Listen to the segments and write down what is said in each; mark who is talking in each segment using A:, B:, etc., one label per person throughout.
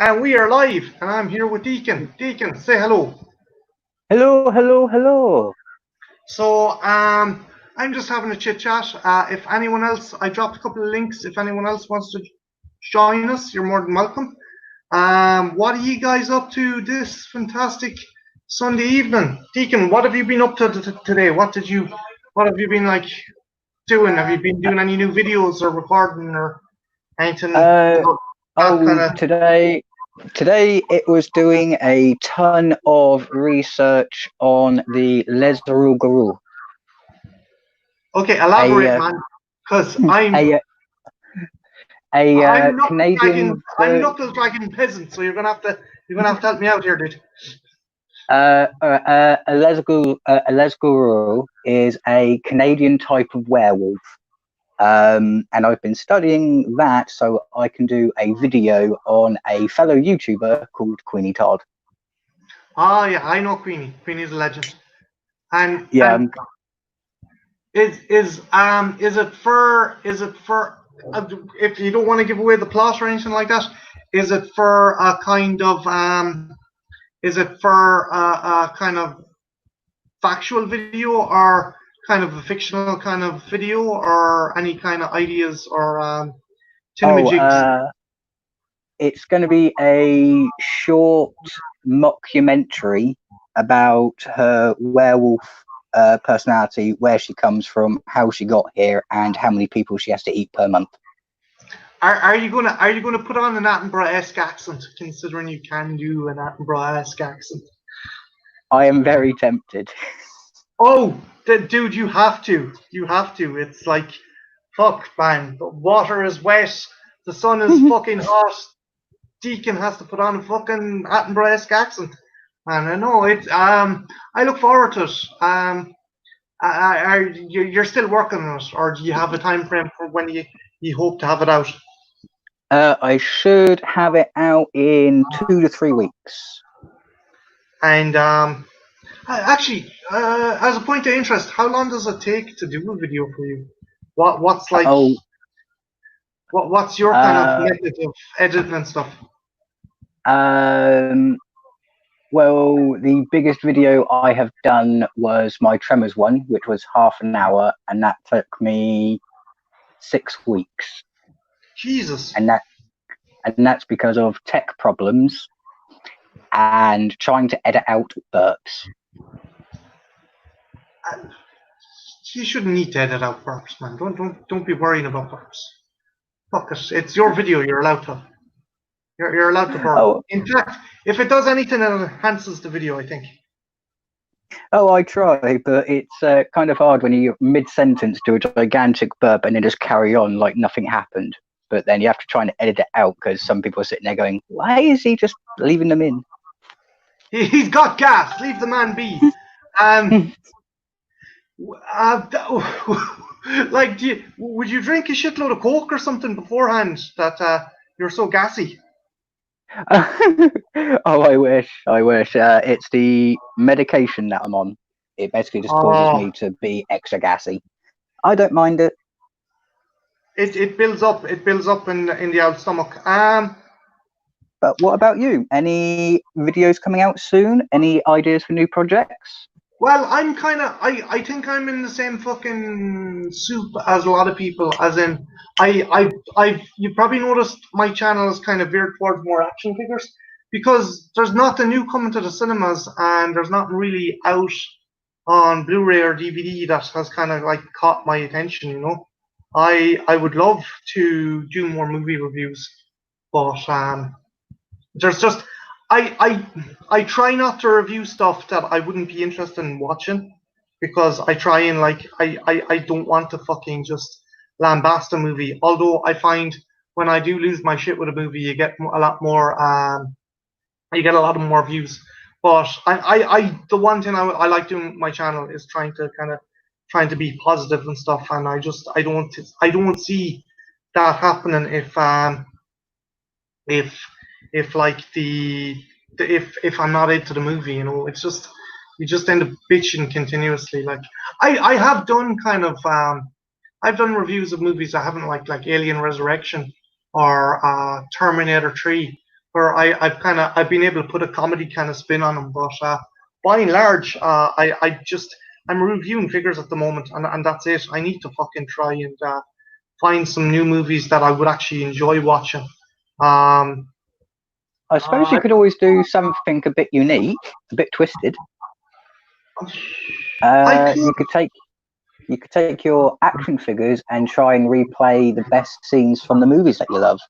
A: And we are live, and I'm here with Decon. Decon, say hello.
B: Hello, hello, hello.
A: So, I'm just having a chit chat. If anyone else, I dropped a couple of links. If anyone else wants to join us, you're more than welcome. What are you guys up to this fantastic Sunday evening? Deacon, what have you been up to today? What have you been like doing? Have you been doing any new videos or recording or anything?
B: Uh,
A: Kind of.
B: today it was doing a ton of research on the Lesru Guru,
A: Okay,
B: a
A: elaborate, man, because
B: a Canadian
A: I'm knuckle dragging peasant, so you're gonna have to help me out here, dude.
B: a Lesguru is a Canadian type of werewolf. And I've been studying that so I can do a video on a fellow YouTuber called Kweeny Todd.
A: Ah, yeah, I know Queenie. Queenie's a legend. And
B: Yeah,
A: is it for if you don't want to give away the plot or anything like that? Is it for a kind of is it for a kind of factual video or kind of a fictional kind of video or any kind of ideas or
B: oh,
A: cinemajigs?
B: it's going to be a short mockumentary about her werewolf personality, where she comes from, how she got here, and how many people she has to eat per month.
A: Are you gonna put on an Attenborough-esque accent, considering you can do an Attenborough-esque accent?
B: I am very tempted.
A: Oh, dude, you have to. You have to. It's like, fuck, man. The water is wet. The sun is fucking hot. Deacon has to put on a fucking Attenborough-esque accent. And I know it. I look forward to it. You're still working on it, or do you have a time frame for when you hope to have it out?
B: I should have it out in 2 to 3 weeks.
A: And actually, as a point of interest, how long does it take to do a video for you? What's like?
B: Oh,
A: What's your kind of method of editing and stuff?
B: Well, the biggest video I have done was my Tremors one, which was half an hour, and that took me 6 weeks.
A: Jesus.
B: And that's because of tech problems and trying to edit out burps.
A: You shouldn't need to edit out burps, man. Don't be worrying about burps. Fuck it. It's your video. You're allowed to. You're allowed to burp.
B: Oh.
A: In fact, if it does anything, it enhances the video, I think.
B: Oh, I try, but it's kind of hard when you mid-sentence do a gigantic burp and then just carry on like nothing happened. But then you have to try and edit it out because some people are sitting there going, why is he just leaving them in?
A: He's got gas. Leave the man be. Like, would you drink a shitload of Coke or something beforehand that you're so gassy?
B: Oh, I wish. It's the medication that I'm on. It basically just causes me to be extra gassy. I don't mind it.
A: It builds up. It builds up in the old stomach.
B: But what about you? Any videos coming out soon? Any ideas for new projects?
A: Well, I'm kind of. I think I'm in the same fucking soup as a lot of people. As in, you probably noticed my channel is kind of veered towards more action figures because there's nothing new coming to the cinemas and there's nothing really out on Blu-ray or DVD that has kind of like caught my attention. You know, I would love to do more movie reviews, but there's just I try not to review stuff that I wouldn't be interested in watching because I try and like I don't want to fucking just lambast a movie. Although I find when I do lose my shit with a movie, you get a lot more views. But I the one thing I like doing with my channel is trying to be positive and stuff, and I don't see that happening if like if I'm not into the movie, you know, it's just you just end up bitching continuously. Like I have done kind of I've done reviews of movies I haven't liked, like Alien Resurrection or Terminator 3, where I've been able to put a comedy kind of spin on them. But by and large, I'm reviewing figures at the moment, and that's it. I need to fucking try and find some new movies that I would actually enjoy watching.
B: I suppose you could always do something a bit unique, a bit twisted. You could take your action figures and try and replay the best scenes from the movies that you love.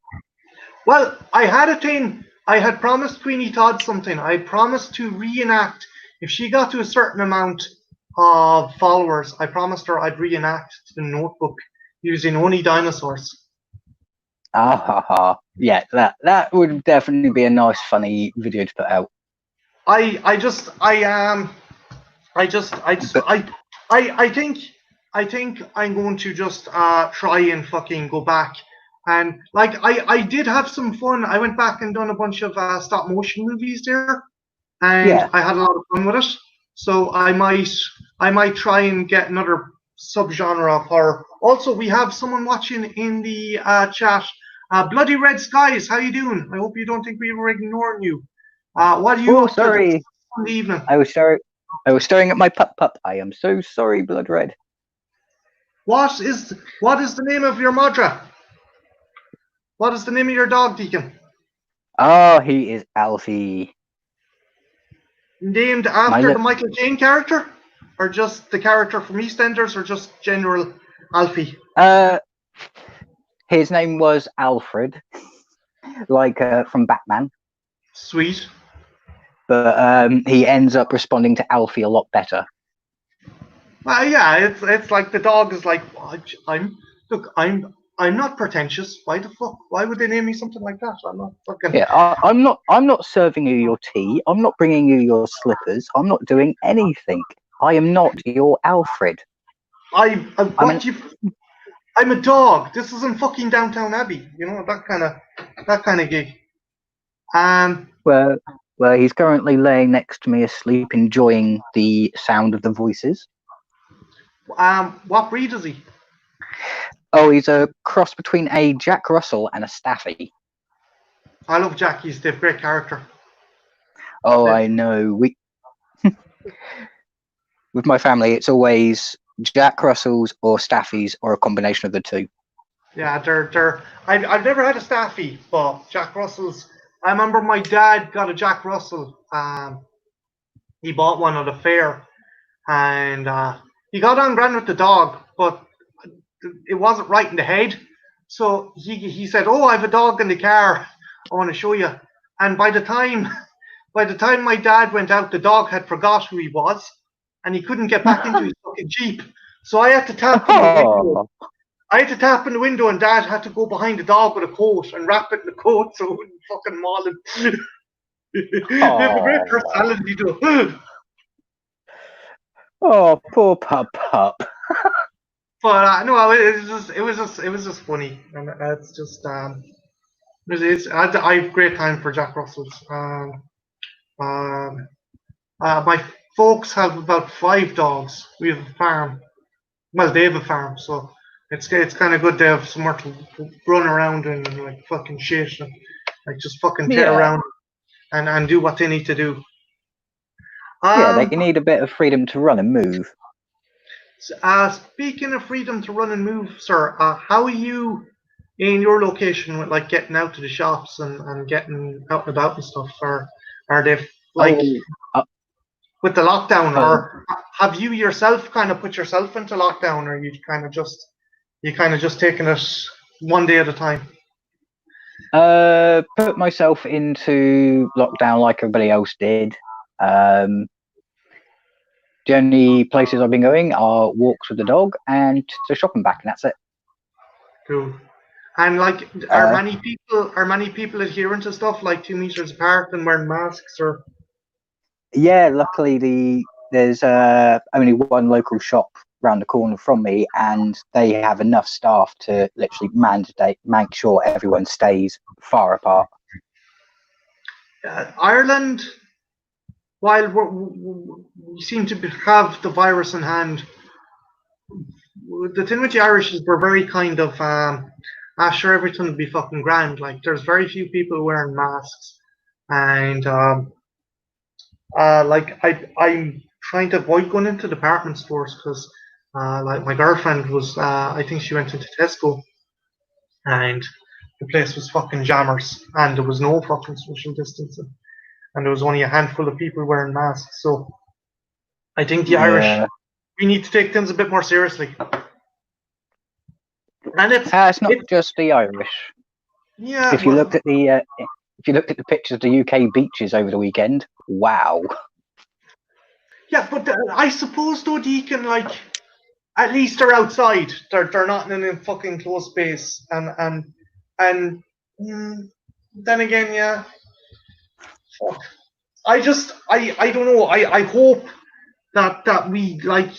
A: Well, I had a thing. I had promised Kweeny Todd something. I promised to reenact, if she got to a certain amount of followers, I promised her I'd reenact the Notebook using only dinosaurs.
B: Yeah, that would definitely be a nice, funny video to put out.
A: I think I'm going to just try and fucking go back. And like I did have some fun. I went back and done a bunch of stop motion movies there, and
B: Yeah.
A: I had a lot of fun with it. So I might try and get another subgenre of horror. Also, we have someone watching in the chat. Bloody Red Skies, how you doing? I hope you don't think we were ignoring you. What are you up
B: sorry.
A: to this Sunday evening?
B: I was staring at my pup. I am so sorry, Blood Red.
A: What is the name of your Madra? What is the name of your dog, Decon?
B: Oh, he is Alfie.
A: Named after the Michael Caine character? Or just the character from EastEnders, or just general Alfie?
B: His name was Alfred, like from Batman.
A: Sweet.
B: But he ends up responding to Alfie a lot better.
A: Yeah, it's like the dog is like, I'm not pretentious. Why the fuck? Why would they name me something like that? I'm not fucking.
B: Yeah, I'm not serving you your tea. I'm not bringing you your slippers. I'm not doing anything. I am not your Alfred.
A: I'm a dog. This isn't fucking Downtown Abbey. You know, that kind of gig.
B: Well, he's currently laying next to me asleep, enjoying the sound of the voices.
A: What breed is he?
B: Oh, he's a cross between a Jack Russell and a Staffy.
A: I love Jackies. They're great character.
B: Oh, I know. With my family, it's always Jack Russells or Staffies or a combination of the two.
A: Yeah, they're. I've never had a Staffy, but Jack Russells. I remember my dad got a Jack Russell. He bought one at a fair, and he got on grand with the dog, but it wasn't right in the head. So he said, "Oh, I have a dog in the car. I want to show you." And by the time my dad went out, the dog had forgot who he was, and he couldn't get back into his fucking Jeep. So I had to tap in the window. I had to tap in the window, and Dad had to go behind the dog with a coat and wrap it in the coat so it wouldn't fucking maul him. They have a great personality, though.
B: Oh, poor pup.
A: But no, it was just funny, and it's just I have great time for Jack Russells. My folks have about 5 dogs. We have a farm. Well, they have a farm, so it's kind of good to have somewhere to run around and like fucking shit and like just fucking tear around and do what they need to do.
B: They need a bit of freedom to run and move.
A: Speaking of freedom to run and move, sir, how are you in your location with like getting out to the shops and getting out and about and stuff? Or are they like with the lockdown, or have you yourself kind of put yourself into lockdown, or you kind of just taking it one day at a time?
B: Put myself into lockdown like everybody else did. The only places I've been going are walks with the dog and to shop and back, and that's it.
A: Cool. And like, are many people adhering to stuff like 2 meters apart and wearing masks? Or
B: yeah, luckily there's only one local shop around the corner from me, and they have enough staff to literally make sure everyone stays far apart.
A: Ireland, while we seem to have the virus in hand, the thing with the Irish is we're very kind of sure, everything would be fucking grand. Like, there's very few people wearing masks, and like I'm trying to avoid going into department stores because like my girlfriend was I think she went into Tesco and the place was fucking jammers and there was no fucking social distancing and there was only a handful of people wearing masks. So I think the Irish,
B: Yeah,
A: we need to take things a bit more seriously. And
B: it's not
A: it's
B: just the Irish.
A: yeah,
B: If you looked at the pictures of the UK beaches over the weekend, wow.
A: yeah, but I suppose though, Deacon, like at least they're outside. They're not in a fucking closed space, and then again, yeah. Fuck. I don't know. I hope that we like.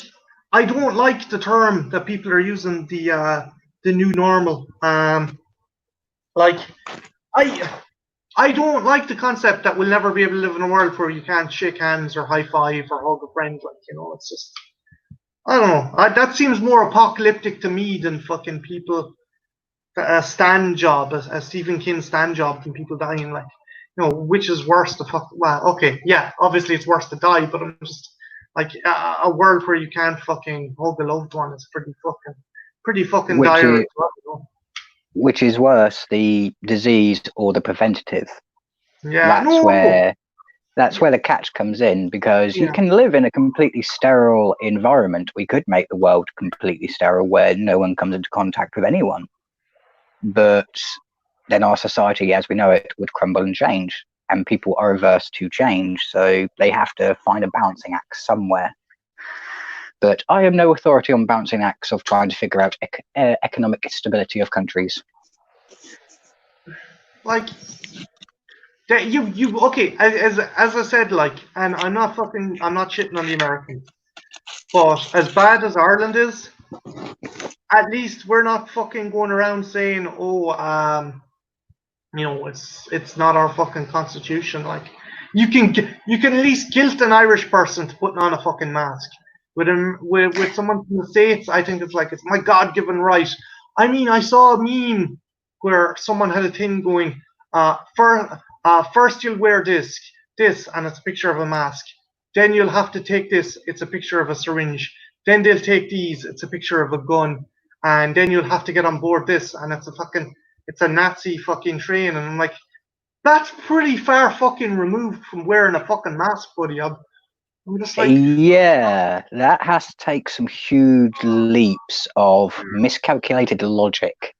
A: I don't like the term that people are using the new normal. Like I I don't like the concept that we'll never be able to live in a world where you can't shake hands or high five or hug a friend. Like it's just I don't know. That seems more apocalyptic to me than fucking people a stand job, a Stephen King stand job than people dying. Like, which is worse? The fuck. Well, okay, yeah, obviously it's worse to die, but I'm just like a world where you can't fucking hug a loved one is pretty fucking
B: Which
A: dire
B: is
A: as well.
B: which is worse, the disease or the preventative?
A: Yeah,
B: That's
A: no,
B: where the catch comes in, because you
A: yeah,
B: can live in a completely sterile environment. We could make the world completely sterile where no one comes into contact with anyone, but then our society as we know it would crumble and change, and people are averse to change, so they have to find a balancing act somewhere. But I am no authority on balancing acts of trying to figure out economic stability of countries.
A: like that you okay as I said, like, and I'm not shitting on the Americans, but as bad as Ireland is, at least we're not fucking going around saying, oh, it's not our fucking constitution. Like, you can at least guilt an Irish person to putting on a fucking mask. With someone from the States, I think it's my God given right. I mean, I saw a meme where someone had a thing going, first you'll wear this, and it's a picture of a mask. Then you'll have to take this, it's a picture of a syringe. Then they'll take these, it's a picture of a gun. And then you'll have to get on board this, and it's a Nazi fucking train, and I'm like, that's pretty far fucking removed from wearing a fucking mask, buddy. I'm just like,
B: Yeah, that has to take some huge leaps of miscalculated logic.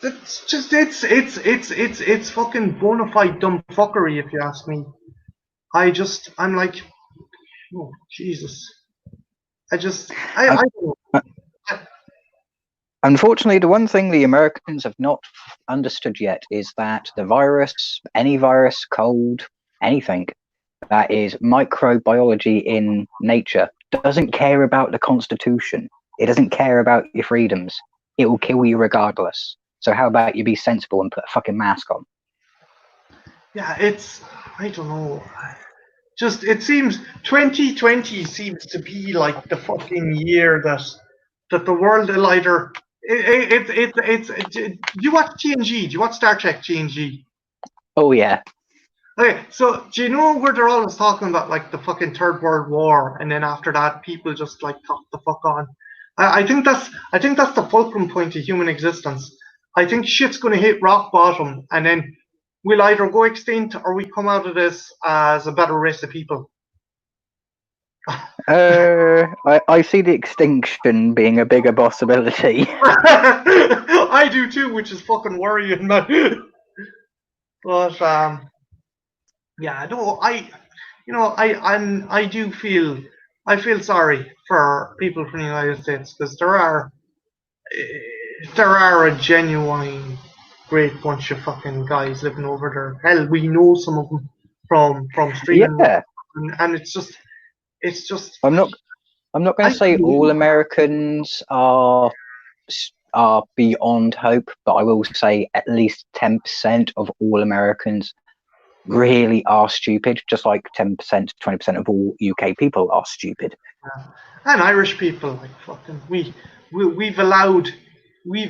A: it's just it's fucking bona fide dumb fuckery, if you ask me. I'm like, oh Jesus. I don't know.
B: Unfortunately, the one thing the Americans have not understood yet is that the virus, any virus, cold, anything that is microbiology in nature, doesn't care about the Constitution. It doesn't care about your freedoms. It will kill you regardless. So how about you be sensible and put a fucking mask on?
A: Yeah, I don't know. Just it seems 2020 seems to be like the fucking year that the world will either do you watch TNG? Do you watch Star Trek TNG?
B: Oh yeah.
A: Okay, so do you know where they're always talking about like the fucking Third World War, and then after that people just like talk the fuck on? I think that's the fulcrum point of human existence. I think shit's gonna hit rock bottom, and then we'll either go extinct or we come out of this as a better race of people.
B: I see the extinction being a bigger possibility.
A: I do too, which is fucking worrying, man. But yeah, no, I feel sorry for people from the United States because there are a genuine great bunch of fucking guys living over there. Hell, we know some of them from streaming,
B: Yeah,
A: and it's just
B: I'm not. I'm not going
A: I
B: to say all Americans are beyond hope, but I will say at least 10% of all Americans really are stupid, just like 10% to 20% of all UK people are stupid.
A: and Irish people like fucking we've allowed we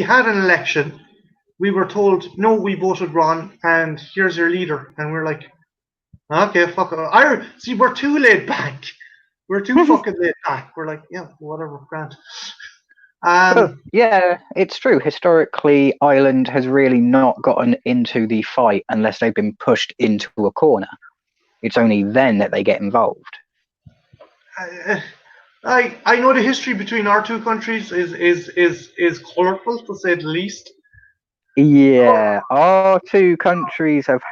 A: had an election. We were told no, we voted wrong, and here's your leader, and we're like, okay, fuck it. See, we're too laid back. We're too fucking laid back. We're like, yeah, whatever, grand.
B: Well, yeah, it's true. Historically, Ireland has really not gotten into the fight unless they've been pushed into a corner. It's only then that they get involved.
A: I know the history between our two countries is colourful, to say the least.
B: Yeah, our two countries have.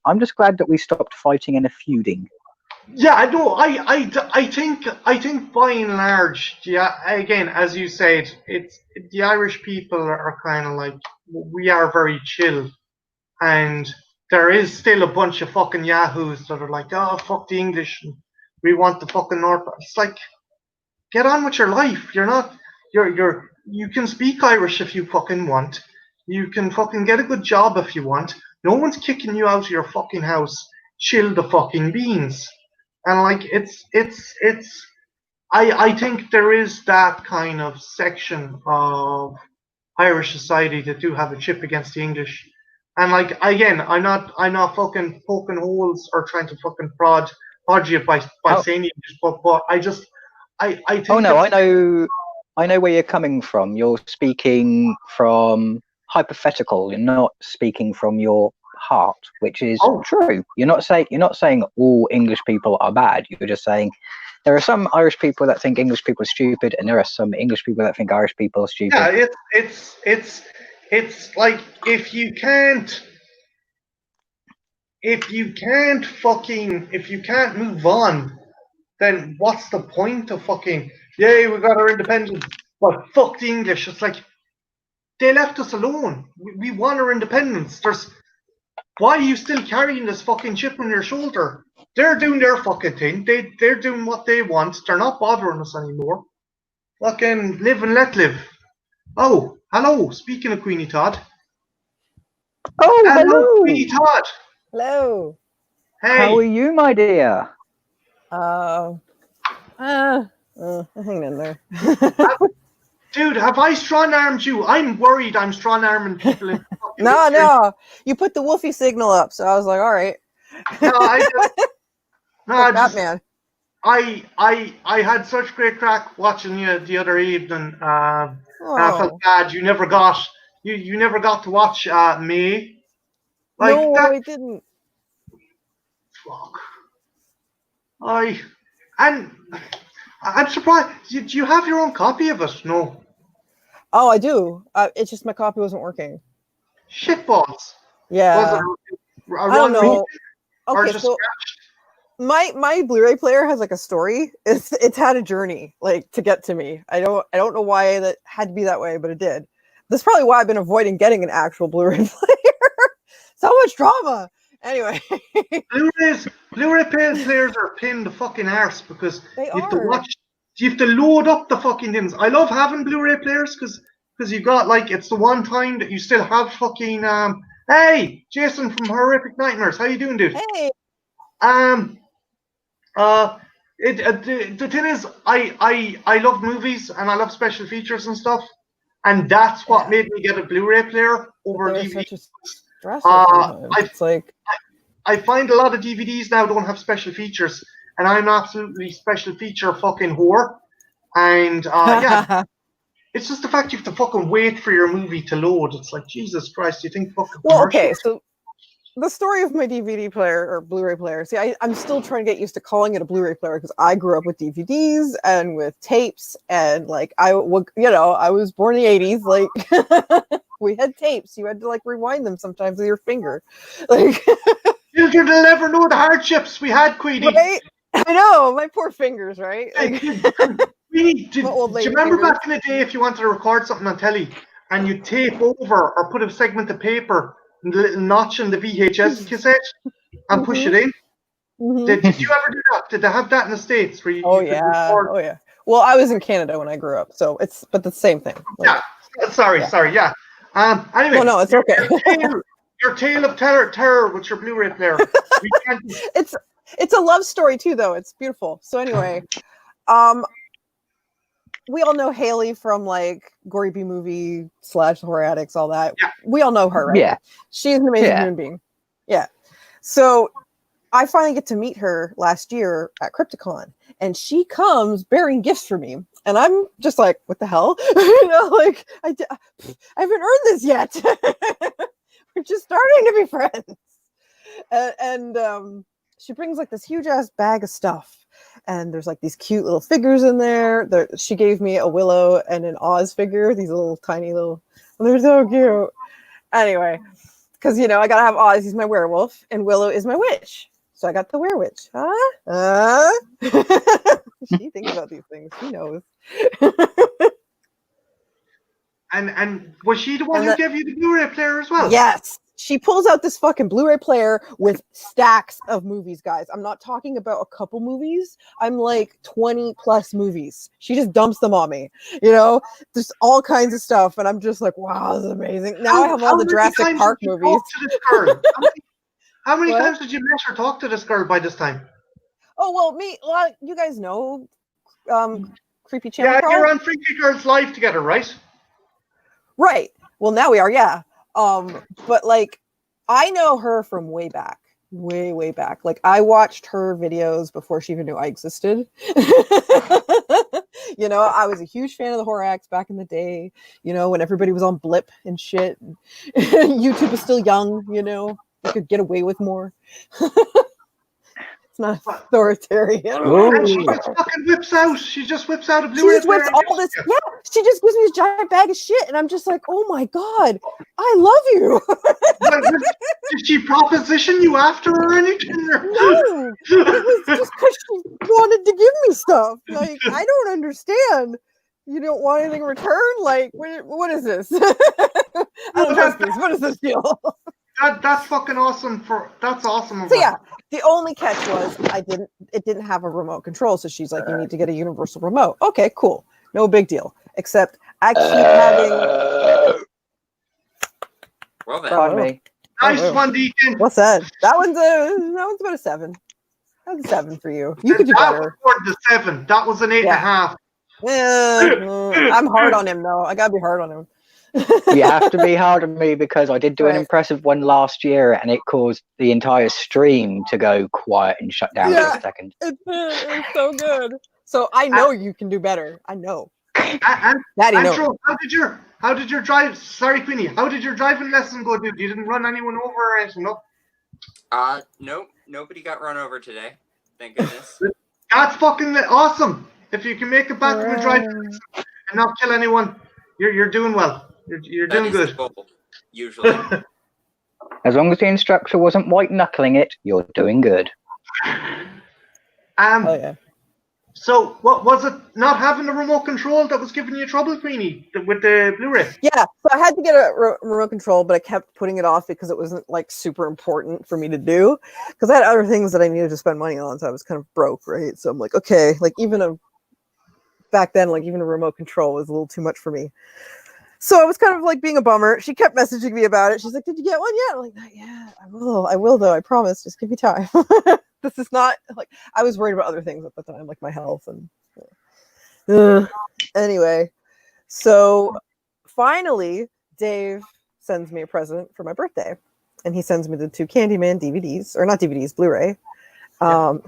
B: I'm just glad that we stopped fighting and feuding.
A: Yeah, I know. I think by and large, yeah. Again, as you said, it's the Irish people are kind of like, we are very chill, and there is still a bunch of fucking yahoos that are like, oh, fuck the English, and we want the fucking North. It's like, get on with your life. You can speak Irish if you fucking want. You can fucking get a good job if you want. No one's kicking you out of your fucking house. Chill the fucking beans. And like, I think there is that kind of section of Irish society that do have a chip against the English. And like, again, I'm not fucking poking holes or trying to fucking prod you by saying English, but I think.
B: Oh no, I know where you're coming from. You're speaking from hypothetical. You're not speaking from your heart, which is true. You're not saying all English people are bad. You're just saying there are some Irish people that think English people are stupid, and there are some English people that think Irish people are stupid.
A: Yeah, it's like, if you can't move on, then what's the point of fucking, yay, we got our independence, but fuck the English. It's like, they left us alone. We want our independence. Why are you still carrying this fucking chip on your shoulder? They're doing their fucking thing. They're doing what they want. They're not bothering us anymore. Fucking live and let live. Oh, hello. Speaking of Kweeny Todd.
B: Oh, hello.
A: Kweeny Todd.
C: Hello.
A: Hey.
B: How are you, my dear?
C: Hang in there.
A: Dude, have I strong-armed you? I'm worried I'm strong-arming people.
C: No. You put the Wolfie signal up, so I was like, all right. Batman.
A: I had such great crack watching you the other evening. I felt bad. You never got to watch May. Like,
C: no, I didn't.
A: Fuck. I'm surprised. Do you have your own copy of it? No.
C: Oh, I do. It's just my copy wasn't working.
A: Shitballs.
C: Yeah.
A: Was
C: I don't know.
A: Okay,
C: so my Blu-ray player has like a story. It's had a journey like to get to me. I don't know why that had to be that way, but it did. That's probably why I've been avoiding getting an actual Blu-ray player. So much drama. Anyway.
A: Blu-ray players are a pain in the fucking arse, because you have to load up the fucking things. I love having Blu-ray players because you got, like, it's the one time that you still have fucking hey, Jason from Horrific Nightmares, how you doing, dude?
C: Hey.
A: The thing is, I love movies and I love special features and stuff, and that's what made me get a Blu-ray player over DVD.
C: It's like,
A: I find a lot of DVDs now don't have special features, and I'm an absolutely special feature fucking whore. And yeah, it's just the fact you have to fucking wait for your movie to load. It's like, Jesus Christ, you think fucking.
C: Well, okay, so the story of my DVD player or Blu-ray player. See, I'm still trying to get used to calling it a Blu-ray player because I grew up with DVDs and with tapes, and like I was born in the 80s. Like we had tapes. You had to like rewind them sometimes with your finger. Like
A: children will never know the hardships we had, Queenie.
C: Right? I know, my poor fingers, right? Like,
A: Queenie, do you remember back in the day, if you wanted to record something on telly and you tape over or put a segment of paper and the little notch in the VHS cassette and push it in? Did you ever do that? Did they have that in the States? Where you
C: oh yeah. Well, I was in Canada when I grew up, so it's the same thing. Like,
A: yeah. Sorry. Yeah. Anyway.
C: No, it's okay.
A: Your tale of terror with your Blu-ray player.
C: It's a love story too, though. It's beautiful. So anyway, we all know Haley from like Gory B Movie / Horror Addicts, all that.
A: Yeah.
C: We all know her, right?
B: Yeah.
C: She's an amazing human being. Yeah. So I finally get to meet her last year at Crypticon, and she comes bearing gifts for me. And I'm just like, what the hell? Like, I haven't earned this yet. We're just starting to be friends. And she brings like this huge ass bag of stuff. And there's like these cute little figures in there. She gave me a Willow and an Oz figure. These little tiny little, they're so cute. Anyway, because I gotta have Oz. He's my werewolf, and Willow is my witch. So I got the werewitch. She thinks about these things. She knows.
A: And was she the one who gave you the Blu-ray player as well?
C: Yes. She pulls out this fucking Blu-ray player with stacks of movies, guys. I'm not talking about a couple movies. I'm like 20 plus movies. She just dumps them on me. There's all kinds of stuff. And I'm just like, wow, this is amazing. Now I have all the Jurassic Park movies.
A: How many times did you let her talk to this girl by this time?
C: Oh, well, you guys know Creepy Channel.
A: Yeah, you're on Freaky Girls Live together, right?
C: Right. Well, now we are, yeah. But like, I know her from way back. Way back. Like, I watched her videos before she even knew I existed. I was a huge fan of the horror acts back in the day, when everybody was on Blip and shit. YouTube was still young, you could get away with more. It's not authoritarian.
A: And she just fucking whips out. She just whips out a Blu-ray.
C: She just whips all this. Yeah, she just gives me this giant bag of shit, and I'm just like, oh my god, I love you.
A: Did she proposition you after or anything?
C: No, it was just because she wanted to give me stuff. Like, I don't understand. You don't want anything in return? Like, what is this? I don't trust this. What is this deal?
A: That's fucking awesome. That's awesome.
C: So yeah, the only catch was it didn't have a remote control. So she's like, you need to get a universal remote. Okay, cool. No big deal. Except I keep having.
D: Well then.
B: Pardon me.
A: Nice one, Decon.
C: What's that? That one's about a 7. That was a 7 for you. You could do better.
A: That was the 7. That was an 8.5.
C: I'm hard on him though. I gotta be hard on him.
B: You have to be hard on me because I did do an impressive one last year, and it caused the entire stream to go quiet and shut down for a second.
C: It's so good. So I know you can do better. I know.
A: Daddy knows. How did your drive? Sorry, Queenie. How did your driving lesson go, dude? You didn't run anyone over or anything, no?
D: Nope. Nobody got run over today. Thank goodness.
A: That's fucking awesome. If you can make it back from a driving lesson and not kill anyone, you're doing well. You're doing good.
D: Goal, usually.
B: As long as the instructor wasn't white knuckling it, you're doing good.
C: Oh yeah.
A: So, what was it? Not having the remote control that was giving you trouble, Queenie, with the Blu-ray?
C: Yeah, so I had to get a remote control, but I kept putting it off because it wasn't like super important for me to do. Because I had other things that I needed to spend money on, so I was kind of broke, right? So I'm like, okay, like back then, like even a remote control was a little too much for me. So I was kind of like being a bummer. She kept messaging me about it. She's like, "Did you get one yet?" I'm like, "Not yet. I will though. I promise. Just give me time." This is not like I was worried about other things at the time, like my health and. Anyway, so finally, Dave sends me a present for my birthday, and he sends me the 2 Candyman DVDs, or not DVDs, Blu-ray.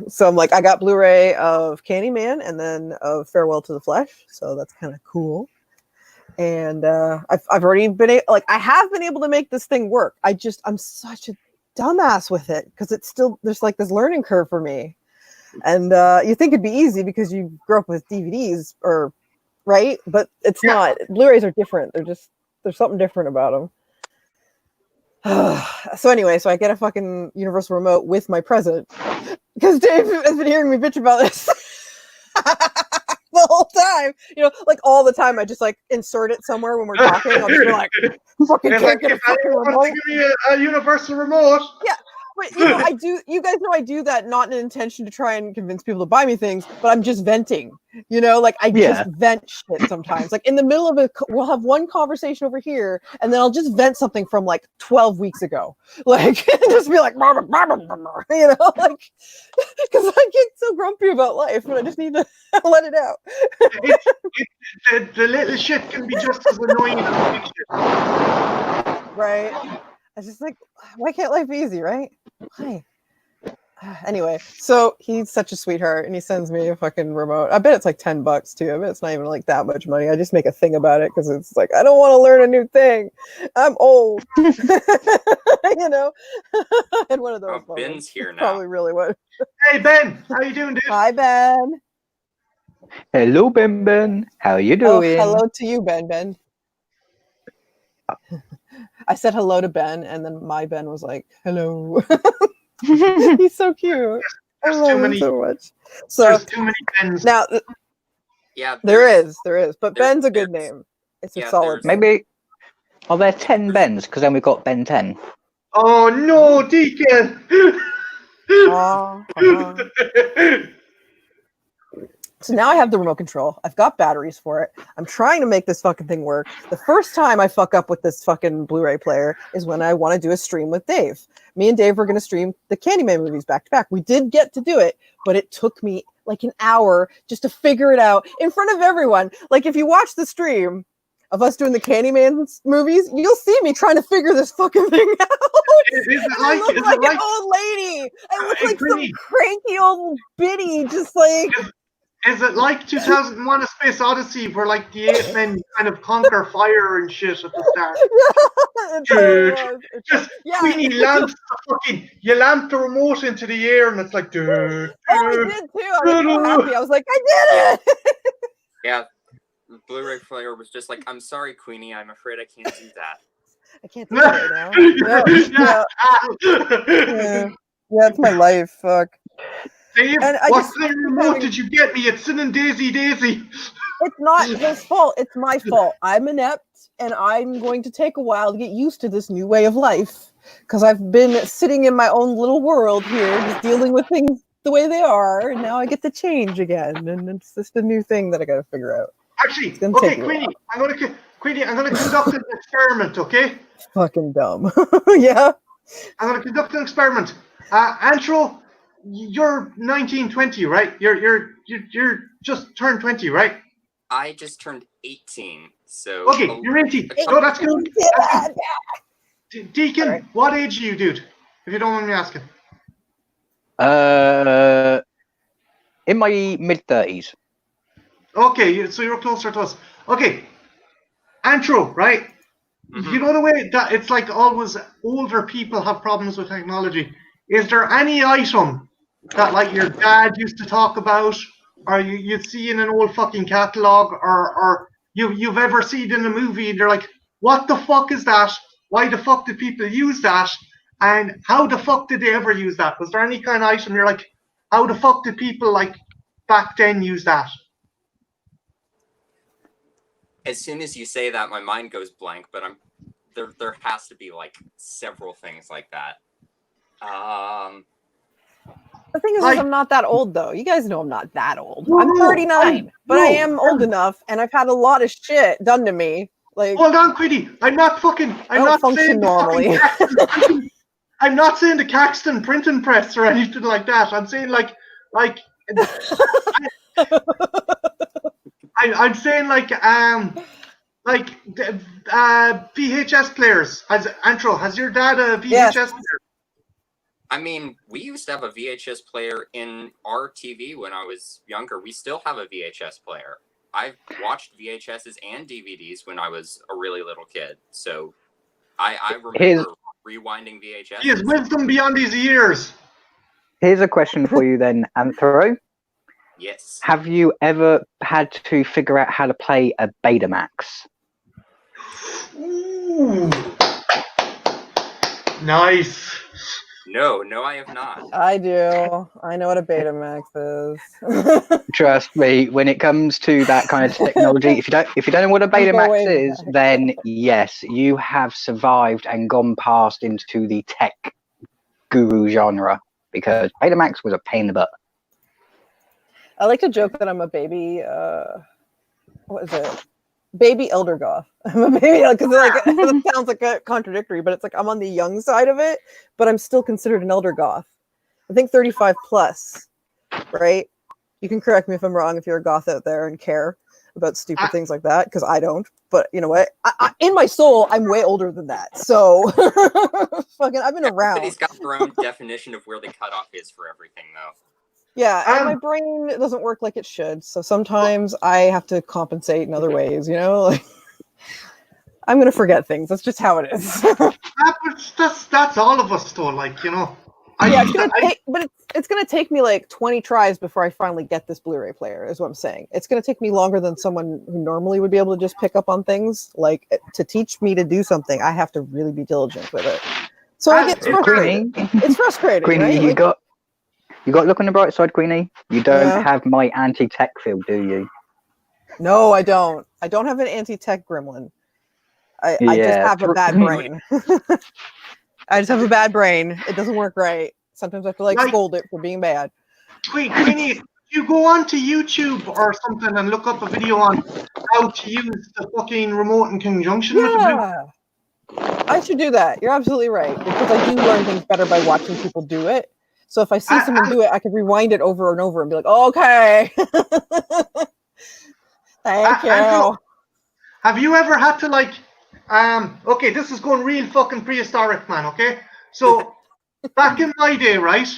C: So I'm like, I got Blu-ray of Candyman and then of Farewell to the Flesh, so that's kind of cool. And I've already been I have been able to make this thing work. I'm such a dumbass with it because it's still there's like this learning curve for me. And you think it'd be easy because you grew up with DVDs or right, but it's not. Blu-rays are different. There's something different about them. So anyway, so I get a fucking universal remote with my present because Dave has been hearing me bitch about this. The whole time, like all the time, I just like insert it somewhere when we're talking. I'll just be like, "Fucking can't get a fucking remote."
A: Give me a universal remote.
C: Yeah, But you know, I do. You guys know I do that not in an intention to try and convince people to buy me things, but I'm just venting. You know, like I just vent shit sometimes. Like in the middle of we'll have one conversation over here, and then I'll just vent something from like 12 weeks ago. Like just be like, you know, like because I get so grumpy about life, but I just need to let it out.
A: The little shit can be just as annoying as the big shit.
C: Right. I just like, why can't life be easy, right? Why? Anyway, so he's such a sweetheart, and he sends me a fucking remote. I bet it's like $10 too. I bet it's not even like that much money. I just make a thing about it because it's like I don't want to learn a new thing. I'm old, you know. And one of those.
D: Oh, Ben's here now.
C: Probably really what.
A: Hey Ben, how you doing, dude?
C: Hi Ben.
B: Hello, Ben. How you
C: Oh,
B: doing?
C: hello to you, Ben. I said hello to Ben, and then my Ben was like, hello. He's so cute. I love him so much. So
A: there's too many Bens.
C: Now,
D: Yeah,
C: there is, but Ben's a good name. It's a solid.
B: Maybe. Are there 10 Bens? Because then we've got Ben 10.
A: Oh no, Decon!
C: So now I have the remote control. I've got batteries for it. I'm trying to make this fucking thing work. The first time I fuck up with this fucking Blu-ray player is when I want to do a stream with Dave. Me and Dave were going to stream the Candyman movies back to back. We did get to do it, but it took me like an hour just to figure it out in front of everyone. Like if you watch the stream of us doing the Candyman movies, you'll see me trying to figure this fucking thing out. I look like an old lady. I look like some cranky old biddy, just like...
A: Is it like 2001: A Space Odyssey, where like the 8 men kind of conquer fire and shit at the start? Dude, just Queenie lamps the fucking, you lamp the remote into the air, and it's like, dude.
C: Oh, I did too. I was so happy. I was like, I did it.
D: Yeah, the Blu-ray player was just like, I'm sorry, Queenie. I'm afraid I can't do that.
C: I can't do it right now. Yeah, it's my life. Fuck.
A: Dave, what kind of remote did you get me? It's singing Daisy Daisy.
C: It's not his fault. It's my fault. I'm inept, and I'm going to take a while to get used to this new way of life. Because I've been sitting in my own little world here, just dealing with things the way they are, and now I get to change again. And it's just a new thing that I got to figure out.
A: Actually, okay, Queenie, I'm going to conduct an experiment, okay?
C: Fucking dumb. Yeah?
A: I'm going to conduct an experiment. Antro, you're 19, 20, right? You're just turned 20, right?
D: I just turned 18, so...
A: Okay, you're 18. Oh, that's good. Decon, right. What age are you, dude? If you don't mind me asking.
B: In my mid-30s.
A: Okay, so you're closer to us. Okay, Antro, right? Mm-hmm. You know the way that it's like always older people have problems with technology. Is there any item that like your dad used to talk about, or you'd see in an old fucking catalog, or you've ever seen in a movie, and you're like, what the fuck is that? Why the fuck did people use that? And how the fuck did they ever use that? Was there any kind of item you're like, how the fuck did people like back then use that?
D: As soon as you say that, my mind goes blank, but there has to be like several things like that.
C: The thing is, I'm not that old, though. You guys know I'm not that old. I'm 39, but I am old enough, and I've had a lot of shit done to me. Like,
A: hold on, Queenie. I'm not
C: function normally.
A: I'm not saying the Caxton printing press or anything like that. I'm saying I'm saying VHS players. Has your dad a VHS player?
D: I mean, we used to have a VHS player in our TV when I was younger. We still have a VHS player. I've watched VHSs and DVDs when I was a really little kid. So I remember rewinding VHS.
A: He has wisdom beyond his years.
B: Here's a question for you then, Anthro.
D: Yes.
B: Have you ever had to figure out how to play a Betamax?
A: Ooh. Nice.
D: No, I have not.
C: I do. I know what a Betamax is.
B: Trust me, when it comes to that kind of technology, if you don't know what a Betamax is, then yes, you have survived and gone past into the tech guru genre, because Betamax was a pain in the butt.
C: I like to joke that I'm a baby. What is it? Baby elder goth. I'm a baby because like it sounds like a contradictory, but it's like I'm on the young side of it, but I'm still considered an elder goth. I think 35 plus, right? You can correct me if I'm wrong if you're a goth out there and care about stupid things like that, because I don't. But you know what? In my soul, I'm way older than that. So fucking, I've been around.
D: Everybody's got their own definition of where the cutoff is for everything, though.
C: Yeah, and my brain doesn't work like it should. So sometimes I have to compensate in other ways, you know? Like, I'm going to forget things. That's just how it is.
A: That's all of us, though, like, you know.
C: It's going to take me like 20 tries before I finally get this Blu-ray player, is what I'm saying. It's going to take me longer than someone who normally would be able to just pick up on things. Like, to teach me to do something, I have to really be diligent with it. So I get frustrated. It's frustrating,
B: Queenie,
C: right?
B: You got to look on the bright side, Queenie. You don't have my anti-tech field, do you?
C: No, I don't. I don't have an anti-tech gremlin. I just have a bad brain. I just have a bad brain. It doesn't work right. Sometimes I have to like scold it for being bad.
A: Queenie, if you go onto YouTube or something and look up a video on how to use the fucking remote in conjunction with the Blue.
C: I should do that. You're absolutely right, because I do learn things better by watching people do it. So if I see someone do it, I can rewind it over and over and be like, oh, okay. Thank you.
A: Andrew, have you ever had to like, okay, this is going real fucking prehistoric, man, okay? So back in my day, right,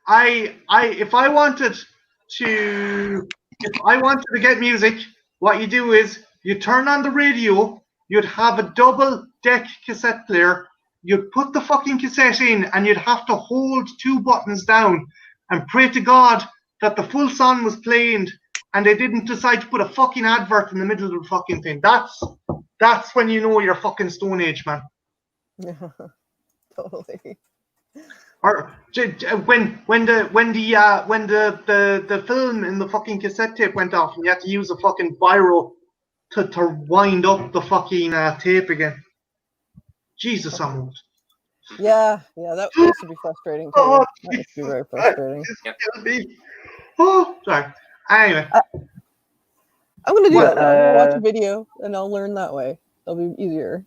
A: if I wanted to get music, what you do is you turn on the radio, you'd have a double deck cassette player, you'd put the fucking cassette in, and you'd have to hold two buttons down and pray to God that the full song was playing and they didn't decide to put a fucking advert in the middle of the fucking thing. That's when you know you're fucking Stone Age, man.
C: Yeah, totally.
A: Or when the film in the fucking cassette tape went off and you had to use a fucking biro to wind up the fucking tape again. Jesus, I'm old.
C: Yeah, that used to be frustrating too. That used to be very frustrating.
A: Oh, sorry. Anyway.
C: I'm gonna do that. I'm gonna watch a video and I'll learn that way. That'll be easier.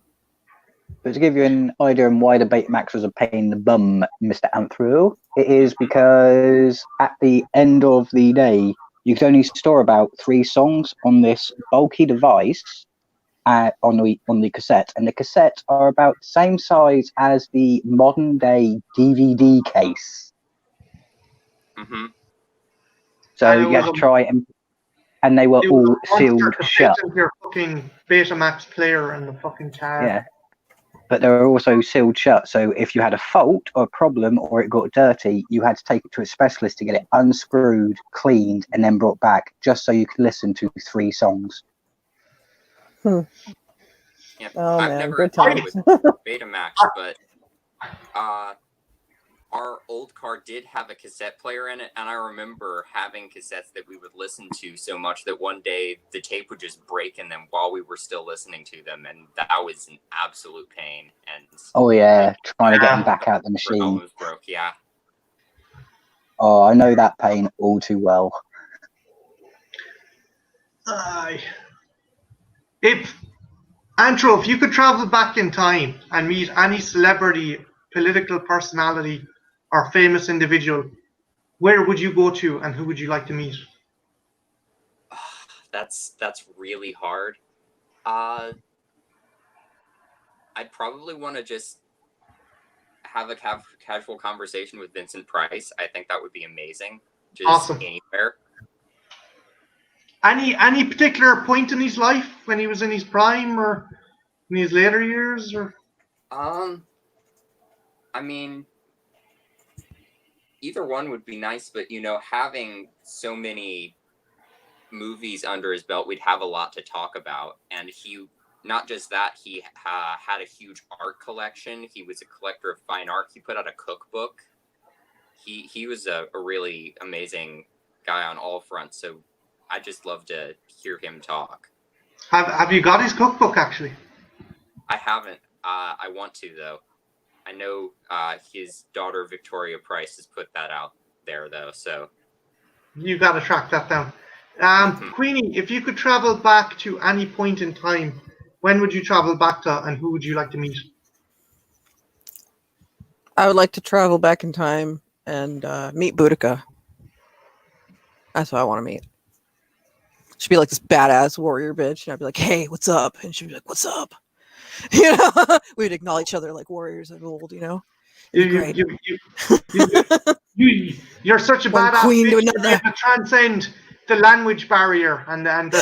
B: But to give you an idea on why the Betamax was a pain in the bum, Mr. Anthro, it is because at the end of the day, you could only store about 3 songs on this bulky device on the cassette, and the cassettes are about the same size as the modern day DVD case.
D: Mm-hmm.
B: So you had to try and they were all sealed shut.
A: Your fucking Betamax player and the fucking car.
B: Yeah. But they were also sealed shut. So if you had a fault or a problem or it got dirty, you had to take it to a specialist to get it unscrewed, cleaned, and then brought back, just so you could listen to 3 songs.
D: Yeah,
C: Oh,
D: I've
C: man,
D: never
C: good
D: had
C: times.
D: with Betamax, but our old car did have a cassette player in it, and I remember having cassettes that we would listen to so much that one day the tape would just break in them while we were still listening to them, and that was an absolute pain. And
B: oh yeah, trying to get them back out the machine.
D: Almost broke, yeah.
B: Oh, I know that pain all too well.
A: If you could travel back in time and meet any celebrity, political personality, or famous individual, where would you go to and who would you like to meet?
D: That's really hard. I'd probably want to just have a casual conversation with Vincent Price. I think that would be amazing. Just
A: awesome.
D: Anywhere.
A: Any particular point in his life when he was in his prime or in his later years, or?
D: I mean, either one would be nice, but having so many movies under his belt, we'd have a lot to talk about. And not just that, he had a huge art collection. He was a collector of fine art. He put out a cookbook. He was a really amazing guy on all fronts. So I just love to hear him talk.
A: Have you got his cookbook actually?
D: I haven't. I want to though. I know his daughter Victoria Price has put that out there though. So
A: You got to track that down. Queenie, if you could travel back to any point in time, when would you travel back to, and who would you like to meet?
C: I would like to travel back in time and meet Boudica. That's what I want to meet. She'd be like this badass warrior bitch, and I'd be like, "Hey, what's up?" And she'd be like, "What's up?" You know, we'd acknowledge each other like warriors of old. You know, it'd be great.
A: You're such a
C: One
A: badass
C: queen to
A: bitch. You're
C: another.
A: able to transcend the language barrier and the
C: Right,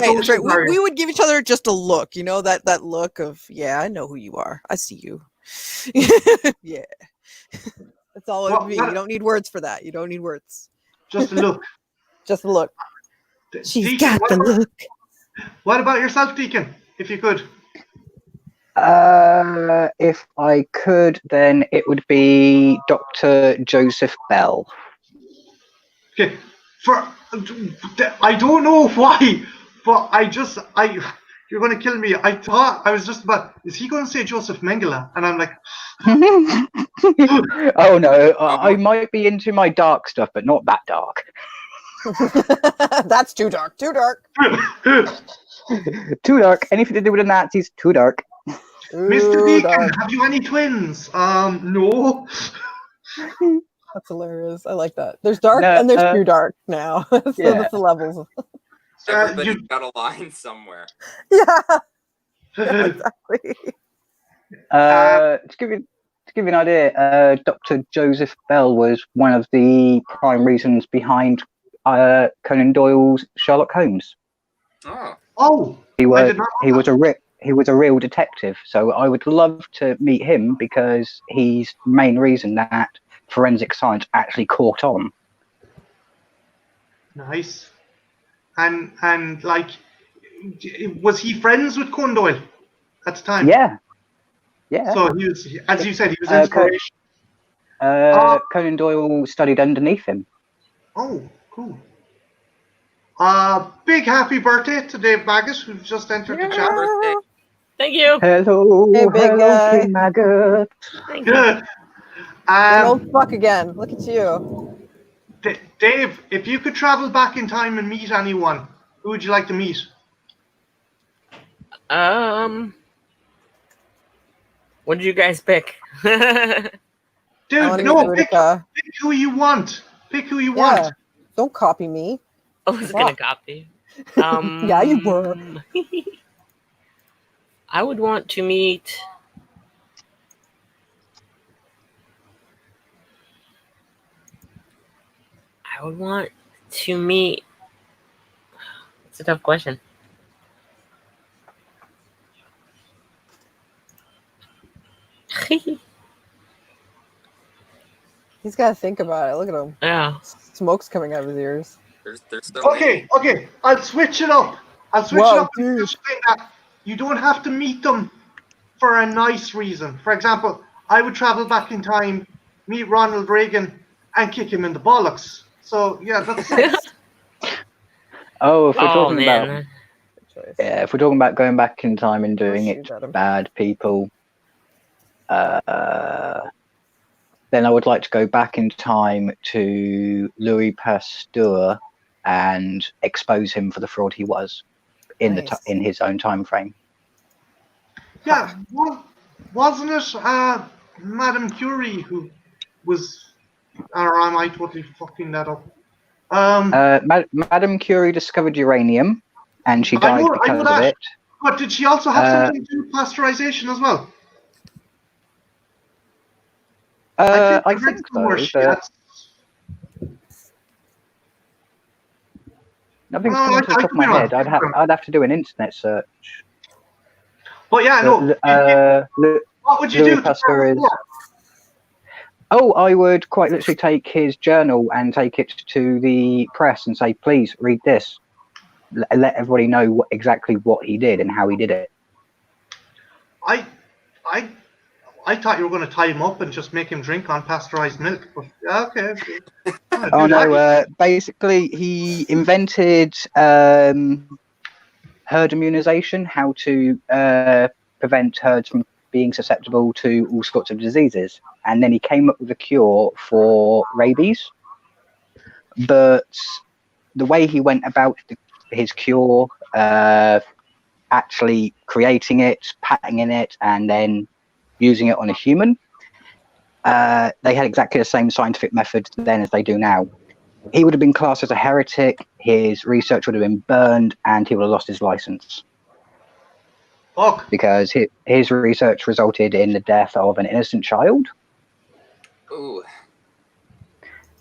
C: that's
A: social
C: right.
A: barrier.
C: We would give each other just a look, you know, that look of, yeah, I know who you are. I see you. Yeah. That's all it would be. You don't need words for that. You don't need words.
A: Just a look.
C: Just a look. She's
A: Deacon,
C: got the look.
A: What about yourself, Deacon, if you could?
B: If I could, then it would be Dr. Joseph Bell.
A: Okay. I don't know why, but you're going to kill me. I thought I was just about, is he going to say Joseph Mengele? And I'm like,
B: Oh no, I might be into my dark stuff, but not that dark.
C: That's too dark. Too dark.
B: Too dark. Anything to do with the Nazis, too dark.
A: Mr. Deacon, have you any twins? No.
C: That's hilarious. I like that. There's dark
B: No,
C: and there's too dark now. So
B: yeah.
C: that's the levels.
D: everybody's got a line somewhere.
C: Yeah. Exactly.
B: To give you an idea, Dr. Joseph Bell was one of the prime reasons behind Conan Doyle's Sherlock Holmes.
A: Oh.
B: He was a real detective, so I would love to meet him because he's the main reason that forensic science actually caught on.
A: Nice. And like, was he friends with Conan Doyle at the time?
B: Yeah.
A: So he was, as you said, he was inspiration.
B: Conan Doyle studied underneath him.
A: Oh, cool. Big happy birthday to Dave Maggot, who just entered the chat.
D: Birthday.
E: Thank you.
B: Hello,
C: Hey, big guy.
B: King Maggot.
E: Thank you.
A: Good.
C: An old fuck again. Look at you.
A: Dave, if you could travel back in time and meet anyone, who would you like to meet?
E: What did you guys pick?
A: Dude, no, pick who you want. Pick who you want.
C: Don't copy me.
E: I was gonna copy.
C: Yeah, you were.
E: I would want to meet. It's a tough question.
C: He's got to think about it. Look at him.
E: Yeah.
C: Smoke's coming out of his ears.
D: There's so many.
A: Okay. I'll switch it up.
C: Dude.
A: Just saying that you don't have to meet them for a nice reason. For example, I would travel back in time, meet Ronald Reagan, and kick him in the bollocks. So yeah, that's
B: If we're talking
E: man.
B: about if we're talking about going back in time and doing it to bad people, then I would like to go back in time to Louis Pasteur and expose him for the fraud he was in in his own time frame.
A: yeah. Wasn't it Madame Curie who was? Or am I totally fucking that up?
B: Madame Curie discovered uranium, and she died because of it.
A: But did she also have something to do with pasteurization as well?
B: I think so. But nothing's coming to the top of my head. I'd have to do an internet search.
A: But yeah, no. What would you do?
B: I would quite literally take his journal and take it to the press and say, please read this. Let everybody know exactly what he did and how he did it.
A: I thought you were going to tie him up and just make him drink unpasteurized milk. But okay.
B: Oh no! Basically, he invented herd immunization, how to prevent herds from being susceptible to all sorts of diseases. And then he came up with a cure for rabies. But the way he went about his cure, actually creating it, patenting it, and then using it on a human, they had exactly the same scientific method then as they do now. He would have been classed as a heretic, his research would have been burned, and he would have lost his license.
A: Fuck.
B: Because his research resulted in the death of an innocent child.
D: Ooh.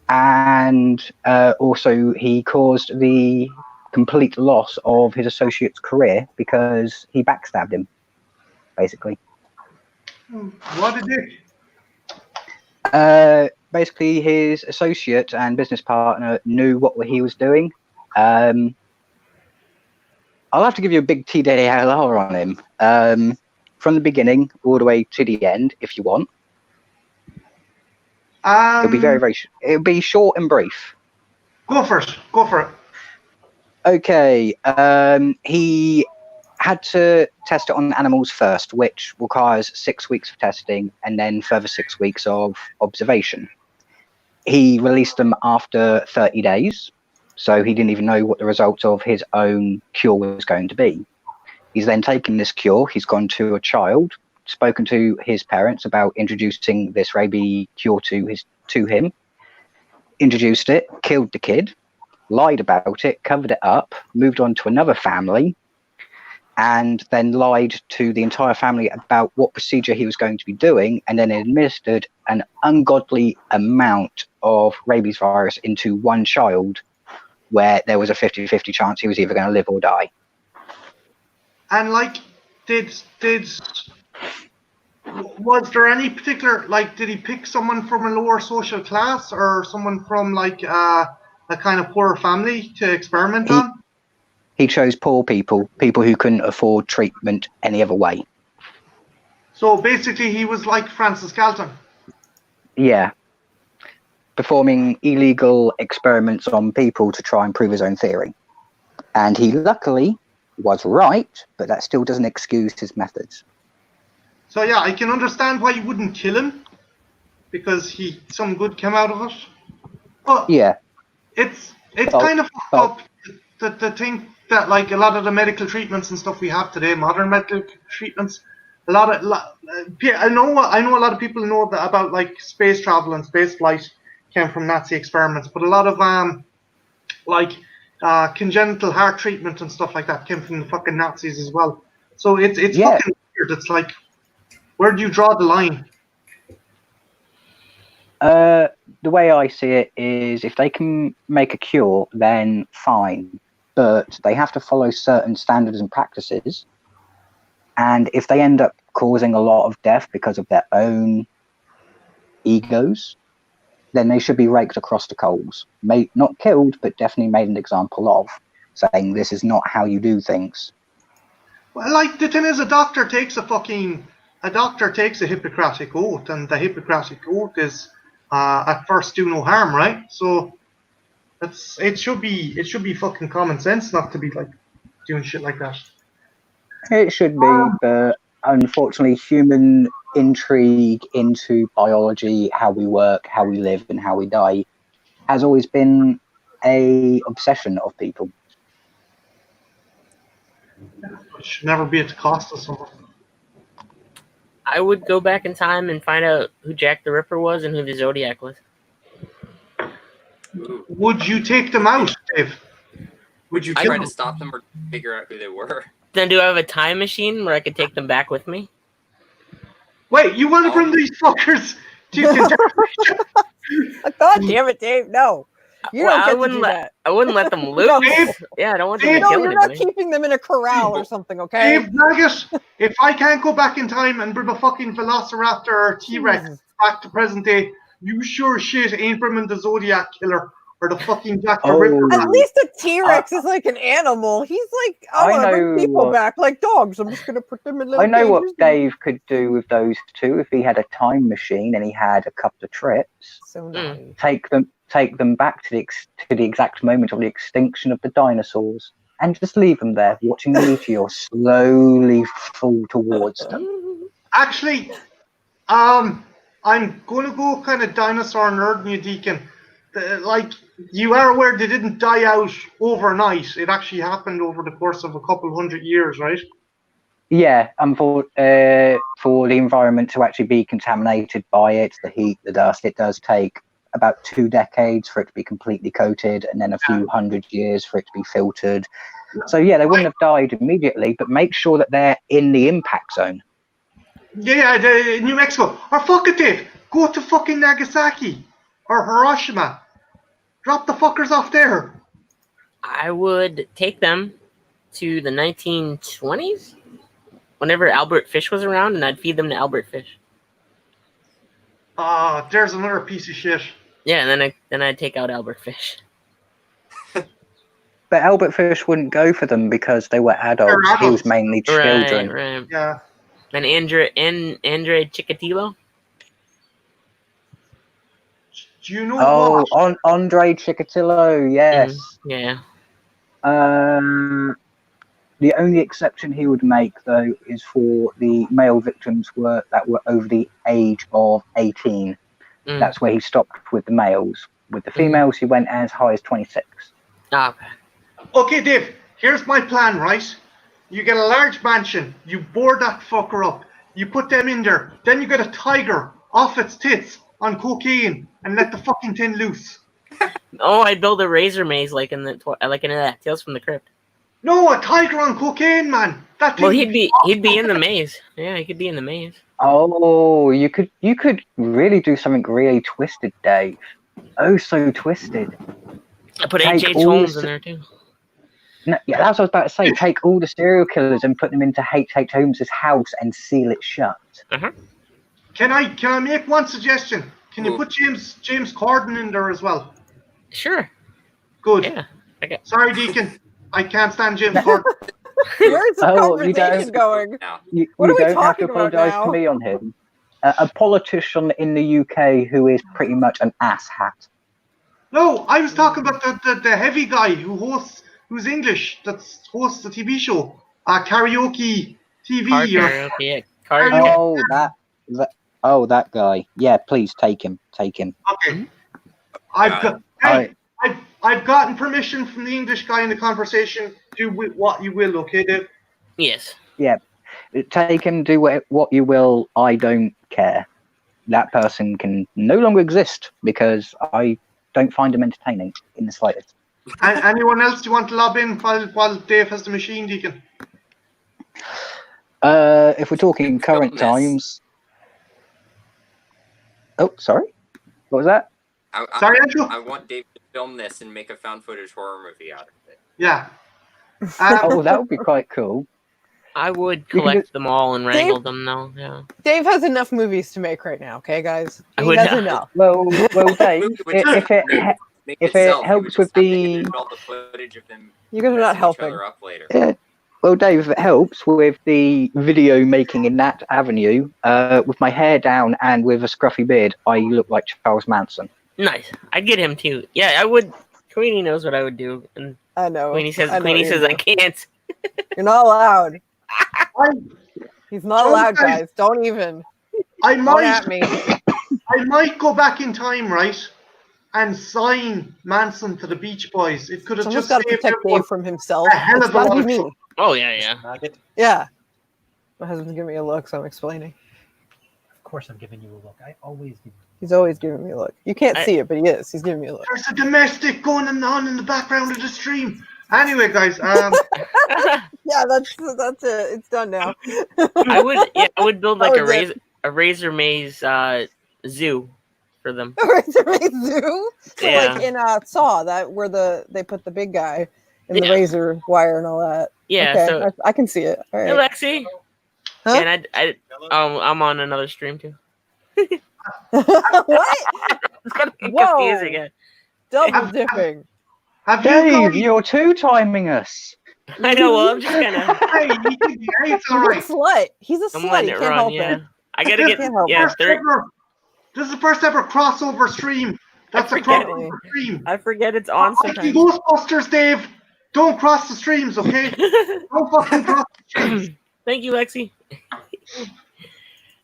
B: And also he caused the complete loss of his associate's career because he backstabbed him, basically.
A: What a dick.
B: Basically, his associate and business partner knew what he was doing. I'll have to give you a big TDLR on him. From the beginning all the way to the end, if you want. It'll be it'll be short and brief.
A: Go for it. Go for it.
B: Okay. He had to test it on animals first, which requires 6 weeks of testing and then further 6 weeks of observation. He released them after 30 days, so he didn't even know what the result of his own cure was going to be. He's then taken this cure, he's gone to a child, spoken to his parents about introducing this rabies cure to him, introduced it, killed the kid, lied about it, covered it up, moved on to another family, and then lied to the entire family about what procedure he was going to be doing, and then administered an ungodly amount of rabies virus into one child where there was a 50-50 chance he was either going to live or die.
A: And like, was there any particular, like, did he pick someone from a lower social class or someone from like a kind of poorer family to experiment on?
B: He chose poor people who couldn't afford treatment any other way.
A: So basically he was like Francis Galton.
B: Yeah. Performing illegal experiments on people to try and prove his own theory. And he luckily was right, but that still doesn't excuse his methods.
A: So yeah, I can understand why you wouldn't kill him, because some good came out of it. But
B: yeah,
A: it's kind of fucked up to think that like a lot of the medical treatments and stuff we have today, modern medical treatments, I know a lot of people know that about like space travel and space flight came from Nazi experiments, but a lot of congenital heart treatment and stuff like that came from the fucking Nazis as well. So it's fucking weird. It's like, where do you draw the line?
B: The way I see it is, if they can make a cure, then fine. But they have to follow certain standards and practices. And if they end up causing a lot of death because of their own egos, then they should be raked across the coals. Not killed, but definitely made an example of, saying this is not how you do things.
A: Well, like, the thing is, a doctor takes a Hippocratic oath, and the Hippocratic oath is at first do no harm, right? So it should be fucking common sense not to be like doing shit like that.
B: It should be, but unfortunately human intrigue into biology, how we work, how we live, and how we die has always been a obsession of people.
A: It should never be at the cost of someone.
E: I would go back in time and find out who Jack the Ripper was and who the Zodiac was.
A: Would you take them out, Dave?
D: Would you try to stop them or figure out who they were?
E: Then do I have a time machine where I could take them back with me?
A: Wait, you want to bring these fuckers to
C: God damn it, Dave! No, you don't get to do that.
E: I wouldn't let them loose.
A: Dave,
E: yeah, I don't want them to
C: no,
E: kill
C: you're
E: anybody.
C: not keeping them in a corral or something, okay?
A: Dave Maggot, if I can't go back in time and bring a fucking Velociraptor or T-Rex back to present day, you sure shit ain't bringing the Zodiac Killer or the fucking Jack the Ripper.
C: At least a T-Rex is like an animal. He's like, I want to bring people back like dogs. I'm just going to put them in little
B: I know
C: cages.
B: what Dave could do with those two if he had a time machine and he had a couple of trips.
C: So nice.
B: Take them back to the exact moment of the extinction of the dinosaurs and just leave them there, watching the meteor slowly fall towards them.
A: Actually, I'm going to go kind of dinosaur nerd new Deacon. Like, you are aware they didn't die out overnight. It actually happened over the course of a couple hundred years, right?
B: Yeah, and for the environment to actually be contaminated by it, the heat, the dust, it does take about 2 decades for it to be completely coated, and then a few hundred years for it to be filtered. So yeah, they wouldn't have died immediately, but make sure that they're in the impact zone.
A: Yeah, New Mexico. Or fuck it, Dave. Go to fucking Nagasaki or Hiroshima. Drop the fuckers off there.
E: I would take them to the 1920s, whenever Albert Fish was around, and I'd feed them to Albert Fish.
A: Ah, there's another piece of shit.
E: Yeah, and then I'd take out Albert Fish.
B: But Albert Fish wouldn't go for them because they were adults.
A: They're
B: He was
A: adults.
B: mainly children.
E: Right.
A: Yeah.
E: And Andre Chikatilo.
A: Do you know
B: Oh,
A: what?
B: Andre Chikatilo, yes.
E: Yeah.
B: The only exception he would make, though, is for the male victims that were over the age of 18.
E: Mm.
B: That's where he stopped with the males. With the females, he went as high as 26.
E: Ah,
A: Okay, Dave, here's my plan, right? You get a large mansion, you board that fucker up, you put them in there, then you get a tiger off its tits on cocaine and let the fucking thing loose.
E: Oh, I'd build a razor maze like in Tales from the Crypt.
A: No, a tiger on cocaine, man. That thing
E: Well, he'd be in the maze. Yeah, he could be in the maze.
B: Oh, you could really do something really twisted, Dave. Oh, so twisted.
E: I put
B: Take
E: H.H.
B: all
E: Holmes
B: the-
E: in there too.
B: No, yeah, that's what I was about to say. Take all the serial killers and put them into H.H. Holmes's house and seal it shut.
A: Can I make one suggestion? Can you
D: Ooh.
A: put James Corden in there as well?
E: Sure.
A: Good.
E: Yeah. Okay.
A: Sorry, Deacon. I can't stand James Corden.
C: Where's this
B: Oh, you
C: conversation
B: don't-
C: going?
D: Now,
B: You
C: What are we
B: don't have to
C: talking about
B: apologise
C: now?
B: to me on him. A politician in the UK who is pretty much an asshat.
A: No, I was talking about the heavy guy who's English, that hosts the TV show, Karaoke TV.
E: Karaoke. Yeah. Karaoke.
B: That guy. Yeah, please take him. Take him.
A: Okay. I've gotten permission from the English guy in the conversation. Do with what you will, okay, Dave?
E: Yes.
B: Yeah, take him. Do what you will. I don't care. That person can no longer exist because I don't find him entertaining in the slightest.
A: And anyone else you want to lob in while Dave has the machine, Deacon?
B: If we're talking current
D: Film this.
B: times. Oh, sorry. What was that?
A: Sorry, Andrew?
D: I want Dave to film this and make a found footage horror movie out of it.
A: Yeah.
B: Oh, that would be quite cool.
E: I would
B: You can
E: collect them all and wrangle them, though. Yeah.
C: Dave has enough movies to make right now, okay, guys?
E: I
C: He
E: would
C: has
E: not.
C: enough.
B: Well, Dave,
D: Make
B: if it
D: itself,
B: helps
D: we would
B: with
D: just have to
B: the-
D: edit all the footage of them
C: You guys are not
D: messing each
C: helping.
D: other up later.
B: yeah. Well, Dave, if it helps with the video making in that avenue, with my hair down and with a scruffy beard, I look like Charles Manson.
E: Nice. I'd get him too. Yeah, I would. Queenie knows what I would do, and
C: I know.
E: Queenie says
C: I know what you're
E: I
C: doing.
E: can't.
C: You're not allowed.
A: I
C: He's not
A: Don't
C: allowed,
A: guys-
C: guys. Don't even.
A: I
C: Don't
A: might
C: at me.
A: I might go back in time, right, and sign Manson to the Beach Boys. It could have
C: Someone's
A: just
C: got to
A: saved
C: protect
A: everyone
C: Dave from himself.
A: a hell
C: It's
A: of a lot
C: gotta
A: of
C: be
A: trouble.
C: me.
E: Oh yeah.
F: Maggot,
C: Yeah. My husband's giving me a look, so I'm explaining.
F: of course I'm giving you a look. I always give you
C: He's always giving me a look. You can't see it, but he is. He's giving me a look.
A: There's a domestic going on in the background of the stream. Anyway, guys,
C: Yeah, that's it. It's done now.
E: I would build like
C: That was
E: a razor maze zoo for them.
C: Razor Maze Zoo? So
E: Yeah.
C: like in Saw, that where they put the big guy in the
E: Yeah.
C: razor wire and all that.
E: Yeah.
C: Okay,
E: So
C: I can see it. All
E: hey,
C: right.
E: Lexi.
C: Huh?
E: And I'm on another stream too.
C: What?
E: It's gonna be
C: Whoa.
E: confusing. Yeah.
C: Double dipping.
A: have you
B: Dave,
A: guys...
B: you're two-timing us.
E: I know. Well, I'm just gonna.
A: Hey, it's all
C: He's a
A: right.
C: slut. He's a
E: I'm
C: slut.
E: letting
C: He
E: it
C: can't
E: run.
C: help
E: Yeah.
C: it.
E: I gotta get.
C: Can't help
E: Yeah.
A: First ever- This is the first ever crossover stream. That's a
E: forget
A: crossover stream.
E: I forget it's on
A: Like the
E: sometimes.
A: Ghostbusters, Dave. Don't cross the streams, okay? Don't fucking cross the streams.
E: Thank you, Lexi.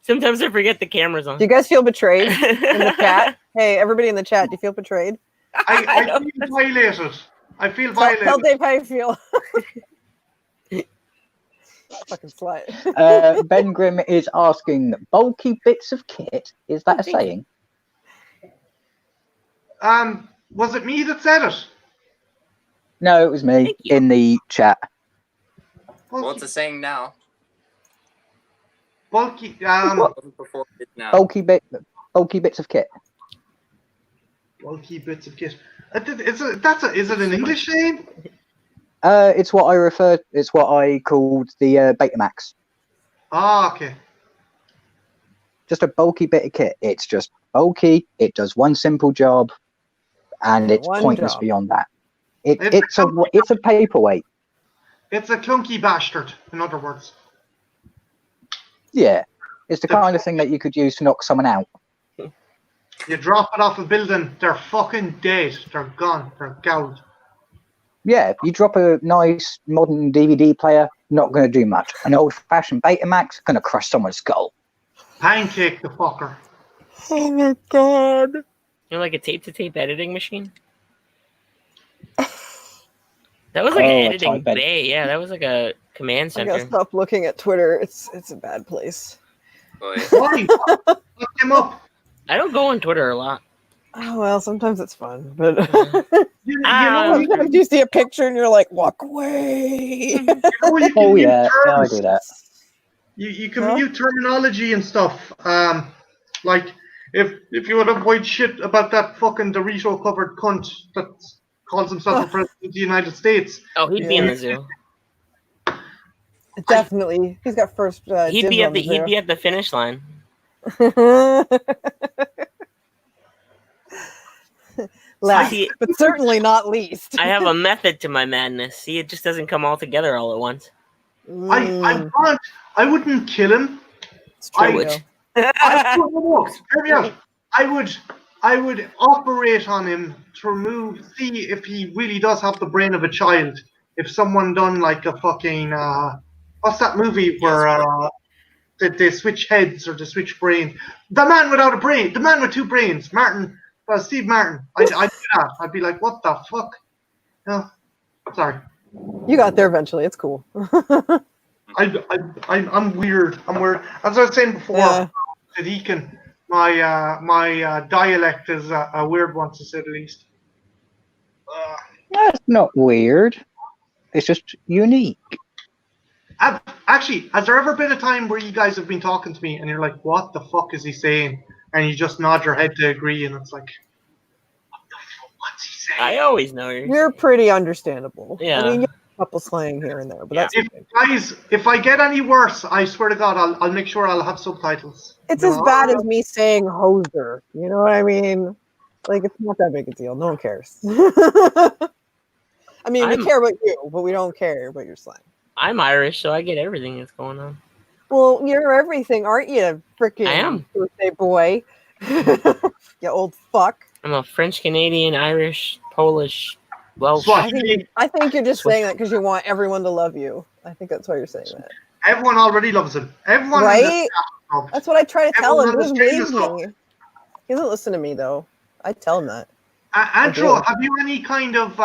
E: Sometimes I forget the camera's on.
C: Do you guys feel betrayed in the chat? Hey, everybody in the chat, do you feel betrayed?
A: I feel violated. I feel
C: Tell
A: violated.
C: Dave how you feel. Fucking slut.
B: Ben Grimm is asking, bulky bits of kit, is that a saying?
A: Was it me that said it?
B: No, it was me
E: Thank you.
B: in the chat.
D: Well, it's a saying now.
A: Bulky.
D: It wasn't before, it's now.
B: Bulky bits of kit.
A: Bulky bits of kit. Is it an English name?
B: It's what I called the Betamax.
A: Ah, okay.
B: Just a bulky bit of kit. It's just bulky. It does one simple job, and it's
C: One
B: pointless
C: job.
B: beyond that. It's a paperweight.
A: It's a clunky bastard, in other words.
B: Yeah, it's the kind of thing that you could use to knock someone out.
A: You drop it off a building, they're fucking dead. They're gone. They're gouged.
B: Yeah, you drop a nice modern DVD player, not going to do much. An old-fashioned Betamax, going to crush someone's skull.
A: Pancake the fucker.
C: Oh my god.
E: You're like a tape-to-tape editing machine? That was like an editing
B: type edit.
E: bay. Yeah, that was like a command
C: I
E: center.
C: gotta stop looking at Twitter. It's a bad place.
D: Boy.
A: Why? Look him up.
E: I don't go on Twitter a lot.
C: Oh well, sometimes it's fun, but
A: You
E: Ah,
A: know, you
C: sometimes you see a picture and you're like, walk away.
A: know you can
B: Oh
A: use
B: yeah, I
A: terms.
B: do that.
A: You can
C: Huh?
A: use terminology and stuff. Like if you want to avoid shit about that fucking Dorito covered cunt that calls himself a president of the United States.
E: Oh, he'd be in
C: Yeah.
E: the zoo.
C: Definitely, he's got first.
E: He'd
C: dibs
E: be
C: on
E: at the
C: zoo.
E: he'd be at the finish line.
C: Last,
E: See,
C: but certainly not least.
E: I have a method to my madness. See, it just doesn't come all together all at once.
A: I wouldn't kill him.
C: It's true,
A: I
C: though.
E: would.
A: Hear me out. I would operate on him to see if he really does have the brain of a child. If someone done like a fucking what's that movie where they switch heads or they switch brain? The man without a brain, the man with two brains, Steve Martin. I'd do that. I'd be like, what the fuck? No, sorry.
C: You got there eventually. It's cool.
A: I'm weird. I'm weird. As I was saying before,
C: Yeah.
A: to Decon, my dialect is a weird one to say the least.
B: That's not weird. It's just unique.
A: Actually, has there ever been a time where you guys have been talking to me and you're like, what the fuck is he saying? And you just nod your head to agree, and it's like, what the fuck? What's he saying?
E: I always know you.
C: You're pretty understandable.
E: Yeah.
C: I mean, you have a couple slang here and there, but
E: Yeah.
C: that's okay.
A: Guys, if I get any worse, I swear to God, I'll make sure I'll have subtitles.
C: It's
A: You
C: as
A: know?
C: bad as me saying hoser. You know what I mean? Like, it's not that big a deal. No one cares. I mean, we care about you, but we don't care about your slang.
E: I'm Irish, so I get everything that's going on.
C: Well, you're everything, aren't you? Freaking
E: I am.
C: birthday boy. You old fuck.
E: I'm a French, Canadian, Irish, Polish, Welsh.
A: Swat.
C: I think you're just saying that because you want everyone to love you. I think that's why you're saying that.
A: Everyone already loves him. Everyone in
C: Right?
A: this chat loves him.
C: That's what I try to tell him. He
A: Everyone
C: was
A: understands
C: waving. He doesn't listen to me, though. I tell him that.
A: Andrew,
C: do.
A: have you any kind of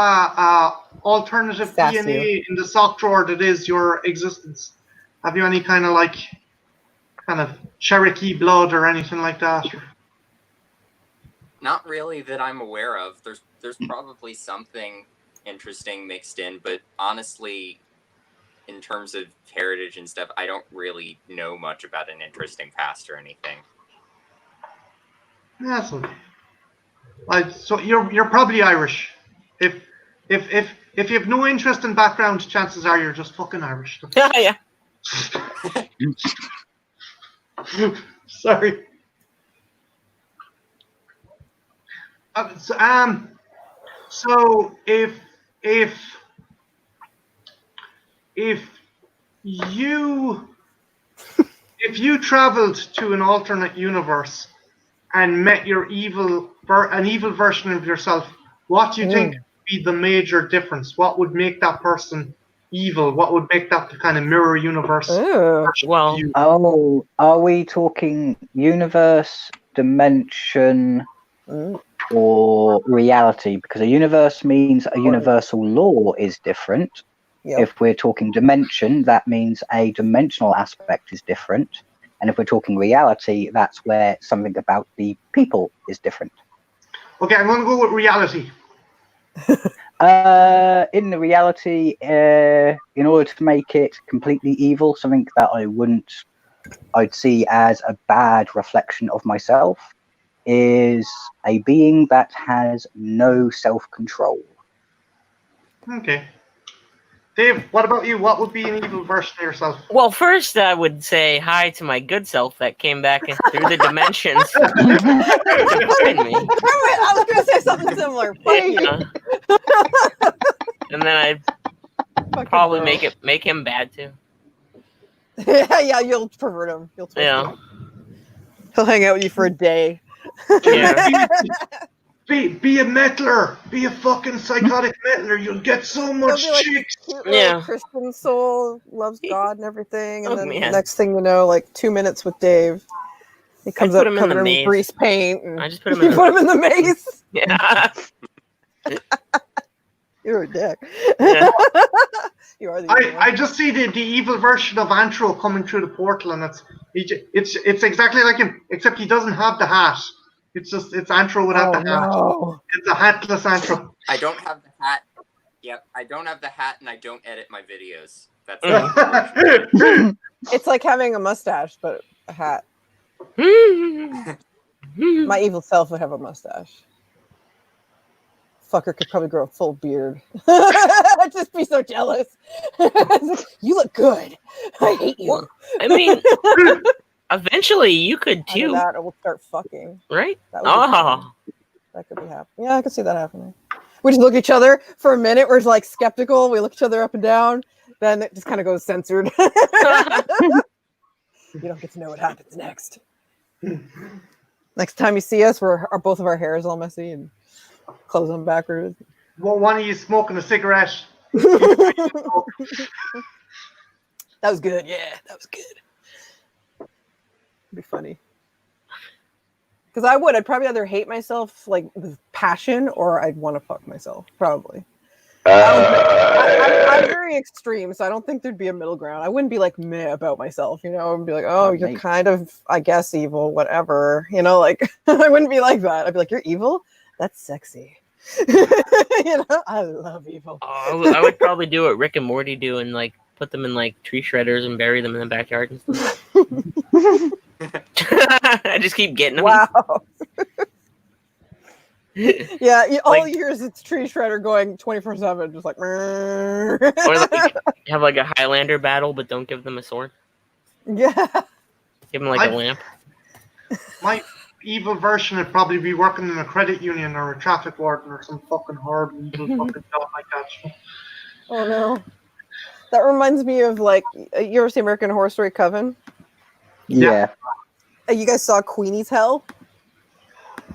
A: alternative
C: Sass
A: DNA in the sock drawer that is your existence? Have you any kind of Cherokee blood or anything like that?
D: Not really that I'm aware of. There's probably something interesting mixed in, but honestly, in terms of heritage and stuff, I don't really know much about an interesting past or anything.
A: That's okay. So you're probably Irish. If you have no interest in background, chances are you're just fucking Irish.
E: Yeah.
A: Sorry. So if you traveled to an alternate universe and met your an evil version of yourself, what do you think would be the major difference? What would make that person evil? What would make that the kind of mirror universe?
C: Ooh.
E: Well,
A: view?
B: Oh, are we talking universe, dimension,
C: Mm.
B: or reality? Because a universe means a universal law is different.
C: Yep.
B: If we're talking dimension, that means a dimensional aspect is different. And if we're talking reality, that's where something about the people is different.
A: Okay, I'm going to go with reality.
B: In the reality, in order to make it completely evil, something that I'd see as a bad reflection of myself, is a being that has no self-control.
A: Okay. Dave, what about you? What would be an evil version of yourself?
E: well, first I would say hi to my good self that came back through the dimensions to find me.
C: I was gonna say something similar. Fuck you.
E: Yeah. And then I'd
C: Fucking
E: probably
C: bro.
E: make him bad too.
C: Yeah, you'll pervert him. You'll twist
E: Yeah.
C: him. He'll hang out with you for a day.
E: Yeah.
A: Be a metaler. Be a fucking psychotic metaler. You'll get so much
C: He'll be like
A: chicks.
C: cute little
E: Yeah.
C: Christian soul, loves God and everything, and
E: Oh,
C: then
E: man.
C: next thing you know, like 2 minutes with Dave, he comes
E: put
C: up
E: him in
C: covered
E: the
C: in
E: maze.
C: grease paint. And
E: I just put him
C: you
E: in
C: put him in the maze.
E: Yeah.
C: You're a dick.
E: Yeah.
C: You are the evil
A: I
C: one.
A: just see the evil version of Antro coming through the portal, and it's exactly like him, except he doesn't have the hat. It's Antro without
C: Oh
A: the hat.
C: no.
A: It's a hatless Antro.
D: I don't have the hat. Yep, I don't have the hat, and I don't edit my videos. That's
C: It's like having a mustache, but a hat. My evil self would have a mustache. Fucker could probably grow a full beard. I'd just be so jealous. You look good. I hate you.
E: Well, I mean, eventually you could
C: After
E: too,
C: that, we'll start fucking.
E: right?
C: That would be
E: Oh,
C: fun. That could be happening. Yeah, I could see that happening. We just look at each other for a minute. We're like skeptical. We look each other up and down. Then it just kind of goes censored. You don't get to know what happens next. Next time you see us, both of our hair is all messy and clothes on backwards.
A: Well, one of you smoking a cigarette.
C: That was good. Yeah, that was good. It'd be funny. Because I'd probably either hate myself like with passion, or I'd want to fuck myself. Probably. I'm very extreme, so I don't think there'd be a middle ground. I wouldn't be like meh about myself, you know. I'd be like, oh, you're kind of, I guess, evil, whatever, you know. Like I wouldn't be like that. I'd be like, you're evil? That's sexy. You know, I love evil.
E: I would probably do what Rick and Morty do and like put them in like tree shredders and bury them in the backyard and stuff. I just keep getting them.
C: Wow. Yeah, all
E: Like-
C: you hear is it's tree shredder going 24/7, just like.
E: Or like have like a Highlander battle, but don't give them a sword.
C: Yeah.
E: Give them like a lamp.
A: My evil version would probably be working in a credit union or a traffic warden or some fucking horrible evil fucking job like that.
C: Oh no. That reminds me of like, you ever see American Horror Story Coven?
B: Yeah.
C: You guys saw Queenie's Hell?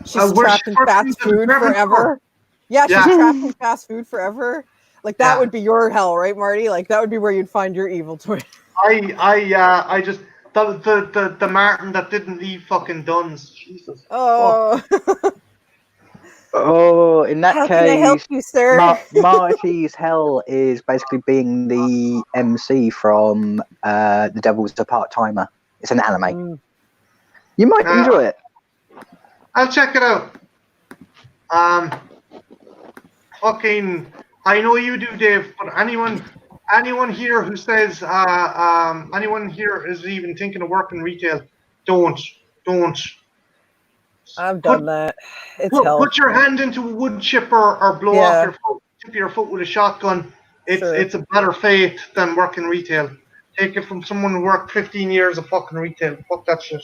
C: She's
A: where
C: trapped
A: she
C: in
A: works
C: fast
A: in the
C: food
A: department
C: forever.
A: store.
C: Yeah, she's
A: Yeah.
C: trapped in fast food forever. Like that
A: Yeah.
C: would be your hell, right, Marty? Like that would be where you'd find your evil twin.
A: I just the Martin that didn't leave fucking Duns. Jesus.
C: Oh,
B: Oh, in that
C: how can I help
B: case,
C: you, sir?
B: Marty's Hell is basically being the MC from The Devil's a Part-Timer. It's an anime.
C: Mm.
B: You might enjoy it.
A: I'll check it out. Fucking, I know you do, Dave. But anyone here who says anyone here is even thinking of working retail, don't.
C: I've done that. It's hell.
A: Put your hand into a wood chipper or blow
C: Yeah.
A: off your foot, tip your foot with a shotgun. It's a better fate than working retail. Take it from someone who worked 15 years of fucking retail. Fuck that shit.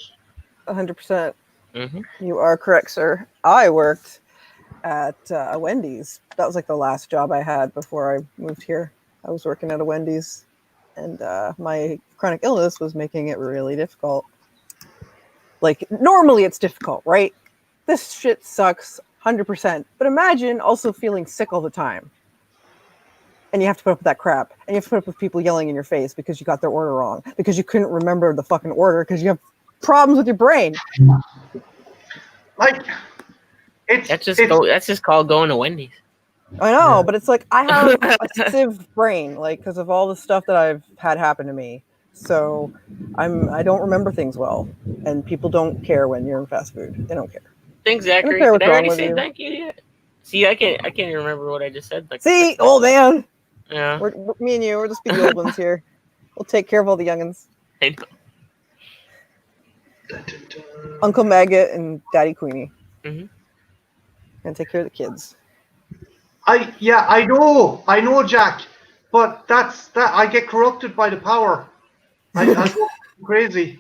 C: 100%.
E: Mm-hmm.
C: You are correct, sir. I worked at a Wendy's. That was like the last job I had before I moved here. I was working at a Wendy's, and my chronic illness was making it really difficult. Like, normally it's difficult, right? This shit sucks 100%. But imagine also feeling sick all the time. and you have to put up with that crap, and you have to put up with people yelling in your face because you got their order wrong, because you couldn't remember the fucking order because you have problems with your brain.
A: Like, it's
E: That's just called going to Wendy's.
C: I know,
F: Yeah.
C: but it's like I have a sieve brain, like because of all the stuff that I've had happen to me. So I don't remember things well, and people don't care when you're in fast food. They don't care.
E: Thanks,
C: I don't
E: Zachary.
C: care
E: Did
C: what's
E: I
C: wrong
E: already
C: with
E: say
C: you.
E: thank you yet? See, I can't even remember what I just said. Like,
C: See, old man,
E: yeah,
C: me and you, we'll just be the old ones here. We'll take care of all the youngins.
E: I know.
C: Uncle Maggot and Daddy Queeny.
E: Mhm.
C: And take care of the kids.
A: I know, Jack, but that I get corrupted by the power. I go crazy.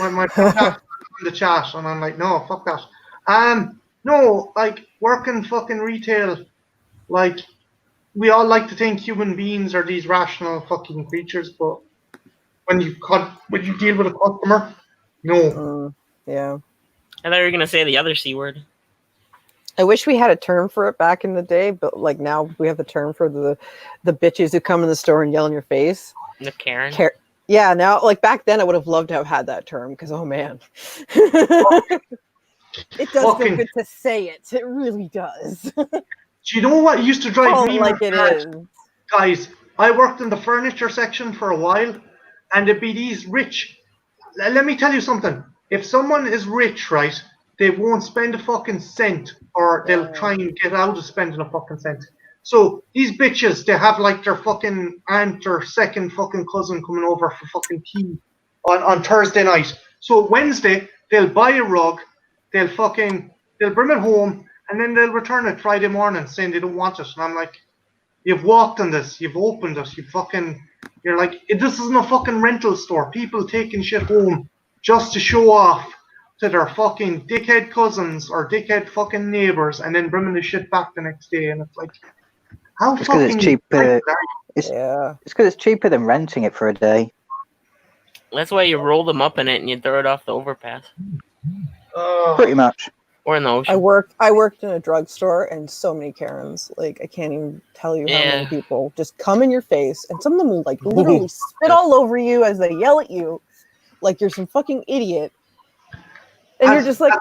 A: My friend Jack's in the chat, and I'm like, no, fuck that. No, like working fucking retail, like we all like to think human beings are these rational fucking creatures, but when you deal with a customer, no.
C: Yeah.
E: I thought you were gonna say the other C word.
C: I wish we had a term for it back in the day, but like now we have the term for the bitches who come in the store and yell in your face.
E: The Karen.
C: Yeah, now like back then I would have loved to have had that term because oh man. It does feel good to say it. It really does.
A: Do you know what used to drive me
C: like it
A: mad?
C: is.
A: Guys, I worked in the furniture section for a while, and there'd be these rich. Let me tell you something. If someone is rich, right, they won't spend a fucking cent, or they'll try and get out of spending a fucking cent. So these bitches, they have like their fucking aunt or second fucking cousin coming over for fucking tea on Thursday night. So Wednesday, they'll buy a rug, they'll bring it home, and then they'll return it Friday morning saying they don't want it. And I'm like, you've walked in this, you've opened it, you're like, this isn't a fucking rental store. People taking shit home just to show off to their fucking dickhead cousins or dickhead fucking neighbors, and then bringing the shit back the next day. And it's like, how
B: It's because
A: fucking
B: it's cheaper. It's because it's cheaper than renting it for a day.
E: That's why you roll them up in it and you throw it off the overpass
B: Pretty much.
E: or in the ocean.
C: I worked in a drugstore and so many Karens. Like I can't even tell you how many people just come in your face, and some of them will like literally spit all over you as they yell at you, like you're some fucking idiot, and you're just like,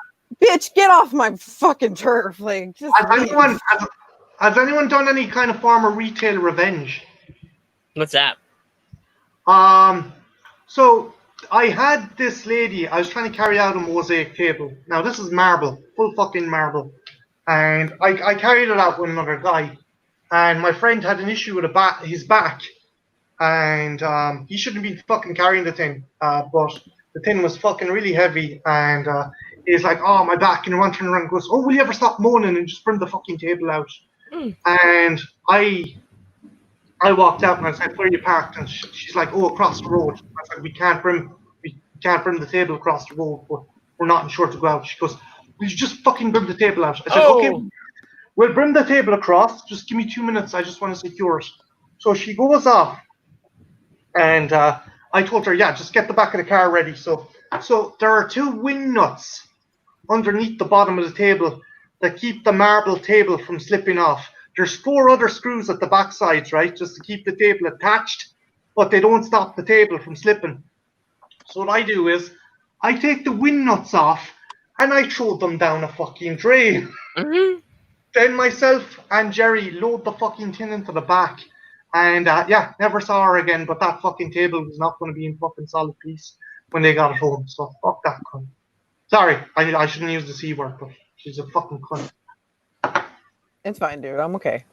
C: bitch, get off my fucking turf! Like, just
A: has anyone done any kind of form of retail revenge?
E: What's that?
A: So I had this lady. I was trying to carry out a mosaic table. Now this is marble, full fucking marble, and I carried it out with another guy. And my friend had an issue with his back, and he shouldn't be fucking carrying the thing. But the thing was fucking really heavy, and he's like, "Oh, my back!" And he went turning around and goes, "Oh, will you ever stop moaning and just bring the fucking table out?" And I walked out and I said, "Where are you parked?" And she's like, "Oh, across the road." I said, we can't bring the table across the road, but we're not insured to go out." She goes, "Will you just fucking bring the table out?" I said, "Okay, we'll bring the table across. Just give me 2 minutes. I just want to secure it." So she goes off, and I told her, "Yeah, just get the back of the car ready." So there are 2 wing nuts underneath the bottom of the table that keep the marble table from slipping off. There's 4 other screws at the back sides, right, just to keep the table attached, but they don't stop the table from slipping. So what I do is I take the wing nuts off and I throw them down a fucking drain. Then myself and Jerry load the fucking tin into the back. And never saw her again, but that fucking table was not going to be in fucking solid piece when they got it home. So fuck that cunt. Sorry, I shouldn't use the C word, but she's a fucking cunt.
C: It's fine, dude. I'm okay.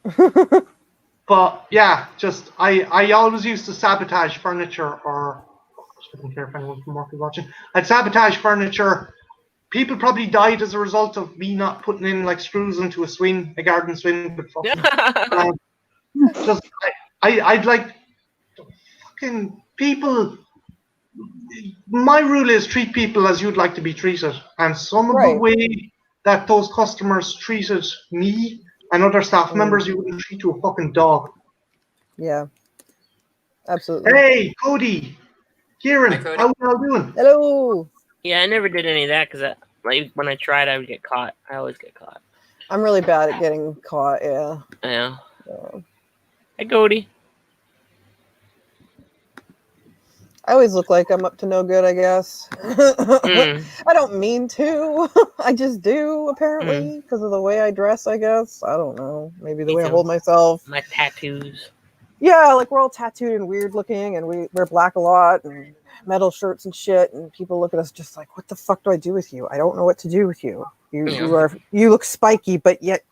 A: But yeah, just I always used to sabotage furniture, or I don't care if anyone from work is watching. I'd sabotage furniture. People probably died as a result of me not putting in like screws into a garden swing. But fucking, I'd like fucking people. My rule is treat people as you'd like to be treated, and some of the way that those customers treated me and other staff members, you wouldn't treat to a fucking dog.
C: Yeah, absolutely.
A: Hey, Cody, Kieran, how are you all doing?
C: Hello.
E: Yeah, I never did any of that because when I tried, I would get caught. I always get caught.
C: I'm really bad at getting caught. Yeah.
E: Yeah. Hey, Cody.
C: I always look like I'm up to no good, I guess.
E: Mm.
C: I don't mean to. I just do, apparently, because of the way I dress, I guess. I don't know. Maybe the
E: Me
C: way I
E: too.
C: hold myself.
E: My tattoos.
C: Yeah, like we're all tattooed and weird looking, and we wear black a lot and metal shirts and shit. And people look at us just like, "What the fuck do I do with you? I don't know what to do with you. You look spiky, but yet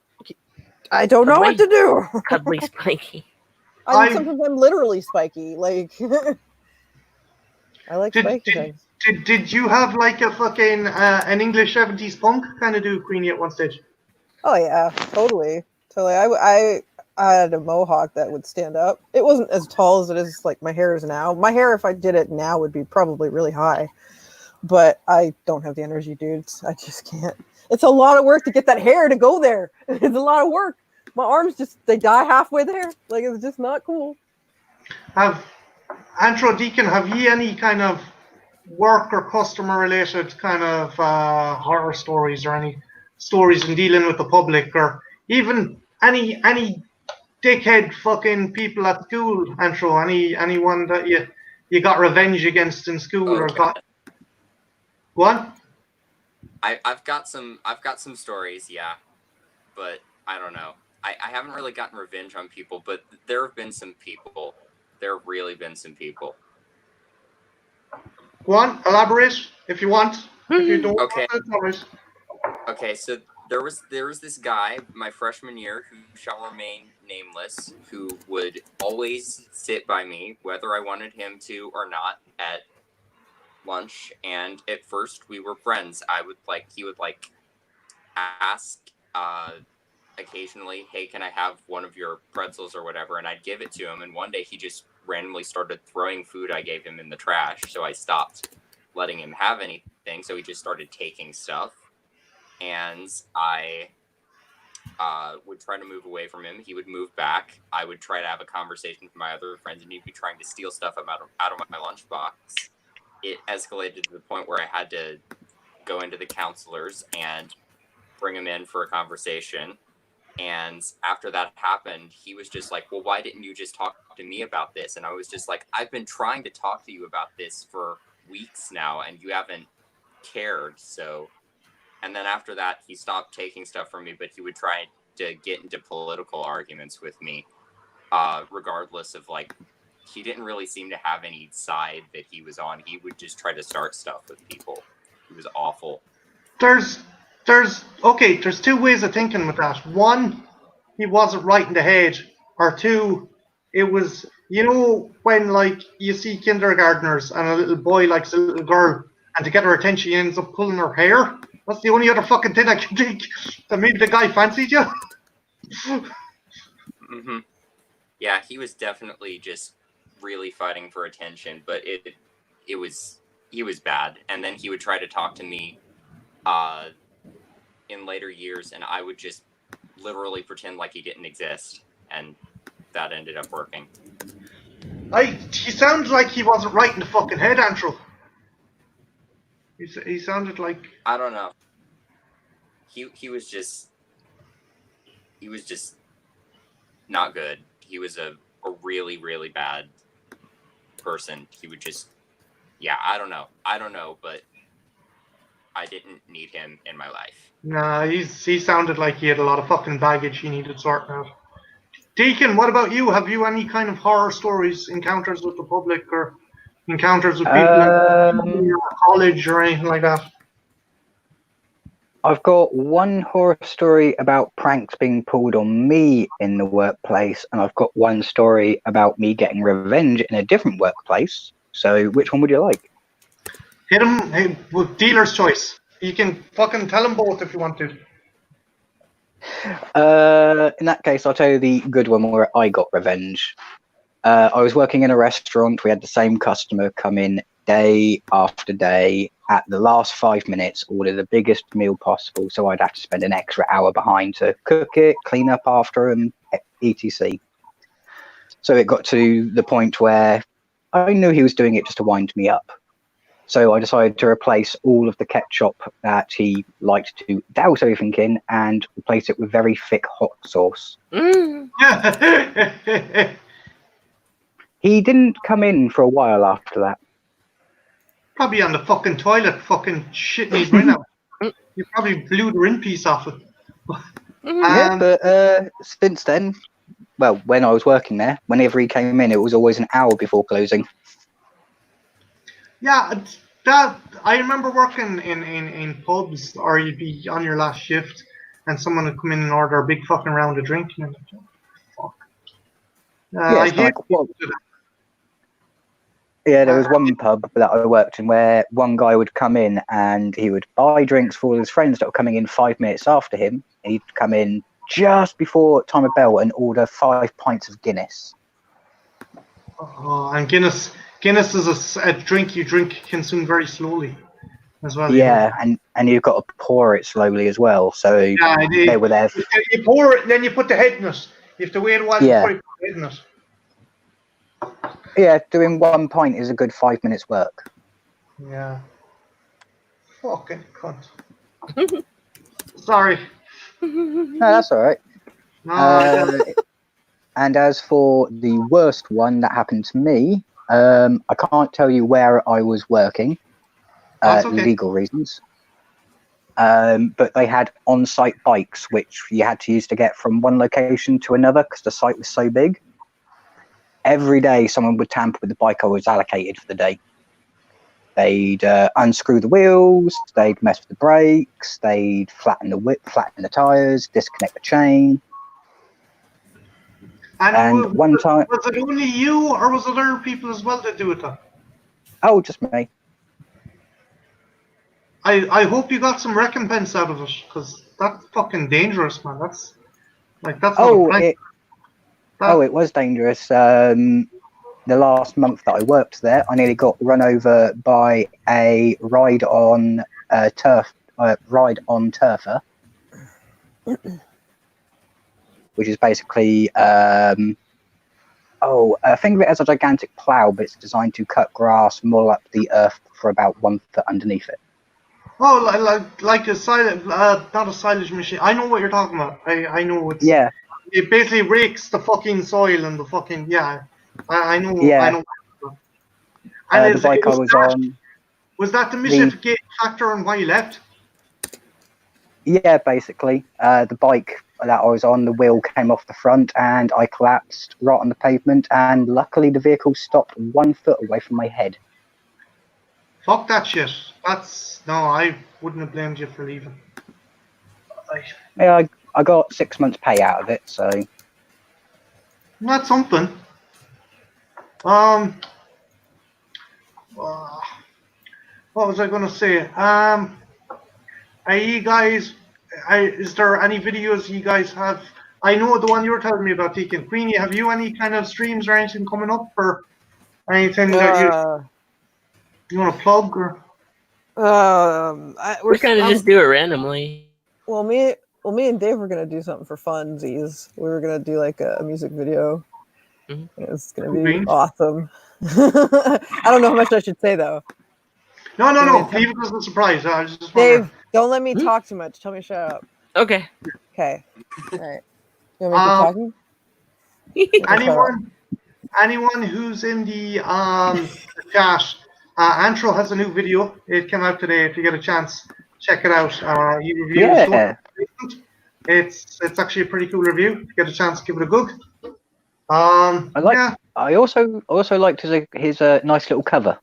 C: I don't know what to do."
E: Cuddly spiky.
C: Sometimes I'm literally spiky. Like I like spiky things.
A: Did you have like a fucking an English 70s punk kind of do Queenie at one stage?
C: Oh yeah, totally. I had a mohawk that would stand up. It wasn't as tall as it is like my hair is now. My hair, if I did it now, would be probably really high. But I don't have the energy, dudes. I just can't. It's a lot of work to get that hair to go there. It's a lot of work. My arms they die halfway there. Like it's just not cool.
A: Have Decon, have ye any kind of work or customer related kind of horror stories or any stories in dealing with the public or even any dickhead fucking people at school, Antro? Anyone that you got revenge against in school or got? Go on.
D: I've got some stories, yeah, but I don't know. I haven't really gotten revenge on people, but there have been some people. There have really been some people.
A: Go on, elaborate if you want. If you don't,
D: Okay.
A: elaborate.
D: Okay, so there was this guy my freshman year who shall remain nameless, who would always sit by me whether I wanted him to or not at lunch. And at first we were friends. He would ask occasionally, "Hey, can I have one of your pretzels or whatever?" And I'd give it to him. And one day he just randomly started throwing food I gave him in the trash. So I stopped letting him have anything. So he just started taking stuff. And I would try to move away from him. He would move back. I would try to have a conversation with my other friends, and he'd be trying to steal stuff out of my lunchbox. It escalated to the point where I had to go into the counselors and bring him in for a conversation. And after that happened, he was just like, "Well, why didn't you just talk to me about this?" And I was just like, "I've been trying to talk to you about this for weeks now, and you haven't cared." So, and then after that, he stopped taking stuff from me, but he would try to get into political arguments with me, regardless of he didn't really seem to have any side that he was on. He would just try to start stuff with people. He was awful.
A: There's two ways of thinking with that. One, he wasn't right in the head, or two, it was when you see kindergartners and a little boy likes a little girl, and to get her attention he ends up pulling her hair. That's the only other fucking thing I can think that maybe the guy fancied you.
D: Mm-hmm. Yeah, he was definitely just really fighting for attention, but he was bad. And then he would try to talk to me in later years, and I would just literally pretend like he didn't exist, and that ended up working.
A: He sounded like he wasn't right in the fucking head, Antro. He sounded like,
D: I don't know. He was just not good. He was a really, really bad person. He would just, yeah, I don't know, but I didn't need him in my life.
A: nah, he sounded like he had a lot of fucking baggage he needed sorting out. Decon, what about you? Have you any kind of horror stories, encounters with the public, or encounters with people in your college or anything like that?
B: I've got one horror story about pranks being pulled on me in the workplace, and I've got one story about me getting revenge in a different workplace. So which one would you like?
A: Hit him with dealer's choice. You can fucking tell them both if you want to.
B: In that case, I'll tell you the good one where I got revenge. I was working in a restaurant. We had the same customer come in day after day. At the last 5 minutes, order the biggest meal possible, so I'd have to spend an extra hour behind to cook it, clean up after him, etc. So it got to the point where I knew he was doing it just to wind me up. So I decided to replace all of the ketchup that he liked to douse everything in and replace it with very thick hot sauce.
E: Mm.
B: He didn't come in for a while after that.
A: Probably on the fucking toilet, fucking shitting his rin out. You probably blew the rin piece off it.
B: Yeah, but since then, well, when I was working there, whenever he came in, it was always an hour before closing.
A: Yeah, that I remember working in pubs, or you'd be on your last shift, and someone would come in and order a big fucking round of drink. And you're like, fuck.
B: Yeah,
A: I
B: it's
A: hate
B: like, well,
A: people do that.
B: yeah, there was one pub that I worked in where one guy would come in and he would buy drinks for all his friends that were coming in 5 minutes after him. He'd come in just before time of bell and order 5 pints of Guinness.
A: Oh, and Guinness is a drink you consume very slowly as well.
B: Yeah, and you've got to pour it slowly as well. So
A: Yeah,
B: they were there.
A: you pour it, and then you put the head in it. You have to wait a while
B: Yeah.
A: before you put the head in it.
B: Yeah, doing 1 pint is a good 5 minutes work.
A: Yeah. Fucking cunt. Sorry.
B: No, that's all right.
A: No,
B: And as for the worst one that happened to me, I can't tell you where I was working,
A: That's okay.
B: legal reasons. But they had on-site bikes, which you had to use to get from one location to another because the site was so big. Every day, someone would tamper with the bike I was allocated for the day. They'd unscrew the wheels, they'd mess with the brakes, they'd flatten the tires, disconnect the chain. And one time,
A: was it only you, or was it other people as well that do it though?
B: oh, just me.
A: I hope you got some recompense out of it, because that's fucking dangerous, man. That's not a prank.
B: It was dangerous. The last month that I worked there, I nearly got run over by a ride-on turfer, which is basically think of it as a gigantic plough, but it's designed to cut grass, mull up the earth for about 1 foot underneath it.
A: Oh, like a silage, not a silage machine. I know what you're talking about. I know it's.
B: Yeah.
A: It basically rakes the fucking soil and the fucking I know.
B: Yeah.
A: I know. And
B: The bike I was on.
A: Was that the mystification factor on why you left?
B: Yeah, basically. The bike that I was on, the wheel came off the front and I collapsed right on the pavement, and luckily the vehicle stopped 1 foot away from my head.
A: Fuck that shit. I wouldn't have blamed you for leaving.
B: Yeah, I got 6 months pay out of it, so.
A: That's something. What was I going to say? Are you guys? Is there any videos you guys have? I know the one you were telling me about, Decon. Queenie, have you any kind of streams or anything coming up, or anything that you want to plug, or?
E: We're kind of just do it randomly.
C: Well, me and Dave were gonna do something for funsies. We were gonna do like a music video.
E: Mhm.
C: It's gonna be awesome. I don't know how much I should say though.
A: No. Leave it as a surprise. I was just
C: Dave, don't let me talk too much. Tell me to shut up.
E: Okay.
C: Okay. All right. You want me to keep talking?
A: Anyone who's in the chat, Antro has a new video. It came out today. If you get a chance, check it out. He reviews. It's actually a pretty cool review. If you get a chance, give it a goog.
B: I also liked his nice little cover.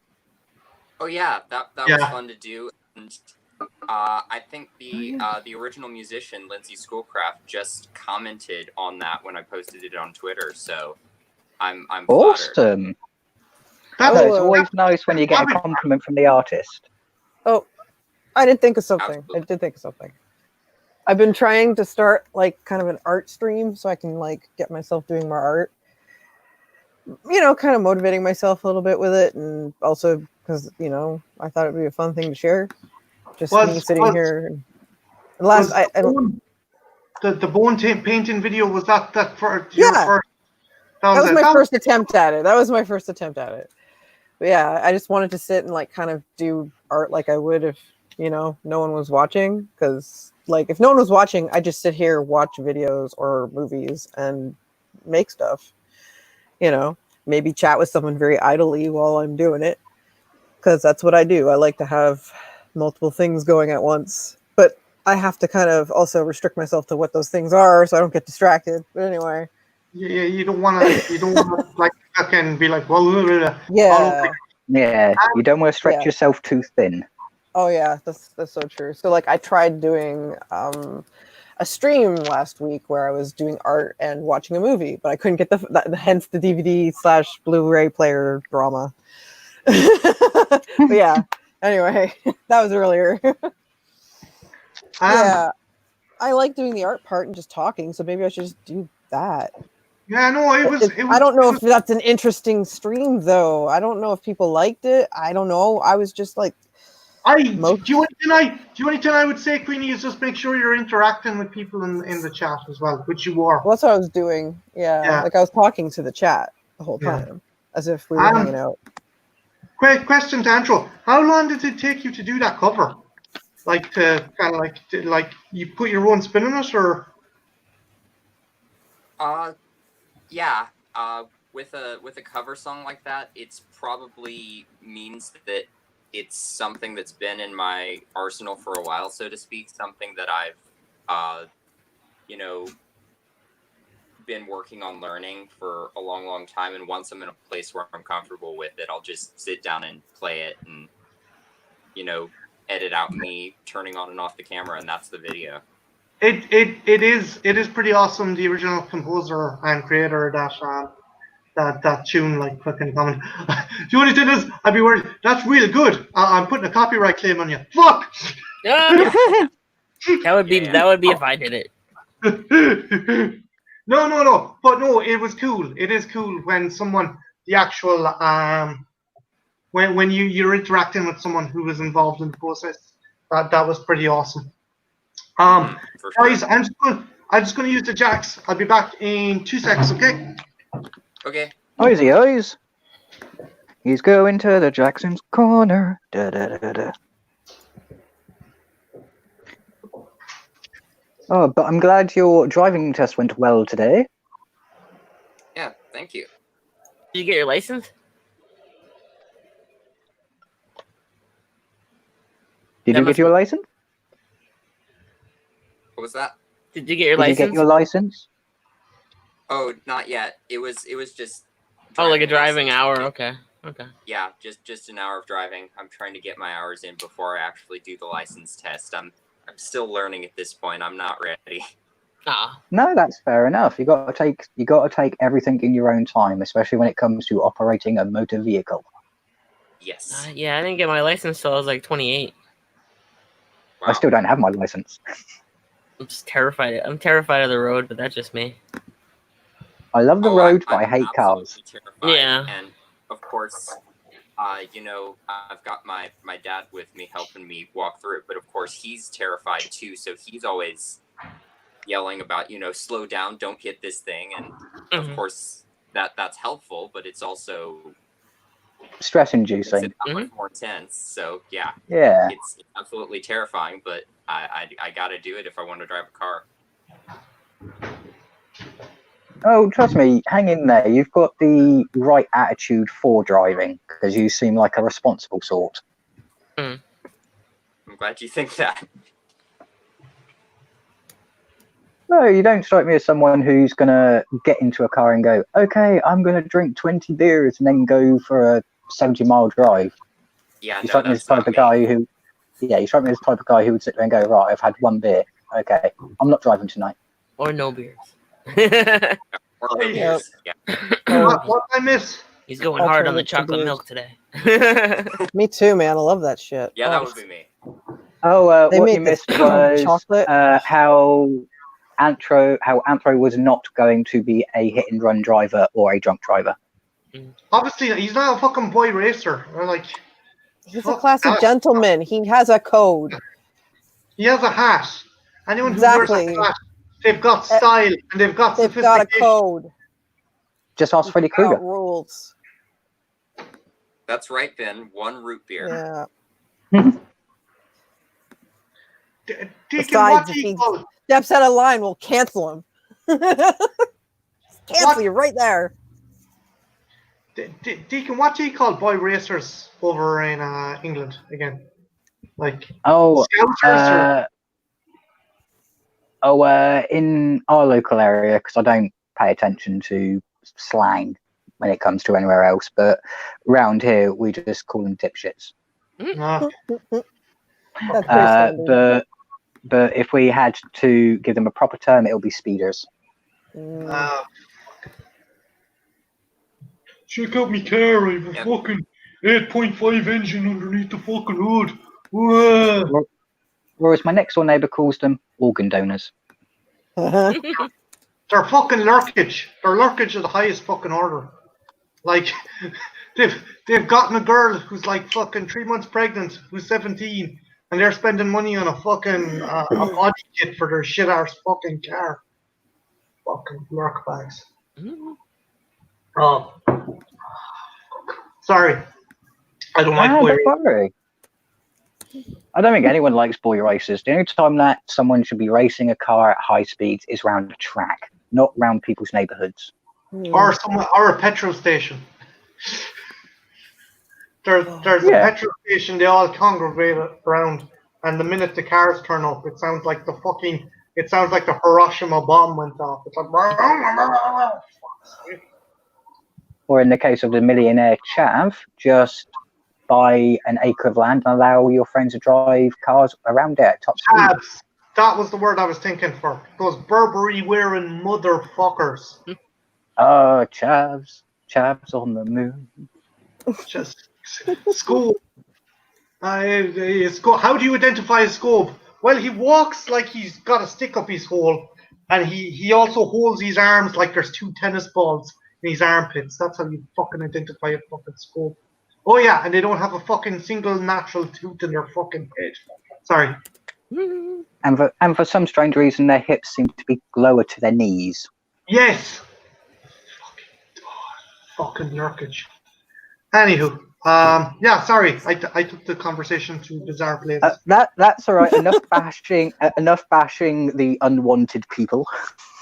D: Oh yeah, that was fun to do. And I think the original musician Lindsay Schoolcraft just commented on that when I posted it on Twitter. So I'm
B: awesome. It's always nice when you get a compliment from the artist.
C: Oh, I did think of something.
D: Absolutely.
C: I did think of something. I've been trying to start like kind of an art stream so I can like get myself doing more art. You know, kind of motivating myself a little bit with it, and also because I thought it would be a fun thing to share. Just me sitting here.
A: The bone painting video, was that for your first?
C: That was my first attempt at it. But yeah, I just wanted to sit and like kind of do art like I would if, you know, no one was watching. Because like if no one was watching, I just sit here, watch videos or movies and make stuff. You know, maybe chat with someone very idly while I'm doing it. Because that's what I do. I like to have multiple things going at once. But I have to kind of also restrict myself to what those things are so I don't get distracted. But anyway.
A: Yeah, you don't want to like fucking be like, well, blah, blah, blah, all over.
C: Yeah.
B: Yeah, you don't want to stretch
C: Yeah.
B: yourself too thin.
C: Oh yeah, that's so true. So like I tried doing a stream last week where I was doing art and watching a movie, but I couldn't get the hence the DVD/Blu-ray player drama. But yeah. Anyway, that was earlier. Yeah, I like doing the art part and just talking, so maybe I should just do that.
A: Yeah, no, it was.
C: I don't know if that's an interesting stream though. I don't know if people liked it. I don't know. I was just like,
A: Do you want anything I would say, Queenie, is just make sure you're interacting with people in the chat as well, which you are.
C: well, that's what I was doing. Yeah, like I was talking to the chat the whole time, as if we were hanging out.
A: Question to Andrew: how long did it take you to do that cover? Like to kind of like you put your own spin on it, or?
D: Yeah. With a cover song like that, it's probably means that it's something that's been in my arsenal for a while, so to speak. Something that I've, been working on learning for a long, long time. And once I'm in a place where I'm comfortable with it, I'll just sit down and play it and, edit out me turning on and off the camera, and that's the video.
A: It is pretty awesome. The original composer and creator that tune, like fucking comment. The only thing is, I'd be worried. That's really good. I'm putting a copyright claim on you. Fuck.
E: That would be if I did it.
A: No. But no, it was cool. It is cool when someone, the actual when you're interacting with someone who was involved in the process. That was pretty awesome. Guys, I'm just gonna use the jacks. I'll be back in 2 seconds, okay?
D: Okay.
B: Eyes. He's going to the Jackson's corner. Da, da, da, da. Oh, but I'm glad your driving test went well today.
D: Yeah, thank you.
E: Did you get your license?
B: Did you get your license?
D: What was that?
E: Did you get your
B: Did
E: license?
B: you get your license?
D: Oh, not yet. It was just.
E: Like a driving hour. Okay.
D: Yeah, just an hour of driving. I'm trying to get my hours in before I actually do the license test. I'm still learning at this point. I'm not ready.
B: No, that's fair enough. You got to take everything in your own time, especially when it comes to operating a motor vehicle.
D: Yes.
E: Yeah, I didn't get my license till I was like 28.
D: Wow.
B: I still don't have my license.
E: I'm just terrified. I'm terrified of the road, but that's just me.
B: I love the road, but I hate cars.
D: Terrified.
E: Yeah.
D: And of course, I've got my dad with me helping me walk through it, but of course he's terrified too, so he's always yelling about, slow down, don't hit this thing, and of course that's helpful, but it's also
B: stress-inducing.
D: It's that much more intense. So yeah, it's absolutely terrifying, but I got to do it if I want to drive a car.
B: Oh, trust me, hang in there. You've got the right attitude for driving because you seem like a responsible sort.
D: I'm glad you think that.
B: No, you don't strike me as someone who's going to get into a car and go, okay, I'm going to drink 20 beers and then go for a 70-mile drive.
D: Yeah,
B: you strike me as the type of guy who, you strike me as the type of guy who would sit there and go, right, I've had one beer. Okay, I'm not driving tonight.
E: Or no beers.
D: Or no beers. Yeah.
A: What I miss?
E: He's going hard on the chocolate milk today.
C: Me too, man. I love that shit.
D: Yeah, that would be me.
B: Oh, what you missed was how Anthro was not going to be a hit-and-run driver or a drunk driver.
A: Obviously, he's not a fucking boy racer.
C: He's a classy gentleman. He has a code.
A: He has a hat. Anyone who wears a hat, they've got style and they've got sophistication.
C: They've got a code.
B: Just ask Freddy Krueger.
C: Rules.
D: That's right, Ben. 1 root beer.
C: Yeah.
A: Deacon,
C: Besides,
A: what
C: if
A: do you
C: he
A: call
C: steps out of line, we'll cancel him. Cancel you right there.
A: Deacon? What do you call boy racers over in England again? Like
B: Oh,
A: Scousers
B: in our local area, because I don't pay attention to slang when it comes to anywhere else, but round here we just call them dipshits.
A: or
C: That's pretty standard.
B: But if we had to give them a proper term, it'll be speeders.
A: check out me car, I have a fucking 8.5 engine underneath the fucking hood. Whoa.
B: Whereas my next door neighbour calls them organ donors.
A: They're fucking lurkage. They're lurkage of the highest fucking order. Like they've gotten a girl who's like fucking 3 months pregnant, who's 17, and they're spending money on a fucking a body kit for their shit arse fucking car. Fucking lurk bags. Oh, sorry. I don't like boy.
B: Don't worry. I don't think anyone likes boy races. The only time that someone should be racing a car at high speeds is round a track, not round people's neighbourhoods.
A: Or a petrol station. There's a petrol station they all congregate around, and the minute the cars turn up, it sounds like the Hiroshima bomb went off. It's like
B: Or in the case of the millionaire Chav, just buy an acre of land and allow your friends to drive cars around it at top speed.
A: Chavs. That was the word I was thinking for. Those Burberry wearing motherfuckers.
B: Oh, Chavs on the moon.
A: Just scope. How do you identify a scope? Well, he walks like he's got a stick up his hole, and he also holds his arms like there's 2 tennis balls in his armpits. That's how you fucking identify a fucking scope. Oh yeah, and they don't have a fucking single natural tooth in their fucking head. Sorry.
B: And for some strange reason, their hips seem to be lower to their knees.
A: Yes. Fucking lurkage. Anywho, yeah, sorry, I took the conversation to bizarre places.
B: That's all right. Enough bashing the unwanted people.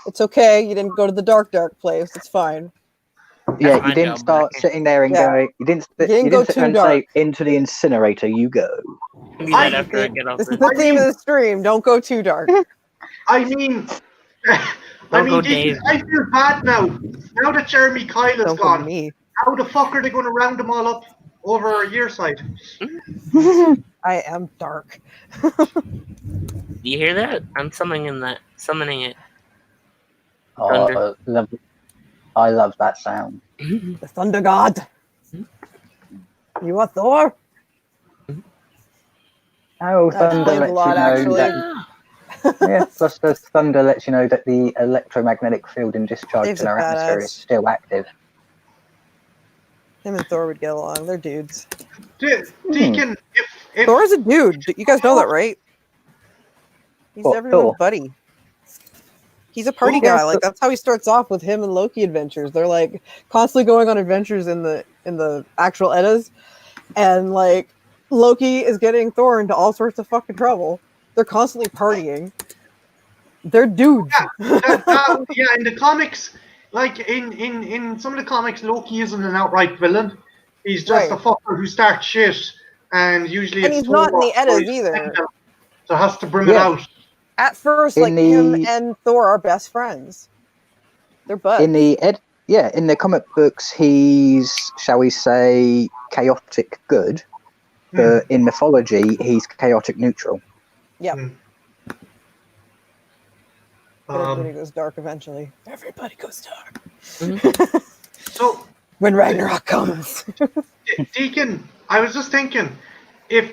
C: It's okay. You didn't go to the dark place. It's fine.
B: Yeah, you didn't start sitting there and go. You didn't sit there and say, into the incinerator you go.
C: This is the theme of the stream. Don't go too dark.
A: I mean, Deacon, I feel bad now. Now that Jeremy Kyle is gone, how the fuck are they going to round them all up over your side?
C: I am dark.
E: Do you hear that? I'm summoning it.
B: Oh, I love that sound.
C: The Thunder God. You are Thor?
B: Oh, thunder lets you know that. Yeah, plus the thunder lets you know that the electromagnetic field in discharge in our atmosphere is still active.
C: Him and Thor would get along. They're dudes.
A: Deacon, if
C: Thor's a dude. You guys know that, right? He's everyone's buddy. He's a party guy. Like that's how he starts off with him and Loki adventures. They're like constantly going on adventures in the actual Eddas, and like Loki is getting Thor into all sorts of fucking trouble. They're constantly partying. They're dudes.
A: Yeah, in the comics, like in some of the comics, Loki isn't an outright villain. He's just a fucker who starts shit, and usually
C: and
A: it's
C: he's not in the Eddas either.
A: So has to bring it out.
C: At first, him and Thor are best friends. They're buds.
B: In the comic books, he's, shall we say, chaotic good, but in mythology, he's chaotic neutral.
C: Yep. Everybody goes dark eventually. Everybody goes dark.
A: So
C: when Ragnarok comes.
A: Deacon, I was just thinking, if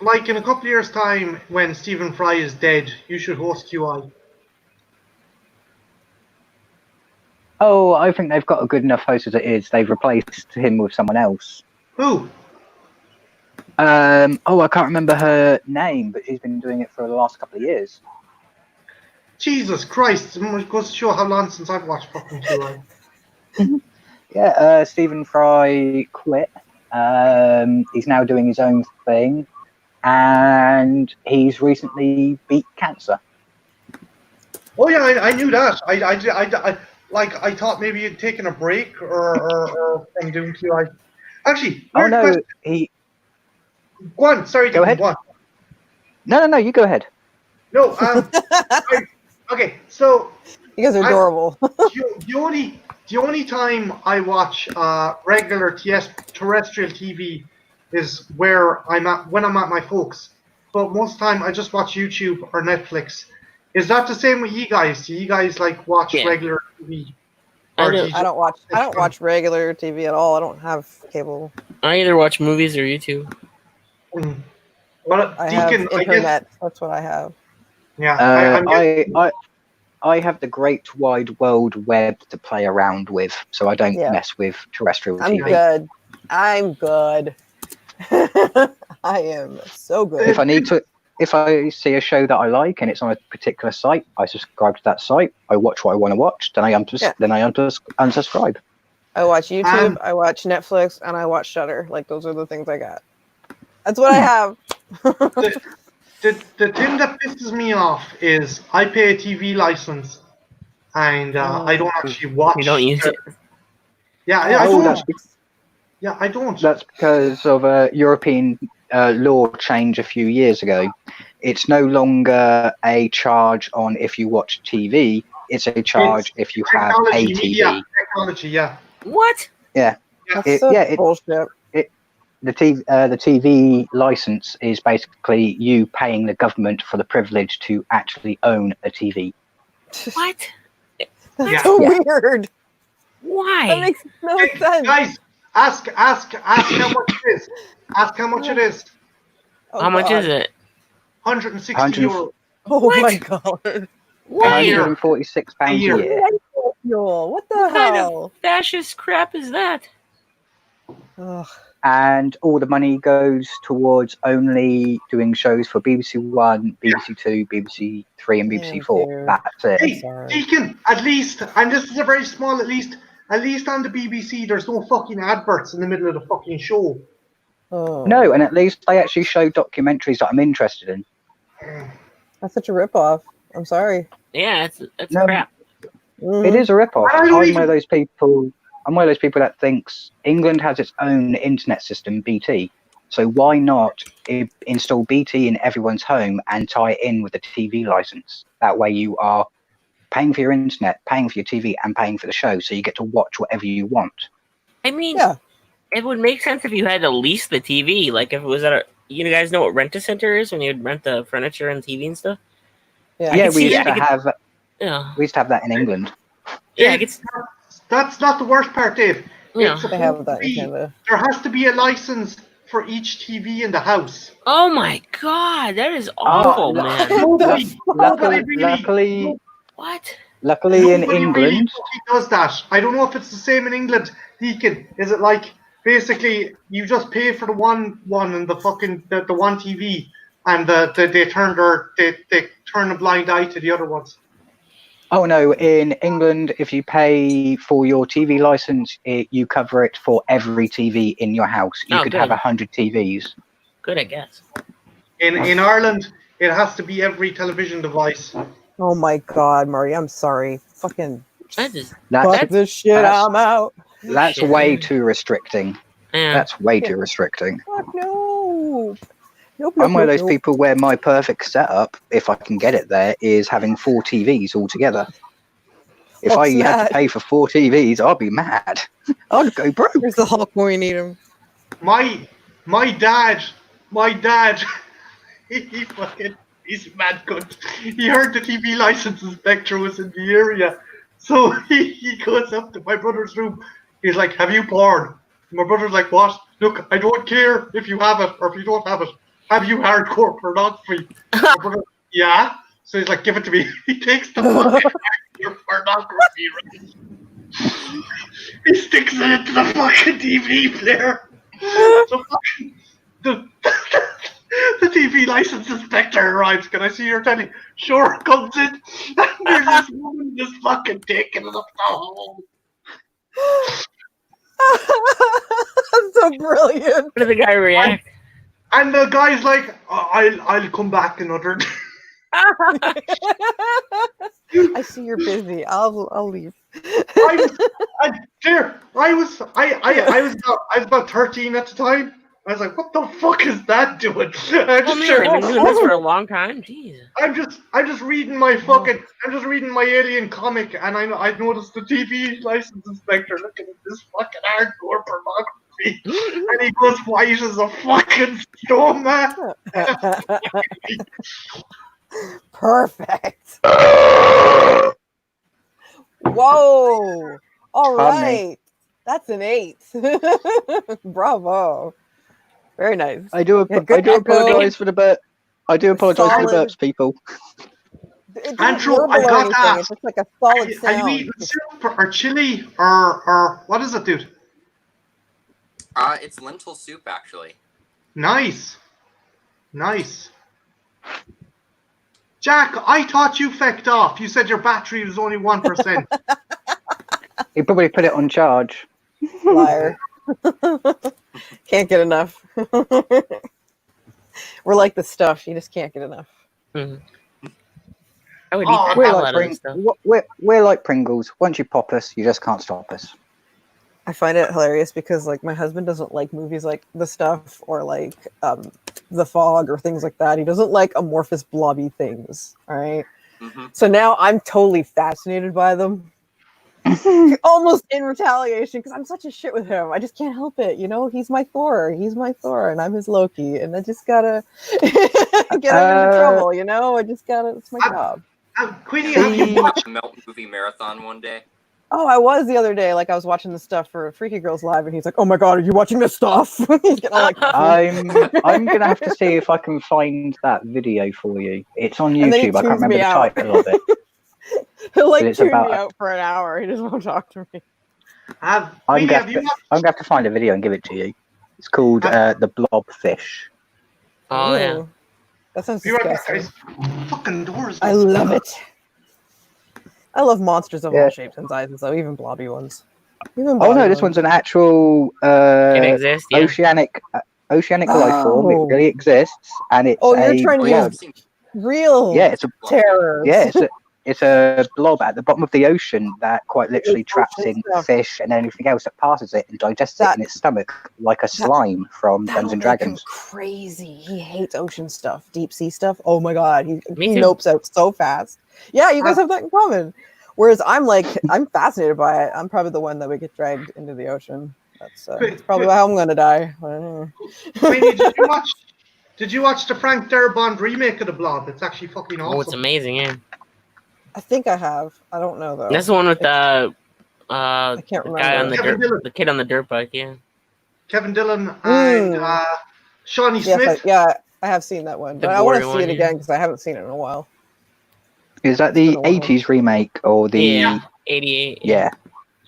A: like in a couple of years' time, when Stephen Fry is dead, you should host QI.
B: Oh, I think they've got a good enough host as it is. They've replaced him with someone else.
A: Who?
B: I can't remember her name, but she's been doing it for the last couple of years.
A: Jesus Christ! It goes to show how long since I've watched fucking QI.
B: Yeah, Stephen Fry quit He's now doing his own thing, and he's recently beat cancer.
A: Oh yeah, I knew that. I thought maybe you'd taken a break or from doing QI. Actually,
B: Oh
A: weird
B: no,
A: question. Go on. Sorry,
B: Go
A: Deacon,
B: ahead.
A: Go on.
B: No, you go ahead.
A: No. Okay. So
C: You guys are adorable.
A: the only time I watch regular terrestrial TV is when I'm at my folks. But most of the time I just watch YouTube or Netflix. Is that the same with you guys? Do you guys like watch
E: Yeah.
A: regular TV?
E: I
A: Or
E: do.
A: do you
C: I don't watch regular TV at all. I don't have cable.
E: I either watch movies or YouTube.
A: Well,
C: I have
A: Deacon, I guess.
C: internet. That's what I have.
A: Yeah,
B: I have the great wide world web to play around with, so I don't
C: Yeah.
B: mess with terrestrial
C: I'm
B: TV.
C: good. I'm good. I am so good.
B: If I see a show that I like and it's on a particular site, I subscribe to that site. I watch what I want to watch, then I unsubscribe.
C: I watch YouTube, I watch Netflix, and I watch Shudder. Like, those are the things I got. That's what I have.
A: The thing that pisses me off is I pay a TV license and I don't actually watch.
E: You don't use it.
A: Yeah, I don't.
B: That's
A: Yeah, I don't.
B: That's because of a European law change a few years ago. It's no longer a charge on if you watch TV. It's a charge if you have a TV.
A: Media, technology, yeah.
E: What?
B: Yeah.
C: That's bullshit.
B: The TV license is basically you paying the government for the privilege to actually own a TV.
E: What?
C: That's
A: Yeah.
C: so weird.
E: Why?
C: That makes no sense.
A: Guys, ask how much it is. Ask how much it is.
C: Oh,
E: How much
C: God.
E: is it?
A: 160 euro.
C: Oh
E: What?
C: my God.
E: What?
B: £146 a
A: year.
B: year.
C: What the
E: What kind
C: hell?
E: of fascist crap is that?
C: Ugh.
B: And all the money goes towards only doing shows for BBC One, BBC Two, BBC Three, and BBC Four.
C: Dear.
B: That's it.
A: Hey,
C: sorry.
A: Deacon, at least, and this is a very small at least on the BBC, there's no fucking adverts in the middle of the fucking show.
C: Oh.
B: No, and at least they actually show documentaries that I'm interested in.
C: That's such a ripoff. I'm sorry.
E: Yeah, it's
B: No.
E: crap.
C: Mhm.
B: It is a ripoff.
A: I don't
B: I'm
A: even-
B: one of those people. I'm one of those people that thinks England has its own internet system, BT. So why not install BT in everyone's home and tie it in with a TV license? That way you are paying for your internet, paying for your TV, and paying for the show, so you get to watch whatever you want.
E: I mean,
C: Yeah.
E: it would make sense if you had to lease the TV. Like if it was at a, you guys know what Rent-A-Center is when you'd rent the furniture and TV and stuff.
C: Yeah.
E: I
B: Yeah,
E: could
B: we
E: see-
B: used
E: I
B: to
E: could-
B: have
E: Yeah,
B: that in England.
E: yeah, I could,
A: That's not the worst part, Dave.
E: yeah.
A: It's
C: They have
A: supposed
C: that
A: to
C: in
A: be,
C: Canada.
A: there has to be a license for each TV in the house.
E: Oh my god, that is awful,
B: lo-
E: man.
A: Nobody
B: Luckily in
A: really
B: England,
A: fucking does that. I don't know if it's the same in England, Deacon. Is it like basically you just pay for the one and the fucking the one TV, and they turn a blind eye to the other ones?
B: oh no, in England, if you pay for your TV license, you cover it for every TV in your house. You
E: Oh,
B: could
E: good.
B: have 100 TVs.
E: Good, I guess.
A: In Ireland, it has to be every television device.
C: Oh my God, Marty. I'm sorry. Fucking
E: That is,
C: fuck this shit.
B: that's-
C: I'm out.
B: That's
E: Shit.
B: way too restricting.
E: yeah.
B: That's way too restricting.
C: Fuck no. Nope.
B: I'm one of those
C: nope.
B: people where my perfect setup, if I can get it there, is having 4 TVs altogether. If I
C: What's
B: had
C: that?
B: to pay for 4 TVs, I'd be mad. I'd go broke.
C: Here's the Hulk when we need him.
A: My dad, he's a mad cunt. He heard the TV license inspector was in the area, so he goes up to my brother's room. He's like, "Have you porn?" My brother's like, "What? Look, I don't care if you have it or if you don't have it. Have you hardcore pornography?" My brother, yeah. So he's like, "Give it to me." He takes the fucking hardcore pornography. Right? He sticks it into the fucking DVD player. So fucking the TV license inspector arrives. "Can I see your telly?" "Sure," comes in. And there's this woman just fucking taking it up the hole.
C: That's so brilliant.
E: How did the guy react?
A: And the guy's like, I'll come back another day.
C: I see you're busy. I'll leave.
A: I was about 13 at the time. I was like, what the fuck is that doing?
E: Oh man, they've been doing this for a long time. Jeez.
A: I'm just reading my Alien comic, and I noticed the TV license inspector looking at this fucking hardcore pornography, and he goes white as a fucking stone, man.
C: Perfect. Whoa. All
B: Pardon me.
C: right. That's an 8. Bravo. Very nice.
B: I do
C: Yeah, good echo.
B: apologize for the burp. I do apologize for the
C: Solid.
B: burps, people.
C: It
A: Andrew,
C: doesn't
A: I
C: warble or
A: got
C: anything.
A: that.
C: It's just like a solid
A: Are you
C: sound.
A: eating soup or chili or what is it, dude?
D: It's lentil soup, actually.
A: Nice. Jack, I thought you fecked off. You said your battery was only 1%.
B: You probably put it on charge.
C: Liar. Can't get enough. We're like the stuff. You just can't get enough.
E: Mhm. I would eat
A: Oh,
E: that
B: We're
E: hell
B: like,
E: out of this stuff.
B: we're like Pringles. Once you pop us, you just can't stop us.
C: I find it hilarious because like my husband doesn't like movies like The Stuff or like The Fog or things like that. He doesn't like amorphous blobby things. All right.
D: Mm-hmm.
C: So now I'm totally fascinated by them. Almost in retaliation because I'm such a shit with him. I just can't help it. You know, he's my Thor, and I'm his Loki, and I just gotta get him into trouble. You know, I just gotta. It's my job.
A: Queenie, have you watched?
D: Melt movie marathon one day.
C: Oh, I was the other day. Like I was watching the stuff for Freaky Girls Live, and he's like, "Oh my god, are you watching this stuff?" He's getting all like,
B: I'm gonna have to see if I can find that video for you. It's on
C: And then he
B: YouTube. I can't
C: tunes
B: remember
C: me
B: the
C: out.
B: title of it.
C: he'll like
B: It's
C: tune
B: about-
C: me out for an hour. He just won't talk to me.
B: I'm
A: Queenie,
B: gonna
A: have you watched?
B: have to find a video and give it to you. It's called The Blobfish.
E: Oh yeah.
C: Ooh, that sounds
A: Have you
C: disgusting.
A: fucking doors.
C: I love it. I love monsters of
B: Yeah.
C: all shapes and sizes, though, even blobby ones. Even
B: Oh
C: blobby
B: no, this
C: ones.
B: one's an actual
E: Can exist, yeah.
B: oceanic life form. It
C: Oh.
B: really exists, and it's
C: Oh, you're
B: a
C: trying to
B: blob.
C: use real
B: Yeah, it's a
C: terrors.
B: yeah, it's a blob at the bottom of the ocean that quite literally traps in
C: stuff.
B: fish and anything else that passes it and digests it in its stomach like a slime from
C: That'll
B: Dungeons and
C: make him
B: Dragons.
C: crazy. He hates ocean stuff, deep sea stuff. Oh my god, he
E: Me too.
C: nopes out so fast. Yeah, you guys have that in common. Whereas I'm fascinated by it. I'm probably the one that would get dragged into the ocean. That's probably how I'm gonna die.
A: Queenie, did you watch the Frank Darabont remake of The Blob? It's actually fucking awesome.
E: Oh, it's amazing, yeah.
C: I think I have. I don't know though.
E: That's the one with the
C: I can't
E: the guy on the
A: Kevin Dillon.
E: the kid on the dirt bike, yeah.
A: Kevin Dillon and Shawnee Smith.
C: I have seen that one,
E: The
C: but I want to
E: gory
C: see it
E: one,
C: again because I haven't seen it in a while.
B: Is that the
C: It's been a while.
B: 80s remake or the
E: Yeah. 88.
B: yeah?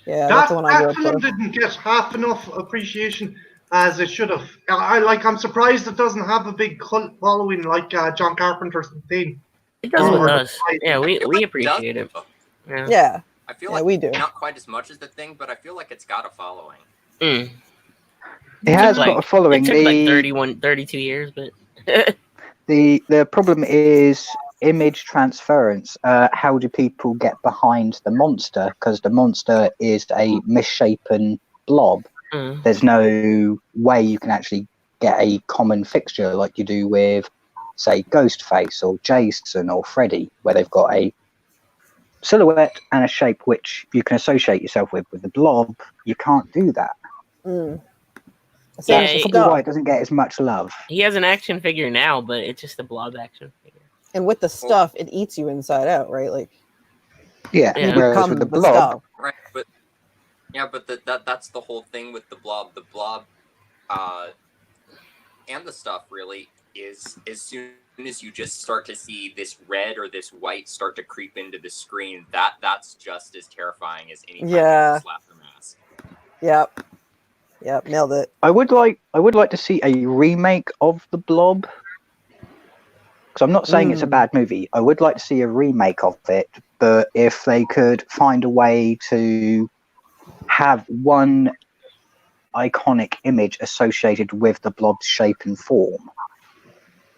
C: Yeah, that's the one I grew
A: That
C: up
A: film
C: with.
A: didn't get half enough appreciation as it should have. I'm surprised it doesn't have a big cult following like John Carpenter's thing.
E: It does with
A: Or-
E: us. Yeah, we
D: I feel like
E: appreciate it.
D: does.
E: Yeah.
C: Yeah,
D: I feel
C: yeah,
D: like
C: we do.
D: not quite as much as the thing, but I feel like it's got a following.
E: Mm.
B: It has
E: like-
B: got a following.
E: It took like 32 years, but
B: The problem is image transference. How do people get behind the monster? Because the monster is a misshapen blob.
E: mm.
B: There's no way you can actually get a common fixture like you do with, say, Ghostface or Jason or Freddy, where they've got a silhouette and a shape which you can associate yourself with. With the blob, you can't do that.
C: Mm.
B: That's
E: Yeah,
B: probably why it doesn't get as much love.
E: He has an action figure now, but it's just a blob action figure.
C: And with the stuff, it eats you inside out, right? Like
B: Yeah,
E: Yeah.
C: you
B: whereas
C: become
B: with the
C: the
B: blob,
C: stuff.
D: Right, but that's the whole thing with the blob. The blob, and the stuff really is as soon as you just start to see this red or this white start to creep into the screen, that's just as terrifying as any time
C: Yeah.
D: you slap the mask.
C: Yep, nailed it.
B: I would like to see a remake of the Blob. Because I'm not saying it's a bad movie. I would like to see a remake of it, but if they could find a way to have one iconic image associated with the blob's shape and form.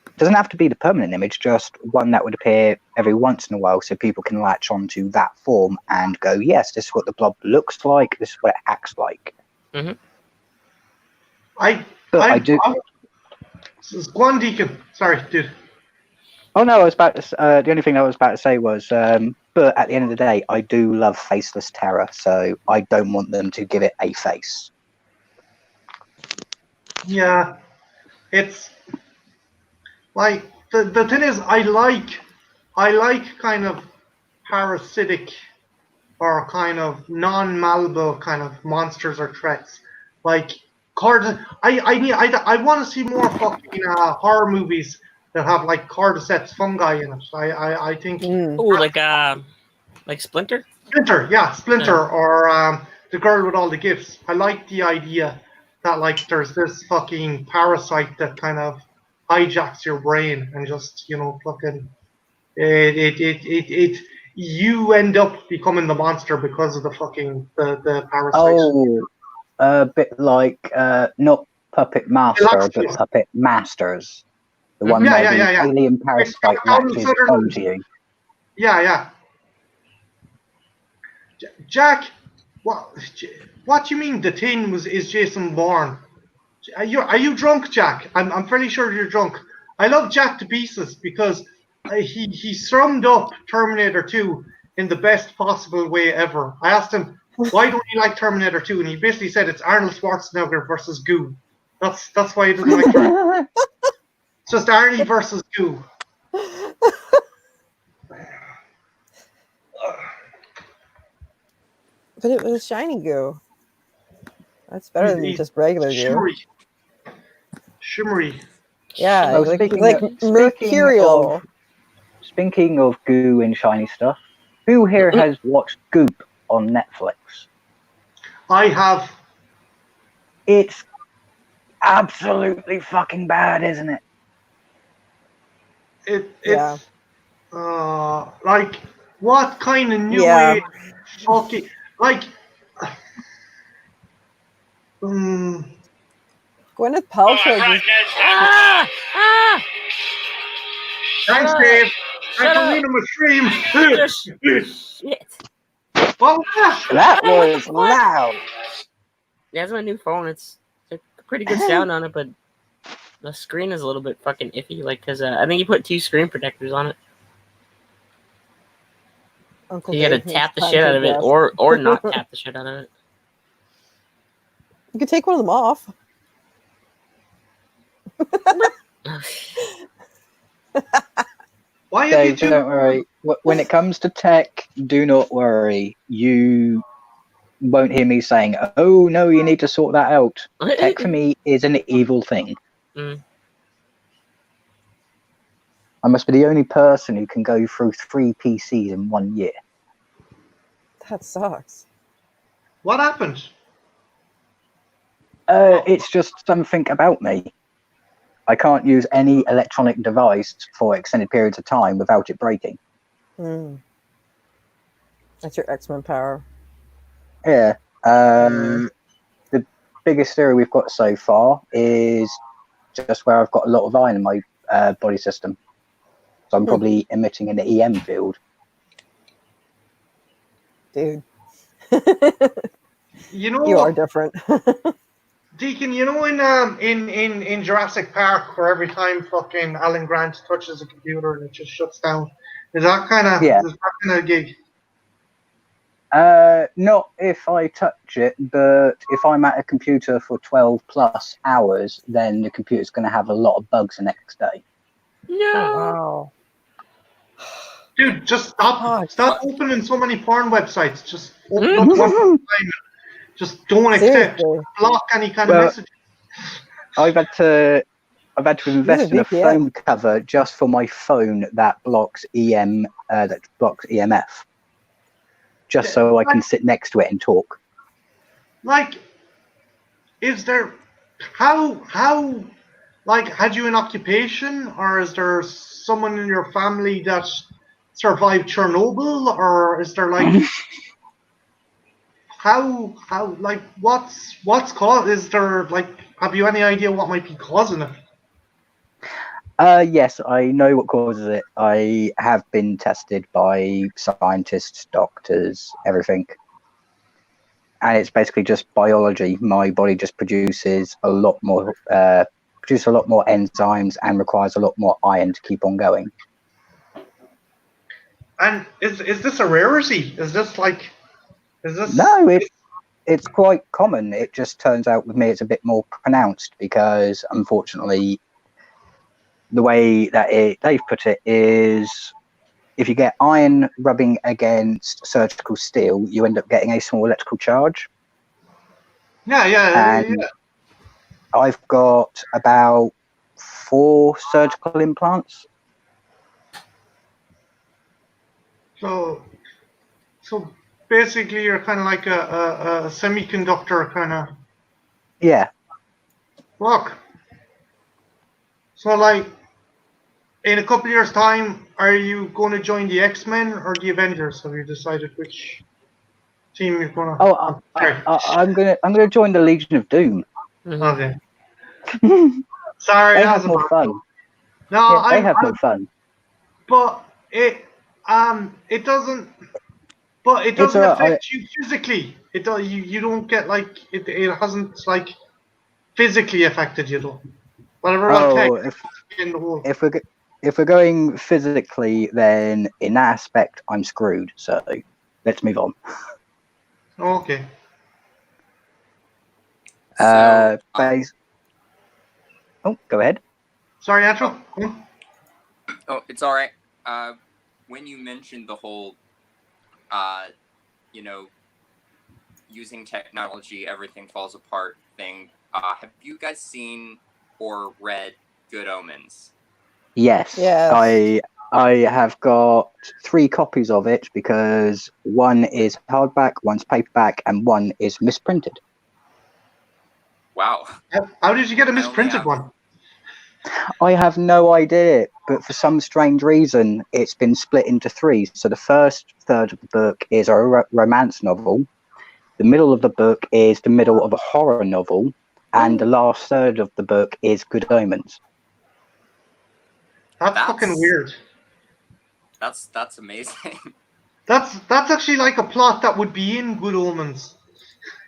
B: It doesn't have to be the permanent image, just one that would appear every once in a while so people can latch onto that form and go, yes, this is what the blob looks like, this is what it acts like.
E: Mm-hmm.
B: I do.
A: Go on, Deacon. Sorry, dude.
B: Oh no, I was about to. The only thing I was about to say was, but at the end of the day, I do love faceless terror, so I don't want them to give it a face.
A: Yeah, it's like the thing is, I like kind of parasitic or kind of non-malleable kind of monsters or threats. Like I want to see more fucking horror movies that have like cordyceps fungi in it. I think
C: Mm.
E: Like Splinter.
A: Splinter, or the girl with all the gifts. I like the idea that like there's this fucking parasite that kind of hijacks your brain and just fucking it you end up becoming the monster because of the fucking the parasite.
B: Oh, a bit like not Puppet Master, but
A: Galactus.
B: Puppet Masters. The one
A: Yeah,
B: where
A: yeah,
B: the
A: yeah, yeah.
B: alien parasite
A: Donald
B: latches
A: Sutherland.
B: onto you.
A: Yeah. Jack, what do you mean the thing is Jason Bourne? Are you drunk, Jack? I'm fairly sure you're drunk. I love Jack to pieces because he summed up Terminator 2 in the best possible way ever. I asked him, why don't you like Terminator 2? And he basically said it's Arnold Schwarzenegger versus Goo. That's why he doesn't like Terminator. It's just Arnie versus Goo.
C: But it was shiny goo. That's better than
A: He's
C: just regular goo.
A: Shimmery.
C: Yeah,
B: Oh,
C: like
B: speaking
C: mercurial.
B: Speaking of goo and shiny stuff, who here has watched Goop on Netflix?
A: I have.
B: It's absolutely fucking bad, isn't it?
A: It's like what kind of new age fucking like
C: Gwyneth Paltrow just
A: thanks, Dave. Thanks for ruining my stream.
E: Shit.
A: What was that?
B: That was loud.
E: Yeah, it's my new phone. It's a pretty good sound on it, but the screen is a little bit fucking iffy. Like, cause I think you put 2 screen protectors on it.
C: Uncle
E: You gotta
C: Dave
E: tap the
C: needs
E: shit
C: time
E: out
C: to
E: of it,
C: adjust.
E: or not tap the shit out of it.
C: You could take one of them off.
A: Why have you
B: Dave, don't worry. When it comes to tech, do not worry. You won't hear me saying, "Oh no, you need to sort that out." Tech for me is an evil thing.
E: Mm.
B: I must be the only person who can go through 3 PCs in 1 year.
C: That sucks.
A: What happened?
B: It's just something about me. I can't use any electronic device for extended periods of time without it breaking.
C: That's your X-Men power.
B: Yeah. The biggest theory we've got so far is just where I've got a lot of iron in my body system. So I'm probably emitting an EM field.
C: Dude.
A: You
C: are different.
A: Deacon, in Jurassic Park, where every time fucking Alan Grant touches a computer and it just shuts down, is that kind of gig?
B: Not if I touch it, but if I'm at a computer for 12 plus hours, then the computer's going to have a lot of bugs the next day.
E: No.
C: Oh, wow.
A: Dude, just stop opening so many porn websites. Just open up one at a time. Just don't accept. Block any kind of message.
B: I've had to invest in a phone cover just for my phone that blocks EMF, just so I can sit next to it and talk.
A: Like, is there how like had you an occupation, or is there someone in your family that survived Chernobyl, or is there like how like what's caused? Is there like have you any idea what might be causing it?
B: Yes, I know what causes it. I have been tested by scientists, doctors, everything. And it's basically just biology. My body just produces a lot more enzymes and requires a lot more iron to keep on going.
A: And is this a rarity? Is this
B: No, it's quite common. It just turns out with me it's a bit more pronounced because unfortunately the way that they've put it is if you get iron rubbing against surgical steel, you end up getting a small electrical charge.
A: yeah.
B: And I've got about 4 surgical implants.
A: So basically you're kind of like a semiconductor kind of
B: Yeah.
A: look. So like in a couple of years' time, are you going to join the X-Men or the Avengers? Have you decided which team you're going to?
B: Oh, I'm gonna join the Legion of Doom.
A: Okay. Sorry,
B: They
A: that
B: have
A: was a
B: more
A: bad
B: fun.
A: joke. No,
B: Yeah, they have more fun.
A: but it doesn't. But it
B: It's
A: doesn't
B: alright.
A: affect you physically. It do, you don't get like it. It hasn't like physically affected you though. Whatever
B: Oh,
A: affects in the whole.
B: if we're going physically, then in that aspect, I'm screwed. So let's move on.
A: Okay.
D: So,
B: Oh, go ahead.
A: Sorry, Andrew. Go on.
D: oh, it's all right. When you mentioned the whole, you know, using technology, everything falls apart thing, have you guys seen or read Good Omens?
B: Yes.
C: Yes.
B: I have got 3 copies of it because one is hardback, one's paperback, and one is misprinted.
D: Wow.
A: How did you get a
D: I only
A: misprinted
D: have-
A: one?
B: I have no idea, but for some strange reason, it's been split into 3. So the first third of the book is a romance novel, the middle of the book is the middle of a horror novel, and the last third of the book is Good Omens.
A: That's fucking weird.
D: That's amazing.
A: That's actually like a plot that would be in Good Omens.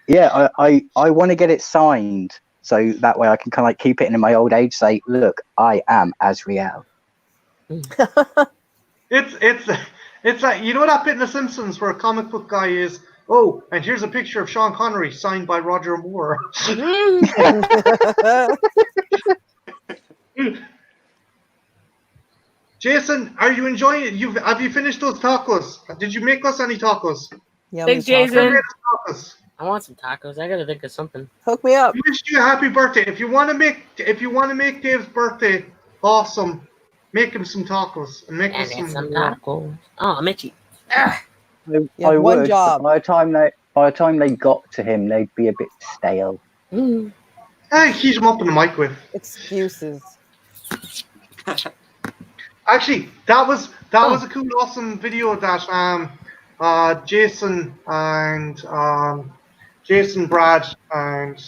B: Yeah, I want to get it signed so that way I can kind of like keep it in my old age. Say, look, I am Azrael.
A: It's like you know that bit in The Simpsons where a comic book guy is. Oh, and here's a picture of Sean Connery signed by Roger Moore. Jason, are you enjoying it? Have you finished those tacos? Did you make us any tacos?
C: Yummy
E: Thanks, Jason.
A: Who
C: tacos.
A: made us tacos?
E: I want some tacos. I gotta think of something.
C: Hook me up.
A: We wish you a happy birthday. If you want to make Dave's birthday awesome, make him some tacos and make
E: I
A: us
E: get some
A: some.
E: tacos. Oh, I'm itchy.
B: I
C: You have one
B: would,
C: job.
B: but by the time they got to him, they'd be a bit stale.
A: Hey, heat them up in the microwave.
C: Excuses.
A: Actually, that was a cool, awesome video that Jason and Jason, Brad, and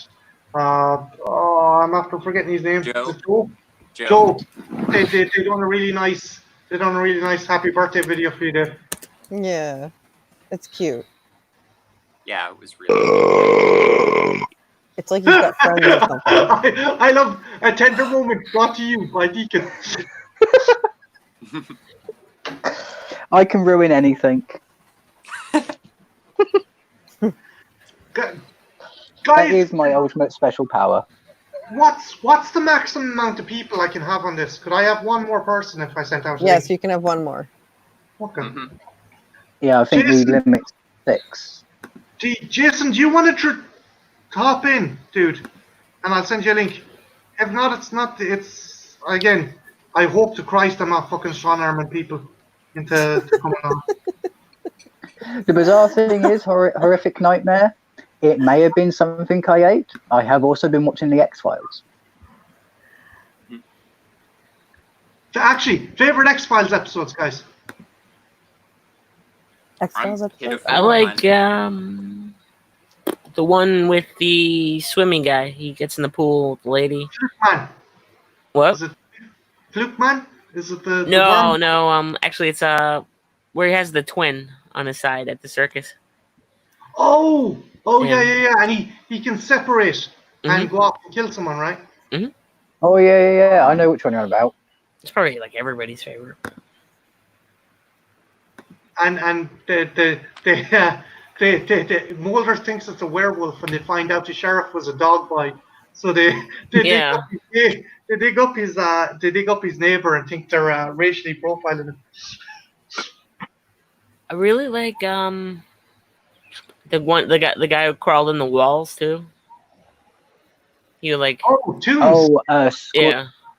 A: I'm after forgetting his name.
D: Joe.
A: Is it Joe? Joe. They done a really nice happy birthday video for you there.
C: Yeah. It's cute.
D: Yeah, it was really.
C: It's like he's got friends or something.
A: I love a tender moment brought to you by Decon.
B: I can ruin anything. That
A: Guys,
B: is my ultimate special power.
A: what's the maximum amount of people I can have on this? Could I have one more person if I sent out a
C: Yes,
A: link?
C: you can have one more.
A: Okay.
D: Mhm.
B: Yeah, I think
A: Jason-
B: the limit's 6.
A: Jason, do you want to hop in, dude? And I'll send you a link. If not, it's not. It's again. I hope to Christ I'm not fucking strong arming people into coming on.
B: The bizarre thing is, horrific nightmare. It may have been something I ate. I have also been watching the X-Files.
A: Actually, favorite X-Files episodes, guys.
C: X-Files
D: I'm
C: episode?
D: pitiful.
E: I like The one with the swimming guy. He gets in the pool with the lady.
A: Fluke Man.
E: What?
A: Is it Fluke Man? Is it the
E: No,
A: worm?
E: no. Actually, it's where he has the twin on his side at the circus.
A: Oh,
E: Yeah.
A: yeah. And he can separate and
E: Mhm.
A: go off and kill someone, right?
B: Oh yeah. I know which one you're on about.
E: It's probably like everybody's favorite.
A: And the Mulder thinks it's a werewolf, and they find out the sheriff was a dog boy. So they
E: Yeah.
A: dig up his neighbor and think they're racially profiling him.
E: I really like the guy who crawled in the walls too. You like
A: Oh, Tombs.
B: Oh,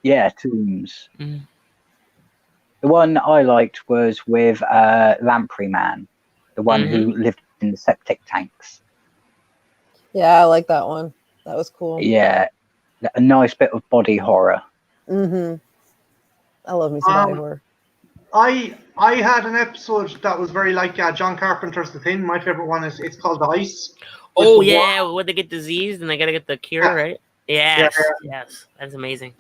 E: yeah.
B: Tombs.
E: Mhm.
B: The one I liked was with Lamprey Man, the one who lived in the septic tanks.
C: Yeah, I like that one. That was cool.
B: Yeah, a nice bit of body horror.
C: Mm-hmm. I love me some body horror.
A: I had an episode that was very like John Carpenter's The Thing. My favorite one is it's called The Ice.
E: Oh yeah, when they get diseased and they gotta get the cure,
A: Yeah.
E: right? Yes,
A: Yeah.
E: yes, that's amazing.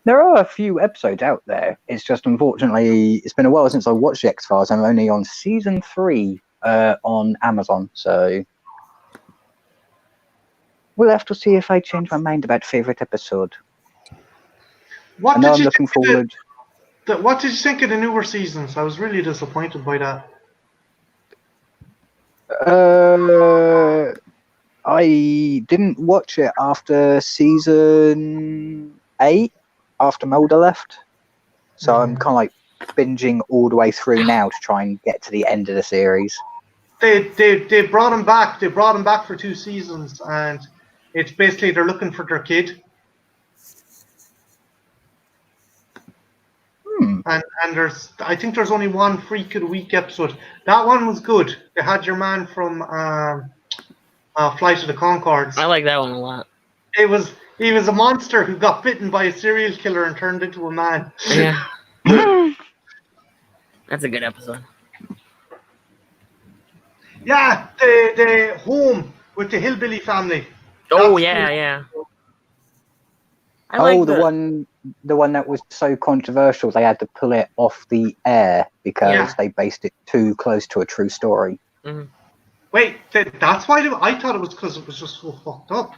B: There are a few episodes out there. It's just unfortunately it's been a while since I watched the X-Files. I'm only on season 3 on Amazon, so we'll have to see if I change my mind about favorite episode.
A: What
B: I know
A: did
B: I'm
A: you
B: looking
A: think
B: forward.
A: what did you think of the newer seasons? I was really disappointed by that.
B: I didn't watch it after season 8, after Mulder left. So I'm kind of like binging all the way through now to try and get to the end of the series.
A: They brought him back. They brought him back for 2 seasons, and it's basically they're looking for their kid. And I think there's only one Freak of the Week episode. That one was good. They had your man from Flight of the Conchords.
E: I like that one a lot.
A: He was a monster who got bitten by a serial killer and turned into a man.
E: Yeah. That's a good episode.
A: Yeah, the home with the hillbilly family.
E: Oh
A: That's
E: yeah. I
B: Oh,
E: like
B: the one that was so controversial they had to pull it off the air because they based it too close to a true story.
E: Mhm.
A: Wait, that's why I thought it was because it was just so fucked up.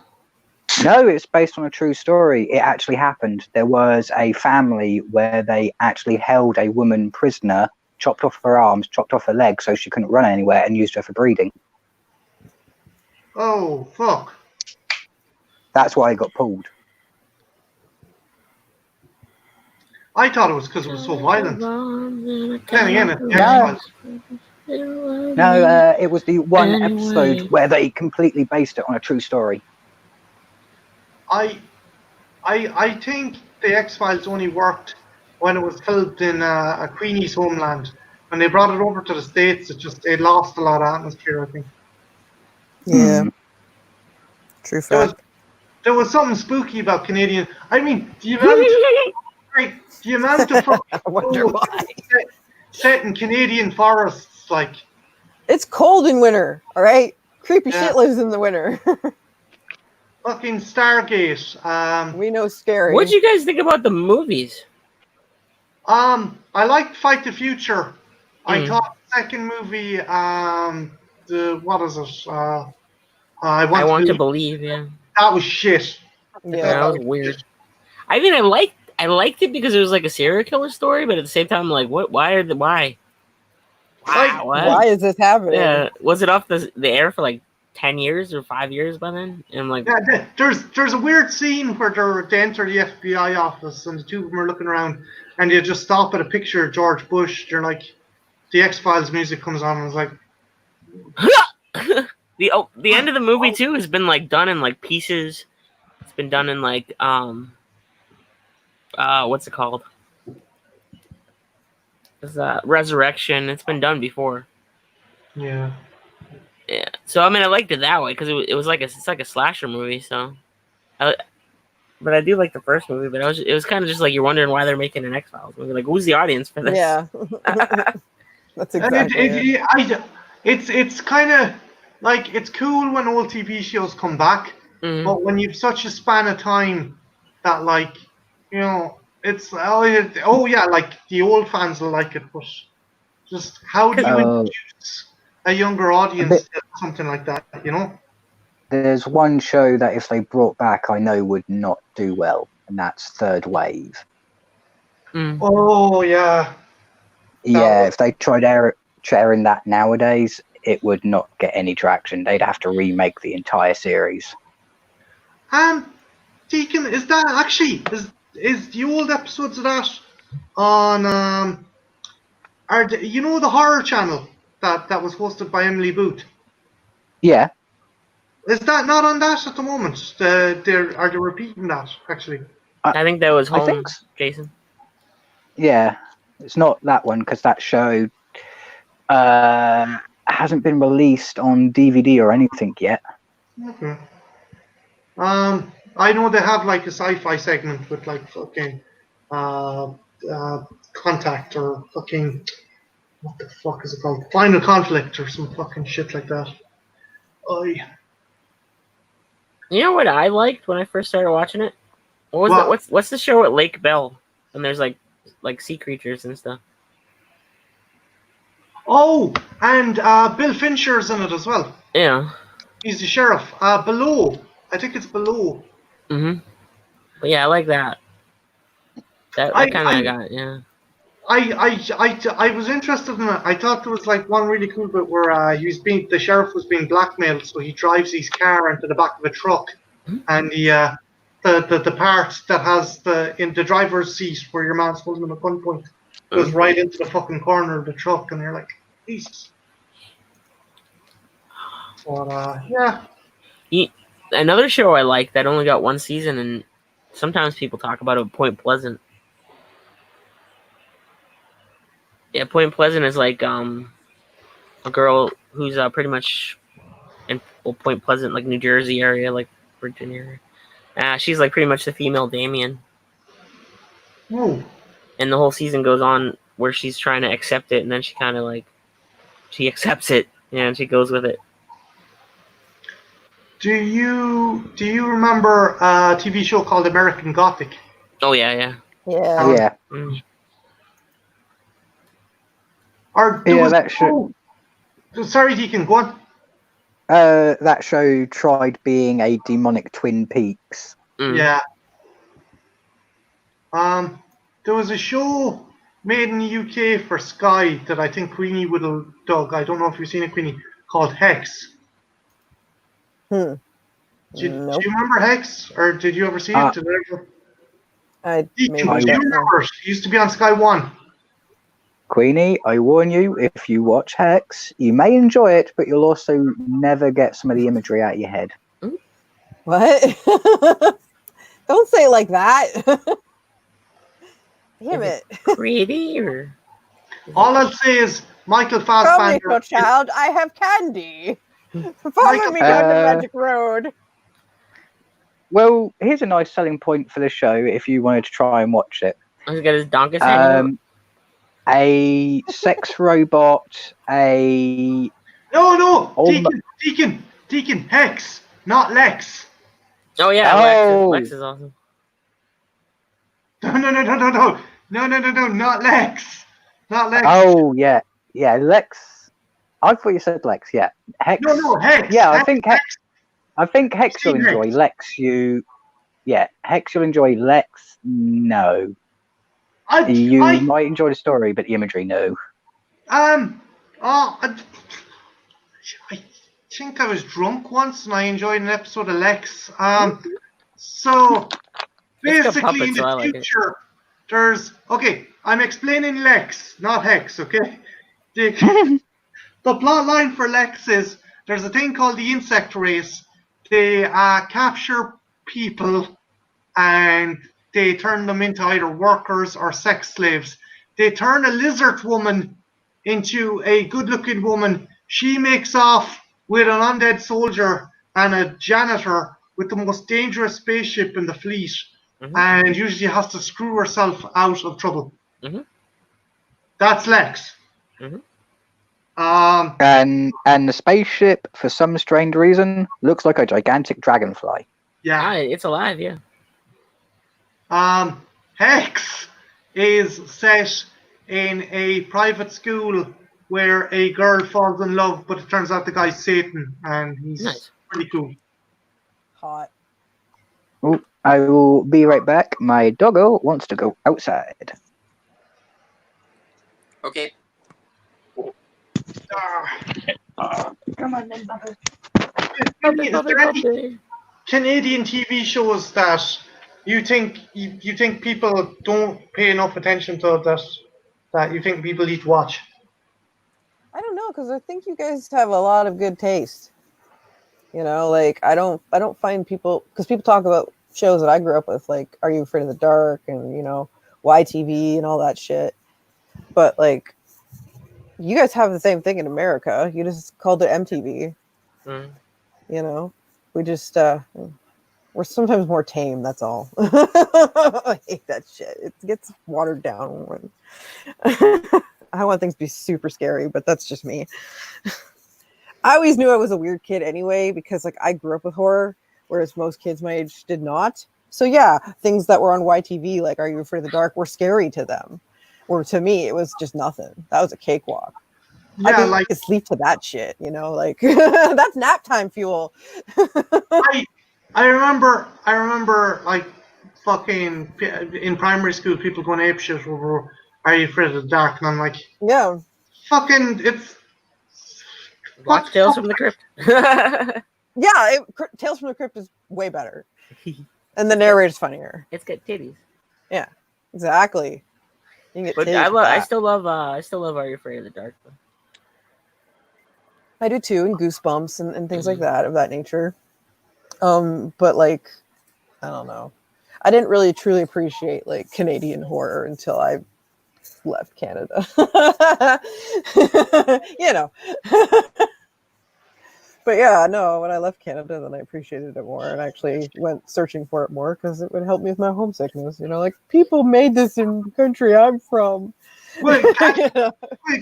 B: No, it's based on a true story. It actually happened. There was a family where they actually held a woman prisoner, chopped off her arms, chopped off her legs so she couldn't run anywhere, and used her for breeding.
A: Oh, fuck.
B: That's why it got pulled.
A: I thought it was because it was so violent. Then again, it's the
B: No.
A: X-Files.
B: No, it was the one episode where they completely based it on a true story.
A: I think the X-Files only worked when it was filmed in Queenie's homeland. When they brought it over to the States, it lost a lot of atmosphere, I think.
C: Yeah. True fact.
A: There was something spooky about Canadian. I mean, the amount of
C: I wonder why.
A: set in Canadian forests, like.
C: It's cold in winter, all right? Creepy
A: Yeah.
C: shit lives in the winter.
A: Fucking Stargate.
C: We know scary.
E: What'd you guys think about the movies?
A: I liked Fight the Future. I thought the second movie, what is it? I want to
E: believe, yeah.
A: That was shit.
C: Yeah.
E: That was weird. I mean, I liked it because it was like a serial killer story, but at the same time, I'm like, what? Why? Wow, what?
C: Why is this happening?
E: Yeah, was it off the air for like 10 years or 5 years by then? And I'm like,
A: Yeah, there's a weird scene where they enter the FBI office and the two of them are looking around and they just stop at a picture of George Bush. They're like, the X-Files music comes on and it's like,
E: the end of the movie too has been like done in like pieces. It's been done in like what's it called? It's Resurrection. It's been done before.
A: yeah.
E: Yeah. So I mean, I liked it that way because it was like it's like a slasher movie. So, but I do like the first movie. But it was kind of just like you're wondering why they're making an X-Files movie. Like, who's the audience for this?
C: Yeah. That's exactly it.
A: It's kind of like it's cool when old TV shows come back,
E: Mhm.
A: but when you've such a span of time that like it's yeah, like the old fans will like it, but just how do you
B: Oh,
A: introduce a younger
B: a
A: audience
B: bit.
A: to something like that?
B: There's one show that if they brought back, I know would not do well, and that's Third Wave.
E: Mm.
A: Oh yeah,
B: Yeah,
A: was-
B: if they tried airing that nowadays, it would not get any traction. They'd have to remake the entire series.
A: Deacon, is that actually is the old episodes of that on the horror channel that was hosted by Emily Booth?
B: Yeah,
A: Is that not on that at the moment? Are they repeating that actually?
E: I think that was
B: I
E: home,
B: think.
E: Jason.
B: Yeah, it's not that one because that show hasn't been released on DVD or anything yet.
A: Okay. I know they have like a sci-fi segment with like fucking Contact or fucking what the fuck is it called? Final Conflict or some fucking shit like that.
E: You know what I liked when I first started watching it? What was that? What's the show at Lake Bell? And there's like sea creatures and stuff.
A: Oh, and Bill Fincher's in it as well.
E: Yeah.
A: He's the sheriff. Below. I think it's Below.
E: Mhm. But yeah, I like that. That
A: I-
E: kind
A: I-
E: of got it. Yeah.
A: I was interested in it. I thought there was like one really cool bit where the sheriff was being blackmailed, so he drives his car into the back of a truck, and the part that has in the driver's seat where your man's holding him at gunpoint goes right into the fucking corner of the truck, and you're like, Jesus. But yeah.
E: Another show I like that only got one season, and sometimes people talk about it. Point Pleasant. Yeah, Point Pleasant is like a girl who's pretty much in Point Pleasant, like New Jersey area, like Virginia area. She's like pretty much the female Damien.
A: Whoa.
E: And the whole season goes on where she's trying to accept it, and then she kind of like she accepts it, and she goes with it.
A: Do you remember a TV show called American Gothic?
E: Oh yeah.
B: Yeah.
E: Mm.
B: That show.
A: Sorry, Deacon, go on.
B: That show tried being a demonic Twin Peaks.
E: Mm.
A: Yeah. There was a show made in the UK for Sky that I think Queenie would have dug. I don't know if you've seen it, Queenie, called Hex.
C: Nope.
A: Do you remember Hex, or did you ever see it? Did Deacon, do you remember it? It used to be on Sky One.
B: Queenie, I warn you, if you watch Hex, you may enjoy it, but you'll also never get some of the imagery out of your head.
C: What? Don't say it like that. Damn it.
E: Creepy or?
A: All I'll say is Michael
C: Come,
A: Fassbender.
C: little child, I have candy. Follow me down the magic road.
B: Well, here's a nice selling point for the show if you wanted to try and watch it.
E: He's got his donkeys hanging out.
B: A sex robot,
A: No, Deacon, Hex, not Lex.
E: Oh yeah, Lex is awesome.
A: No, not Lex. Not Lex.
B: Oh yeah, Lex. I thought you said Lex. Yeah, Hex.
A: No, Hex.
B: Yeah,
A: Hex,
B: I think Hex you'll enjoy. Lex, Hex you'll enjoy. Lex, no. You might enjoy the story, but the imagery, no.
A: I think I was drunk once and I enjoyed an episode of Lex. So basically in the future, I'm explaining Lex, not Hex, okay? The plot line for Lex is there's a thing called the insect race. They capture people and they turn them into either workers or sex slaves. They turn a lizard woman into a good-looking woman. She makes off with an undead soldier and a janitor with the most dangerous spaceship in the fleet, and usually has to screw herself out of trouble. That's Lex.
B: And the spaceship, for some strange reason, looks like a gigantic dragonfly.
A: Yeah.
E: It's alive, yeah.
A: Hex is set in a private school where a girl falls in love, but it turns out the guy's Satan, and he's
E: Nice.
A: pretty cool.
C: Hot.
B: Oh, I will be right back. My doggo wants to go outside.
D: Okay.
B: Come on then, Bubba.
A: Is there any Canadian TV shows that you think people don't pay enough attention to that you think people need to watch?
C: I don't know, because I think you guys have a lot of good taste. You know, like I don't find people, because people talk about shows that I grew up with, like Are You Afraid of the Dark and YTV and all that shit. But like, you guys have the same thing in America. You just called it MTV.
E: Mm.
C: You know, we just we're sometimes more tame. That's all. I hate that shit. It gets watered down when I want things to be super scary, but that's just me. I always knew I was a weird kid anyway, because like I grew up with horror, whereas most kids my age did not. So yeah, things that were on YTV, like Are You Afraid of the Dark, were scary to them. Or to me, it was just nothing. That was a cakewalk.
A: Yeah,
C: I could sleep to that shit, like that's nap time fuel.
A: I remember like fucking in primary school people going apeshit over Are You Afraid of the Dark, and I'm like,
C: Yeah.
A: fucking it's
E: Watch Tales from the Crypt.
C: Yeah, Tales from the Crypt is way better. And the narrator's funnier.
E: It's got titties.
C: Yeah, exactly. You can get
E: But
C: titties with
E: I
C: that.
E: still love Are You Afraid of the Dark? Though.
C: I do too, and Goosebumps and things like that, of that nature. But like, I don't know. I didn't really truly appreciate like Canadian horror until I left Canada. But yeah, no, when I left Canada, then I appreciated it more and actually went searching for it more, because it would help me with my homesickness. Like people made this in the country I'm from.
A: Wait,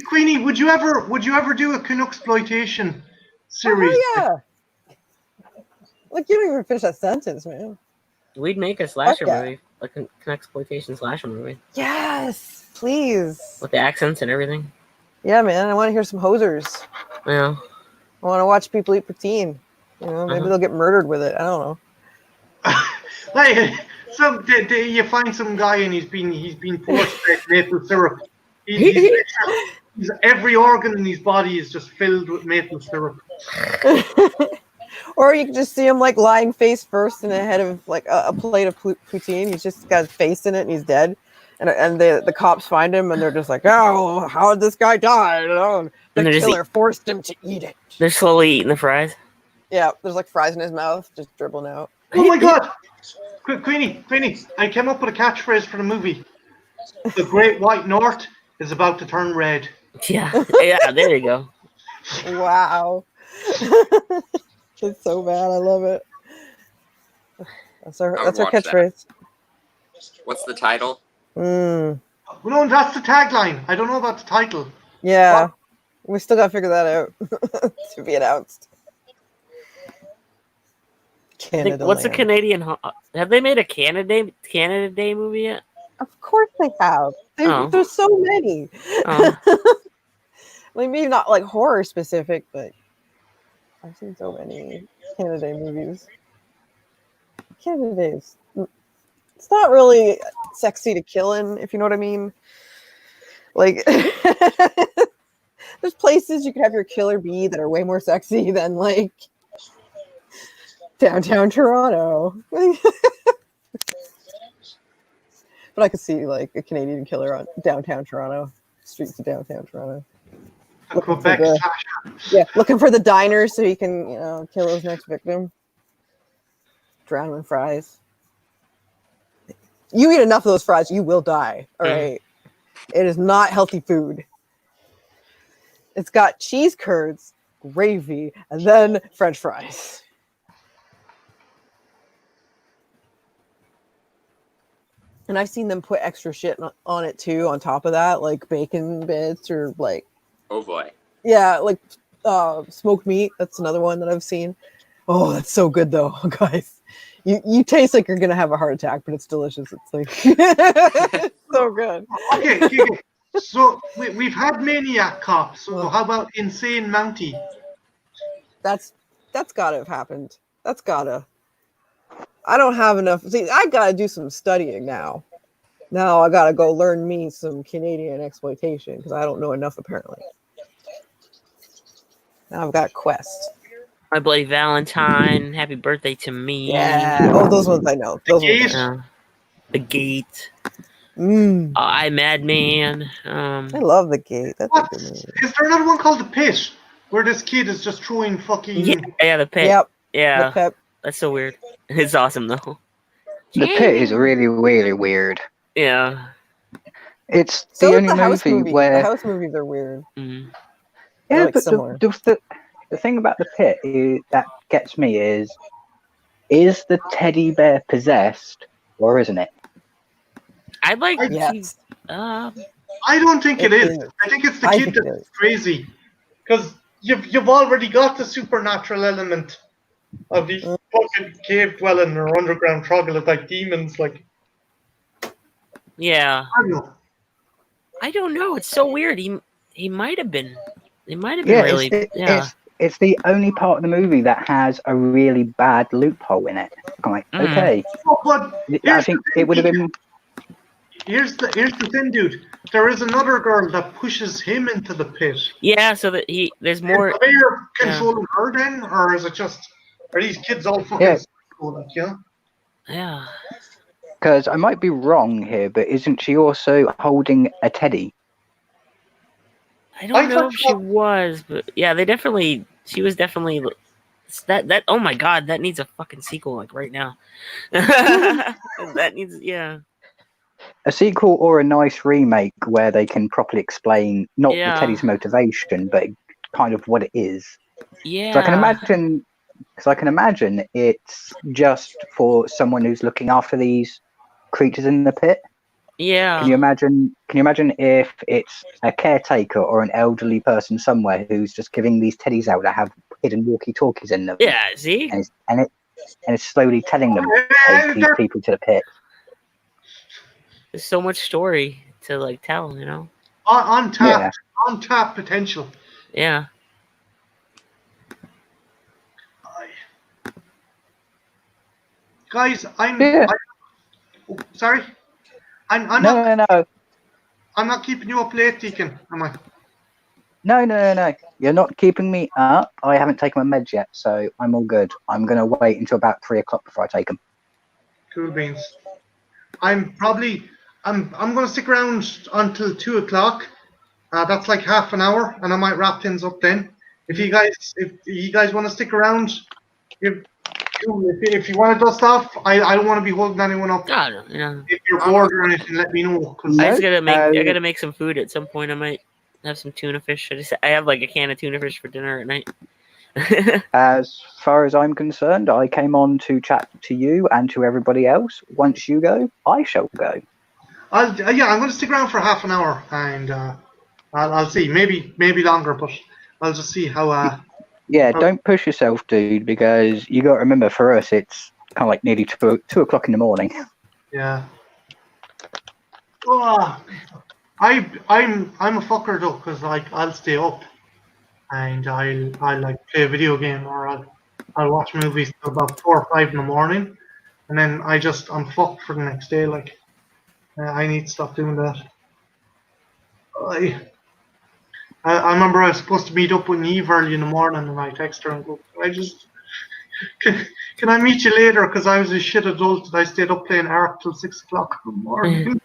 A: Queenie, would you ever do a Canucksploitation series?
C: Oh yeah. Like you don't even finish that sentence, man.
E: We'd make a slasher
C: yeah.
E: movie, like an exploitation slasher movie.
C: Yes, please.
E: With the accents and everything.
C: Yeah, man. I want to hear some hosers.
E: Yeah.
C: I want to watch people eat poutine. Maybe they'll get murdered with it. I don't know.
A: Like, you find some guy and he's been forced to maple syrup. He's every organ in his body is just filled with maple syrup.
C: Or you can just see him like lying face first in a head of like a plate of poutine. He's just got his face in it and he's dead. And the cops find him and they're just like, oh, how did this guy die? And the killer forced him to eat it.
E: They're slowly eating the fries.
C: Yeah, there's like fries in his mouth, just dribbling out.
A: Oh my god! Queenie, I came up with a catchphrase for the movie. The Great White North is about to turn red.
E: Yeah, there you go.
C: Wow. It's so bad. I love it. That's our catchphrase.
D: What's the title?
A: No, that's the tagline. I don't know about the title.
C: Yeah. We still got to figure that out to be announced. Canada.
E: What's the Canadian? Have they made a Canada Day movie yet?
C: Of course they have. There's so many. Like maybe not like horror specific, but I've seen so many Canada Day movies. Canada Days. It's not really sexy to kill in, if you know what I mean. Like, there's places you could have your killer be that are way more sexy than like downtown Toronto. But I could see like a Canadian killer on downtown Toronto, streets of downtown Toronto. Looking for the diner so he can, kill his next victim. Drown him in fries. You eat enough of those fries, you will die. All right. It is not healthy food. It's got cheese curds, gravy, and then French fries. And I've seen them put extra shit on it too, on top of that, like bacon bits or like.
D: Oh boy.
C: Yeah, like smoked meat. That's another one that I've seen. Oh, that's so good though, guys. You taste like you're gonna have a heart attack, but it's delicious. It's like it's so good.
A: Okay, so we've had Maniac Cop. So how about Insane Mountie?
C: That's gotta have happened. That's gotta. I don't have enough. See, I gotta do some studying now. Now I gotta go learn me some Canadian exploitation because I don't know enough apparently. Now I've got Quest.
E: My Bloody Valentine, Happy Birthday to Me.
C: Yeah. Oh, those ones I know. Those ones.
E: The Gate.
C: Mm.
E: I Madman.
C: I love The Gate. That's a good movie.
A: Is there another one called The Pit where this kid is just throwing fucking?
E: Yeah, The Pit.
C: Yep.
E: Yeah.
C: The Pep.
E: That's so weird. It's awesome though.
B: The Pit is really, really weird.
E: Yeah.
B: It's
C: So
B: the
C: is
B: only
C: the house
B: movie
C: movie.
B: where
C: The house movies are weird.
E: Mm.
B: yeah,
C: like
B: but
C: similar.
B: the thing about The Pit that gets me is the teddy bear possessed or isn't it?
E: I'd like
C: Yes.
A: I don't think it is. I think it's the
C: I
A: kid
C: think it
A: that's
C: is.
A: crazy, because you've already got the supernatural element of these fucking cave dwelling or underground troglodyte demons. Like,
E: Yeah.
A: I don't know.
E: I don't know. It's so weird. He might have been. It might have been really.
B: It's the only part of the movie that has a really bad loophole in it. I'm like, okay.
A: Oh, but
B: I think it would have been.
A: Here's the thing, dude. There is another girl that pushes him into the pit.
E: Yeah, so that there's more.
A: Is the mayor controlling her then, or is it just are these kids all fucking like, yeah?
E: Yeah.
B: Because I might be wrong here, but isn't she also holding a teddy?
E: I don't know if she was, but yeah, she was definitely that. Oh my god, that needs a fucking sequel like right now. That needs, yeah.
B: A sequel or a nice remake where they can properly explain not the teddy's motivation, but kind of what it is.
E: Yeah.
B: So I can imagine it's just for someone who's looking after these creatures in the pit.
E: Yeah.
B: Can you imagine if it's a caretaker or an elderly person somewhere who's just giving these teddies out that have hidden walkie-talkies in them?
E: Yeah, see?
B: And it's slowly telling them take these people to the pit.
E: There's so much story to like tell, you know.
A: Untapped potential.
E: Yeah.
A: Guys, sorry. I'm
B: No.
A: I'm not keeping you up late, Deacon, am I?
B: No. You're not keeping me up. I haven't taken my meds yet, so I'm all good. I'm gonna wait until about 3 o'clock before I take them.
A: Cool beans. I'm gonna stick around until 2 o'clock. That's like half an hour, and I might wrap things up then. If you guys want to stick around, if you want to dust off, I don't want to be holding anyone up.
E: God, you know.
A: If you're bored or anything, let me know.
E: I gotta make some food at some point. I might have some tuna fish. I have like a can of tuna fish for dinner at night.
B: As far as I'm concerned, I came on to chat to you and to everybody else. Once you go, I shall go.
A: I'm going to stick around for half an hour, and I'll see. Maybe longer, but I'll just see how.
B: Don't push yourself, dude, because you got to remember, for us, it's kind of like nearly 2 o'clock in the morning.
A: Yeah. Oh, I'm a fucker though, because like I'll stay up, and I'll like play a video game, or I'll watch movies till about 4 or 5 in the morning, and then I'm fucked for the next day. Like I need to stop doing that. I remember I was supposed to meet up with Neve early in the morning, and I text her and go, can I meet you later? Because I was a shit adult and I stayed up playing Ark till 6 o'clock in the morning.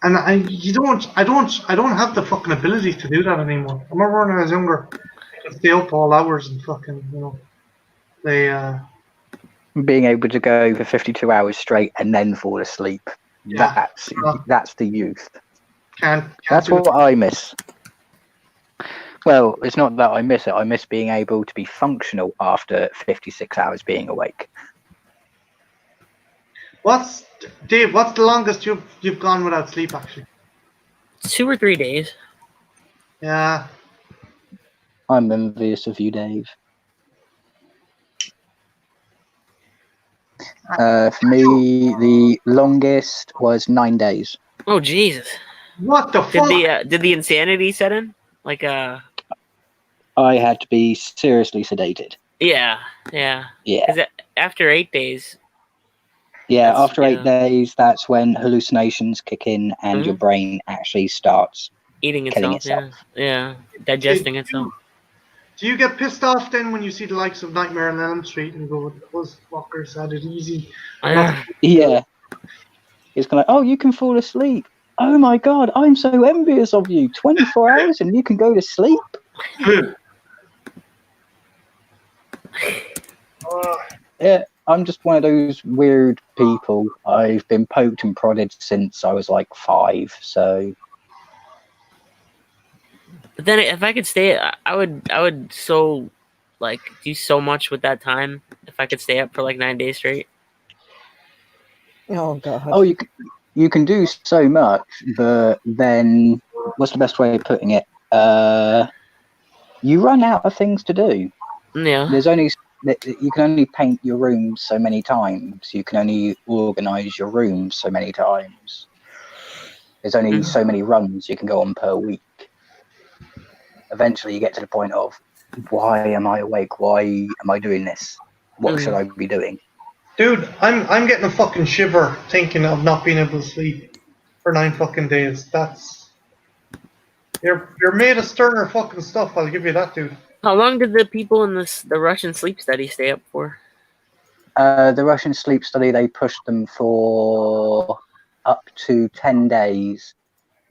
A: And I don't have the fucking ability to do that anymore. I remember when I was younger, I could stay up all hours and fucking,
B: Being able to go for 52 hours straight and then fall asleep.
A: Yeah.
B: That's the youth.
A: That's
B: what I miss. Well, it's not that I miss it. I miss being able to be functional after 56 hours being awake.
A: Dave? What's the longest you've gone without sleep? Actually,
E: 2 or 3 days.
A: Yeah.
B: I'm envious of you, Dave. For me, the longest was 9 days.
E: Oh Jesus!
A: What the fuck?
E: Did the insanity set in? Like
B: I had to be seriously sedated.
E: yeah.
B: Yeah.
E: Because after 8 days,
B: Yeah,
E: That's-
B: after 8 days, that's when hallucinations kick in and your
E: Mhm.
B: brain actually starts
E: eating
B: killing
E: itself,
B: itself.
E: yeah, digesting itself.
A: Do you get pissed off then when you see the likes of Nightmare on Elm Street and go, those fuckers had it easy?
B: Yeah. It's kind of, oh, you can fall asleep. Oh my god, I'm so envious of you. 24 hours and you can go to sleep? Yeah, I'm just one of those weird people. I've been poked and prodded since I was like 5, so
E: But then if I could stay, I would so like do so much with that time if I could stay up for like 9 days straight.
C: Oh god.
B: oh, you can do so much, but then what's the best way of putting it? You run out of things to do.
E: Yeah.
B: You can only paint your room so many times. You can only organize your room so many times. There's only so many runs you can go on per week. Eventually, you get to the point of, why am I awake? Why am I doing this? What should I be doing?
A: Dude, I'm getting a fucking shiver thinking of not being able to sleep for 9 fucking days. You're made of sterner fucking stuff, I'll give you that, dude.
E: How long did the people in the Russian sleep study stay up for?
B: The Russian sleep study, they pushed them for up to 10 days.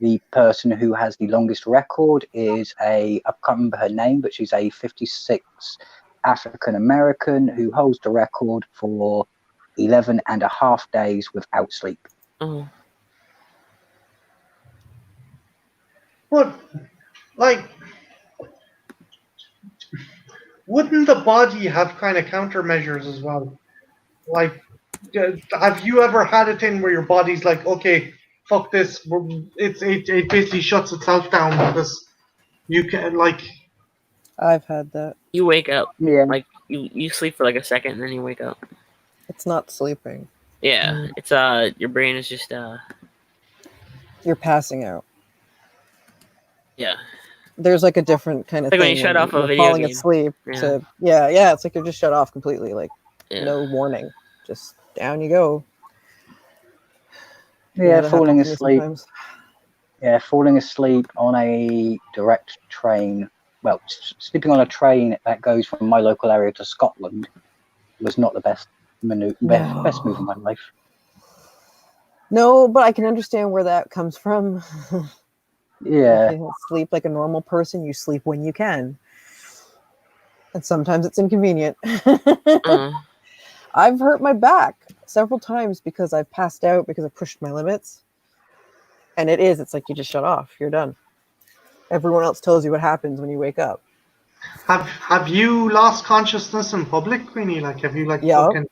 B: The person who has the longest record is I can't remember her name, but she's a 56 African American who holds the record for 11 and a half days without sleep.
E: Oh.
A: But, like, wouldn't the body have kind of countermeasures as well? Like, have you ever had a thing where your body's like, okay, fuck this, it basically shuts itself down because you can, like...
C: I've had that.
E: You wake up.
B: Yeah.
E: Like you sleep for like a second and then you wake up.
C: It's not sleeping.
E: Yeah. It's your brain is just
C: You're passing out.
E: yeah.
C: There's like a different kind of
E: Like when
C: thing
E: you shut off a
C: you're
E: video
C: falling
E: game.
C: asleep
E: Yeah.
C: to yeah, it's like you're just shut off completely, like
E: Yeah.
C: no warning. Just down you go.
B: Yeah,
C: that
B: falling
C: happens to me
B: asleep.
C: sometimes.
B: Yeah, falling asleep on a direct train. Well, sleeping on a train that goes from my local area to Scotland was not the best best move in my life.
C: No, but I can understand where that comes from.
B: Yeah.
C: You don't sleep like a normal person. You sleep when you can. And sometimes it's inconvenient. I've hurt my back several times because I've passed out because I pushed my limits. And it's like you just shut off. You're done. Everyone else tells you what happens when you wake up.
A: Have you lost consciousness in public, Queenie? Like, have you, like, fucking...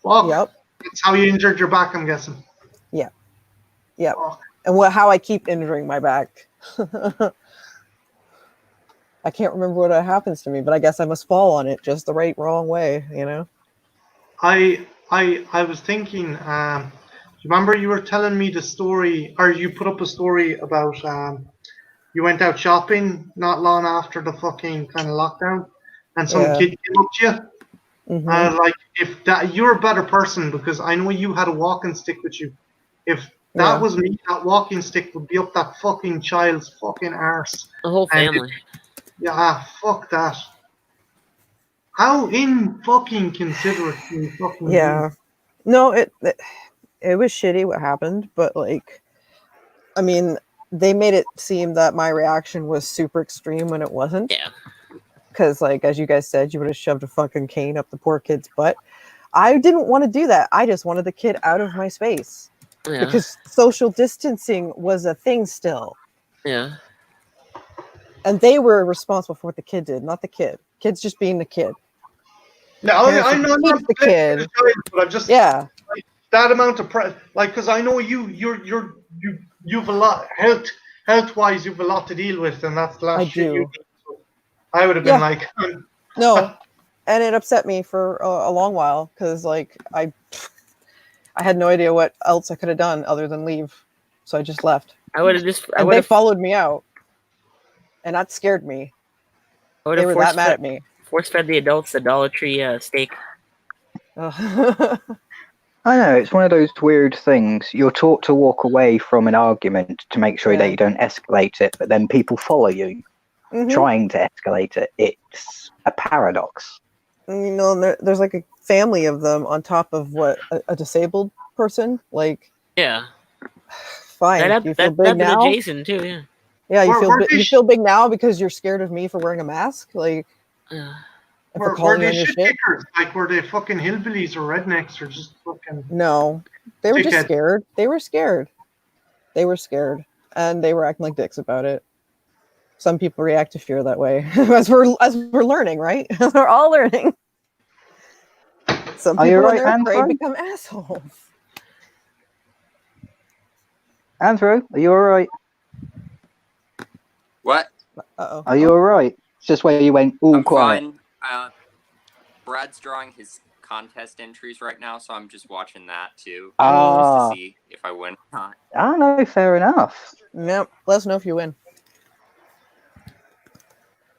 A: Fuck.
C: Yep.
A: That's how you injured your back, I'm guessing.
C: Yeah. Yep.
A: Fuck.
C: And how I keep injuring my back. I can't remember what happens to me, but I guess I must fall on it just the wrong way, you know?
A: I was thinking, remember you were telling me the story, or you put up a story about you went out shopping not long after the fucking kind of lockdown, and some kid came up to you.
C: Mm-hmm.
A: Like, if that, you're a better person because I know you had a walking stick with you. If that was me, that walking stick would be up that fucking child's fucking arse.
E: The whole family.
A: Fuck that. How in fucking considerate can you fucking be?
C: No, it was shitty what happened, but like, I mean, they made it seem that my reaction was super extreme when it wasn't.
E: Yeah.
C: Because, like, as you guys said, you would have shoved a fucking cane up the poor kid's butt. I didn't want to do that. I just wanted the kid out of my space.
E: Yeah.
C: Because social distancing was a thing still.
E: Yeah.
C: And they were responsible for what the kid did, not the kid. Kid's just being the kid.
A: No, I know not
C: the kid.
A: But I'm just
C: Yeah.
A: like, that amount of like, because I know you've a lot helped health-wise, you've a lot to deal with, and that's the last
C: I
A: shit you
C: do.
A: need. So I would have been
C: Yeah.
A: like,
C: No, and it upset me for a long while because like I had no idea what else I could have done other than leave, so I just left.
E: I would have just. I
C: And
E: would
C: they
E: have.
C: followed me out, and that scared me.
E: I would
C: They
E: have
C: were that mad at me.
E: force fed the adults the Dollar Tree steak.
C: Ugh.
B: I know, it's one of those weird things. You're taught to walk away from an argument to make sure
C: Yeah.
B: that you don't escalate it, but then people follow you
C: Mhm.
B: trying to escalate it. It's a paradox.
C: And, you know, and there's like a family of them on top of what a disabled person. Like,
E: Yeah.
C: fine,
E: That
C: you feel
E: that
C: big
E: happened to
C: now.
E: Jason too. Yeah.
C: Yeah, you
A: Where
C: you
A: they
C: feel big now because you're scared of me for wearing a mask. Like, and for
A: were
C: calling you
A: they
C: on your
A: shit
C: shit.
A: kickers? Like, were they fucking hillbillies or rednecks or just fucking
C: No, they were just
A: dickheads?
C: scared. They were scared. They were scared, and they were acting like dicks about it. Some people react to fear that way, as we're learning, right? We're all learning. Some
B: Are you
C: people, when
B: right,
C: they're afraid,
B: Anthro?
C: become assholes.
B: Anthro, are you alright?
D: What?
C: Uh
B: Are you alright? It's just where you went all
D: I'm
B: quiet.
D: fine. Brad's drawing his contest entries right now, so I'm just watching that too, just
B: Ah,
D: to see if I win or not.
B: I know, fair enough.
C: Yep. Let us know if you win.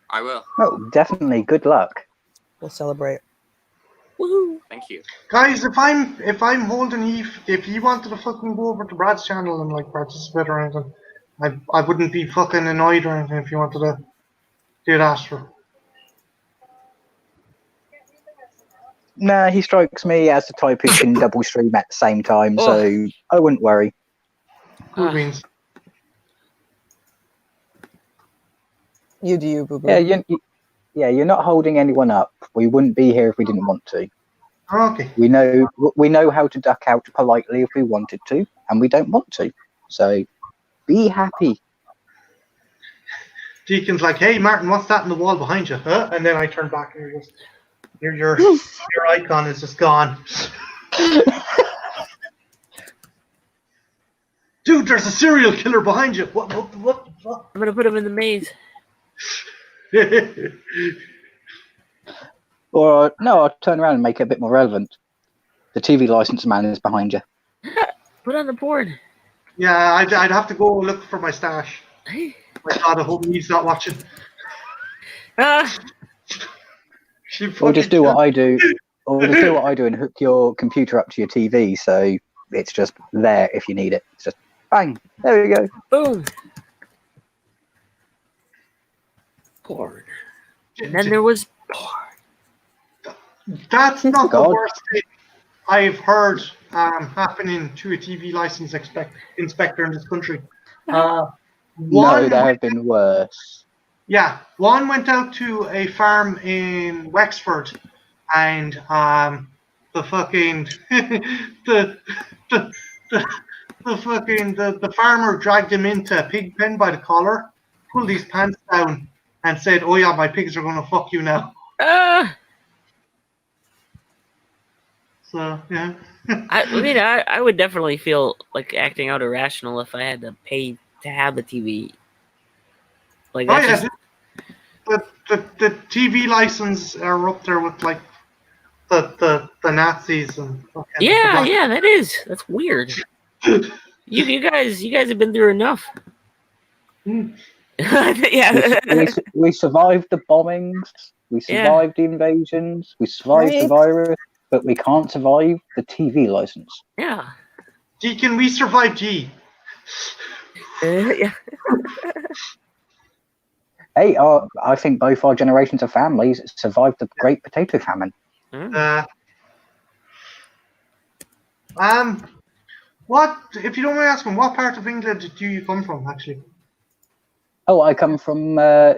D: I will.
B: Oh, definitely, good luck.
C: We'll celebrate.
E: Woohoo!
D: Thank you.
A: Guys, if I'm holding Eve, if you wanted to fucking go over to Brad's channel and like participate or anything, I wouldn't be fucking annoyed or anything if you wanted to do that. For
B: Nah, he strikes me as the type who can double stream at the same time, so I wouldn't worry.
A: cool beans.
C: You do you, boo boo.
B: Yeah, you're not holding anyone up. We wouldn't be here if we didn't want to.
A: Okay.
B: We know how to duck out politely if we wanted to, and we don't want to. So be happy.
A: Deacon's like, hey Martin, what's that in the wall behind you? Huh? And then I turn back and you're just your icon is just gone. Dude, there's a serial killer behind you. What?
E: I'm gonna put him in the maze.
B: Or no, I'll turn around and make it a bit more relevant. The TV license man is behind you.
E: Put on the board.
A: Yeah, I'd have to go look for my stash. My God, I hope he's not watching.
B: Or just do what I do. Or just do what I do and hook your computer up to your TV, so it's just there if you need it. It's just bang. There we go.
E: Boom. Porn. And then there was porn.
A: That's not the
B: God.
A: worst thing I've heard happening to a TV license inspector in this country.
B: No,
A: One
B: there have been worse.
A: Yeah, one went out to a farm in Wexford, and the fucking the farmer dragged him into a pig pen by the collar, pulled his pants down, and said, "Oh yeah, my pigs are gonna fuck you now." So yeah.
E: I would definitely feel like acting out irrational if I had to pay to have the TV. Like that's just
A: the TV license are up there with like the Nazis and
E: yeah, that's weird. you guys have been through enough. Yeah.
B: We survived the bombings. We survived the invasions. We survived the virus, but we can't survive the TV license.
E: Yeah.
A: Deacon, we survived G.
E: Yeah.
B: Hey, I think both our generations of families survived the Great Potato Famine.
A: What, if you don't mind asking, what part of England do you come from, actually?
B: Oh, I come from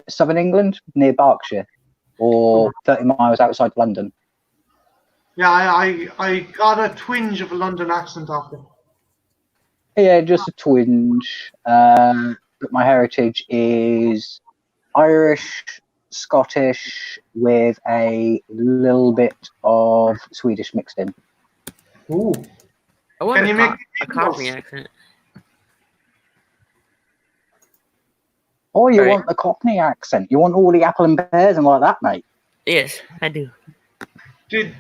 B: southern England, near Berkshire, or 30 miles outside London.
A: Yeah, I got a twinge of a London accent off it.
B: Yeah, just a twinge. But my heritage is Irish, Scottish, with a little bit of Swedish mixed in.
A: Ooh.
E: I want
A: Can you make
E: a Cockney accent.
B: Oh, you
E: Right.
B: want the Cockney accent? You want all the apple and pears and like that, mate?
E: Yes, I do.
A: Did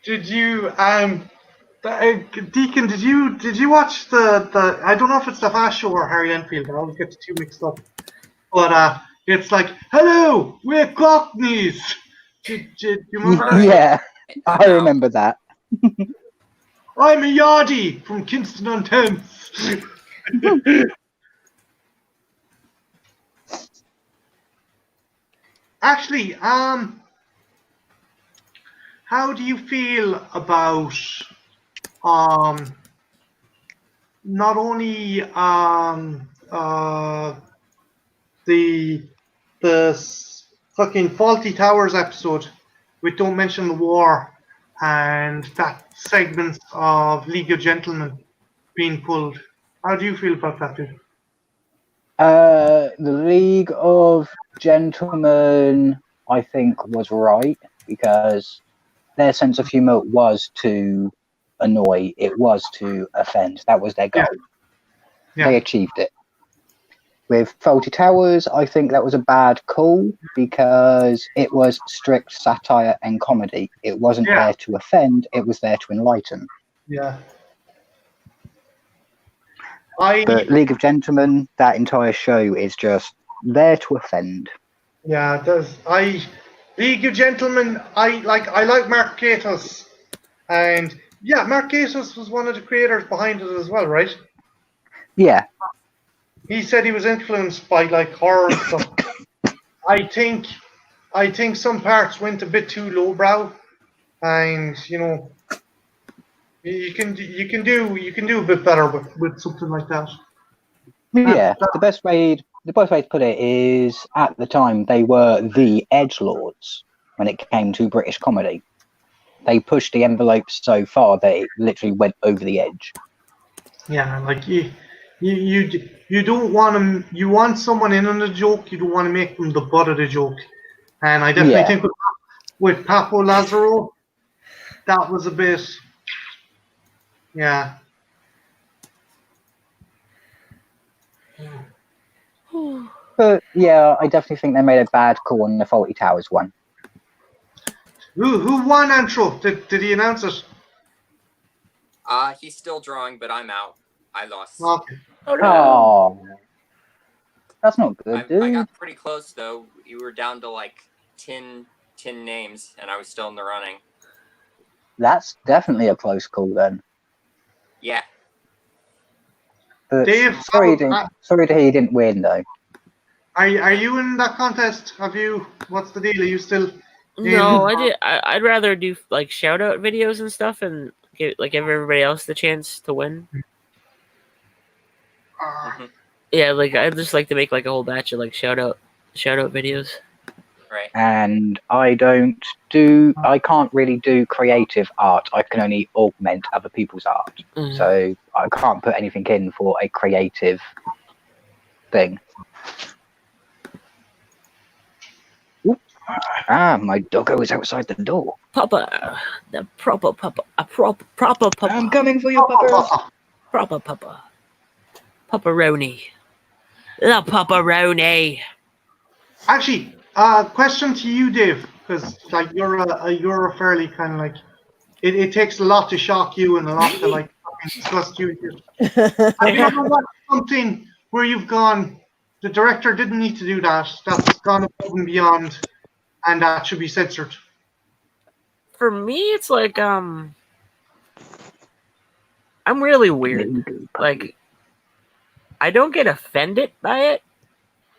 A: you Deacon? Did you watch the? I don't know if it's the Fast Show or Harry Enfield. I always get the two mixed up. But it's like, hello, we're Cockneys. Do you remember that?
B: Yeah, I
D: No.
B: remember that.
A: I'm a Yardie from Kingston on Thames. Actually, how do you feel about not only the fucking Faulty Towers episode with Don't Mention the War and that segment of League of Gentlemen being pulled? How do you feel about that, dude?
B: The League of Gentlemen, I think, was right because their sense of humor was to annoy, it was to offend. That was their goal.
A: Yeah.
B: They achieved it. With Faulty Towers, I think that was a bad call because it was strict satire and comedy. It wasn't
A: Yeah.
B: there to offend, it was there to enlighten.
A: Yeah.
B: But League of Gentlemen, that entire show is just there to offend.
A: Yeah, it does. League of Gentlemen, I like Mark Gatiss. And yeah, Mark Gatiss was one of the creators behind it as well, right?
B: Yeah,
A: He said he was influenced by like horror and stuff. I think some parts went a bit too lowbrow, and you know, you can do a bit better with something like that.
B: yeah. The best way to put it is, at the time, they were the edgelords when it came to British comedy. They pushed the envelope so far that it literally went over the edge.
A: Yeah, like you don't want them. You want someone in on the joke. You don't want to make them the butt of the joke. And I definitely
B: Yeah.
A: think with Papo Lazaro, that was a bit. Yeah.
B: But yeah, I definitely think they made a bad call on the Faulty Towers one.
A: Who won Antro? Did he announce it?
D: He's still drawing, but I'm out. I lost.
A: Okay.
E: Oh no.
B: Oh, that's not good,
D: I
B: dude.
D: got pretty close though. You were down to like 10 names, and I was still in the running.
B: That's definitely a close call then.
D: Yeah.
B: But
A: Dave,
B: sorry to hear you didn't win though.
A: Are you in that contest? Have you? What's the deal? Are you still?
E: No, I did. I'd rather do like shout out videos and stuff, and give everybody else the chance to win. Yeah, like I'd just like to make like a whole batch of like shout out videos.
D: Right.
B: And I can't really do creative art. I can only augment other people's art.
E: Mhm.
B: So I can't put anything in for a creative thing. Oop. My doggo is outside the door.
E: Papa, the proper Papa, a proper Papa.
B: I'm coming for you, puppers.
E: Proper Papa. Pepperoni. The pepperoni.
A: Actually, question to you, Dave, because like you're a fairly kind of like it takes a lot to shock you and a lot to like fucking disgust you. Have you ever watched something where you've gone, the director didn't need to do that. That's gone above and beyond, and that should be censored.
E: For me, it's like I'm really weird. Like I don't get offended by it,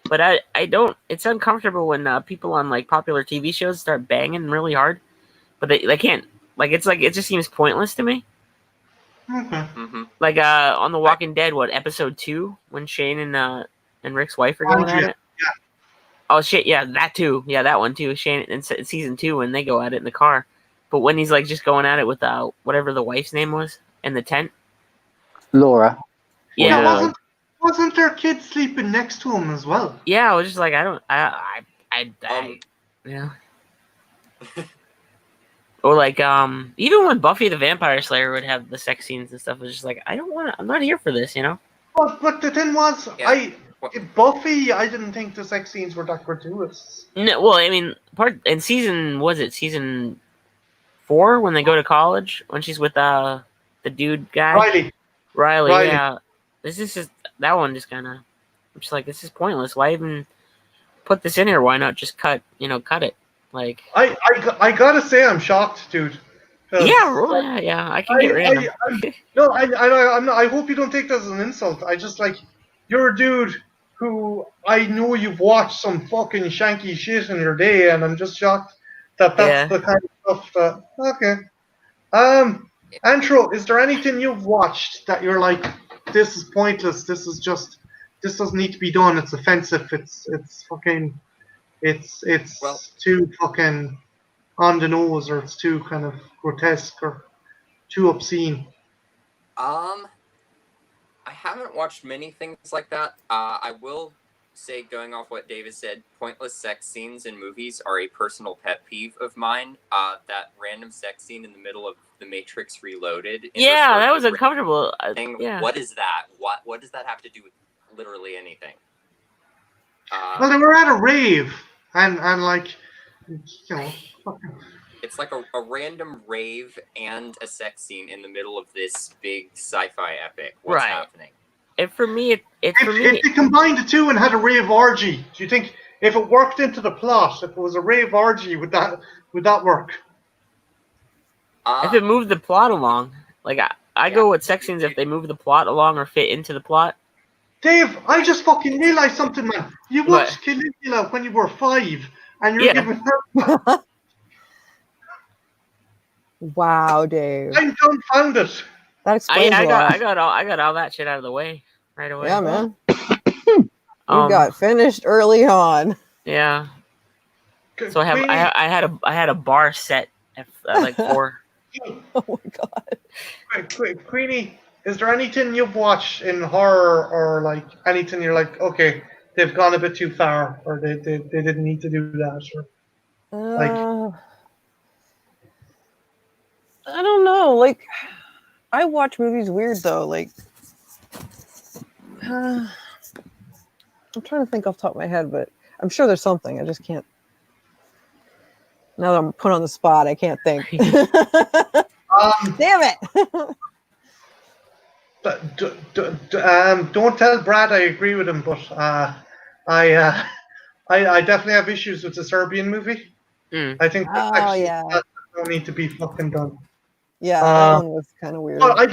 E: but I don't. It's uncomfortable when people on like popular TV shows start banging really hard, but they can't. Like it's like it just seems pointless to me.
A: Okay.
D: Mm-hmm.
E: Like on The Walking Dead, episode 2 when Shane and Rick's wife are going at it.
A: Yeah.
E: Oh shit! Yeah, that too. Yeah, that one too. Shane in season 2 when they go at it in the car, but when he's like just going at it with whatever the wife's name was in the tent.
B: Laura.
E: Yeah.
A: Wasn't their kid sleeping next to him as well?
E: Yeah, I was just like, yeah. Or like, even when Buffy the Vampire Slayer would have the sex scenes and stuff, it was just like, I'm not here for this, you know?
A: But the thing was,
D: Yeah.
A: Buffy, I didn't think the sex scenes were that gratuitous.
E: No, well, I mean, season 4 when they go to college when she's with the dude guy Riley.
A: Riley.
E: Yeah, this is just that one. Just kind of, I'm just like, this is pointless. Why even put this in here? Why not just cut it? Like,
A: I gotta say, I'm shocked, dude.
E: yeah, I can get random.
A: I hope you don't take this as an insult. I just like, you're a dude who I know you've watched some fucking shanky shit in your day, and I'm just shocked that that's the kind of stuff that. Okay. Antro, is there anything you've watched that you're like, this is pointless? This doesn't need to be done. It's offensive. It's fucking. It's too fucking on the nose, or it's too kind of grotesque, or too obscene.
D: I haven't watched many things like that. I will say, going off what David said, pointless sex scenes in movies are a personal pet peeve of mine. That random sex scene in the middle of The Matrix Reloaded.
E: Yeah, that was uncomfortable. Yeah.
D: What is that? What does that have to do with literally anything?
A: Well, they were at a rave, and like, you know.
D: It's like a random rave and a sex scene in the middle of this big sci-fi epic. What's happening?
E: And for me,
A: If they combined the two and had a rave orgy, do you think if it worked into the plot, if it was a rave orgy, would that work?
E: If it moved the plot along, like I go with sex scenes if they move the plot along or fit into the plot.
A: Dave, I just fucking realized something, man. You watched Caligula when you were 5, and you're giving her.
C: Wow, Dave.
A: I'm dumbfounded.
C: That explains a lot.
E: I got all that shit out of the way right away.
C: Yeah, man. You got finished early on.
E: Yeah. So I had a bar set at like 4.
C: Oh my god.
A: Queenie, is there anything you've watched in horror, or like anything you're like, okay, they've gone a bit too far, or they didn't need to do that, or like.
C: I don't know. Like, I watch movies weird though. Like, I'm trying to think off the top of my head, but I'm sure there's something. I just can't. Now that I'm put on the spot, I can't think. Damn it!
A: Don't tell Brad I agree with him, but I definitely have issues with the Serbian movie. I think that don't need to be fucking done.
C: Yeah, that one was kind of weird.
A: But I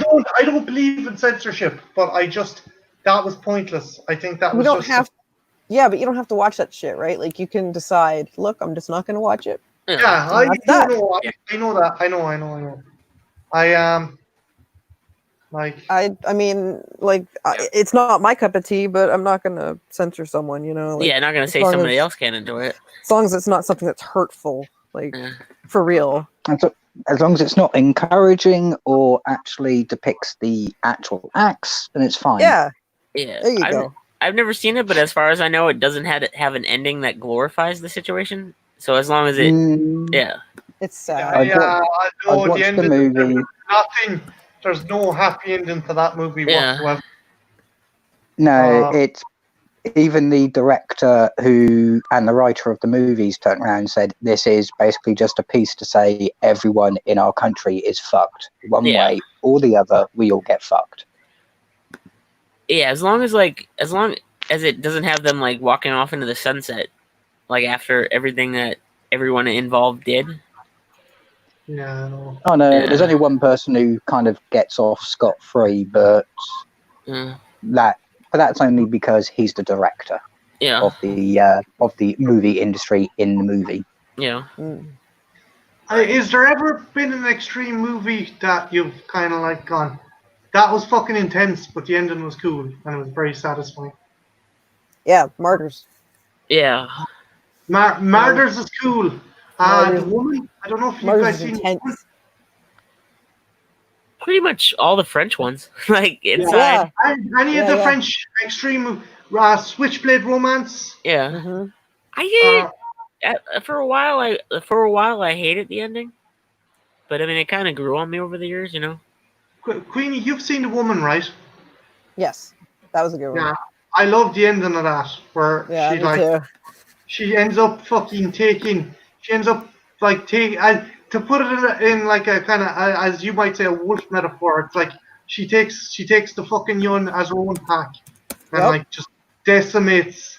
A: don't believe in censorship, but that was pointless. I think that was
C: Yeah, but you don't have to watch that shit, right? Like, you can decide, look, I'm just not going to watch it.
A: Yeah, I know that. I know.
C: I mean, like, it's not my cup of tea, but I'm not going to censor someone, you know? Like,
E: not going to say somebody else can't enjoy it.
C: As long as it's not something that's hurtful, like, for real.
B: As long as it's not encouraging or actually depicts the actual acts, then it's fine.
C: Yeah.
E: Yeah.
C: There you go.
E: I've never seen it, but as far as I know, it doesn't have an ending that glorifies the situation. So as long as it,
C: it's sad.
A: I
B: watched the movie.
A: There's no happy ending to that movie whatsoever.
B: No, it's even the director and the writer of the movies turned around and said, this is basically just a piece to say everyone in our country is fucked. One way or the other, we all get fucked.
E: Yeah, as long as it doesn't have them like walking off into the sunset, like after everything that everyone involved did.
A: Yeah, I know.
B: Oh no, there's only one person who kind of gets off scot-free, but that's only because he's the director of the movie industry in the movie.
E: Yeah.
A: Is there ever been an extreme movie that you've kind of like gone, that was fucking intense, but the ending was cool and it was very satisfying?
C: Yeah, Martyrs.
E: Yeah.
A: Martyrs is cool. The Woman, I don't know if you guys seen
C: intense.
E: Pretty much all the French ones, like Inside.
A: Yeah. Any of the French extreme Switchblade Romance.
E: Yeah.
C: Mm-hmm.
E: I did for a while. I hated the ending, but I mean, it kind of grew on me over the years, you know.
A: Queenie, you've seen The Woman, right?
C: Yes, that was a good one.
A: Yeah. I love the ending of that where
C: Yeah,
A: she
C: me
A: like
C: too.
A: she ends up fucking taking. She ends up like take and to put it in like a kind of as you might say a wolf metaphor. It's like she takes the fucking young as her own pack and
C: Yep.
A: like just decimates.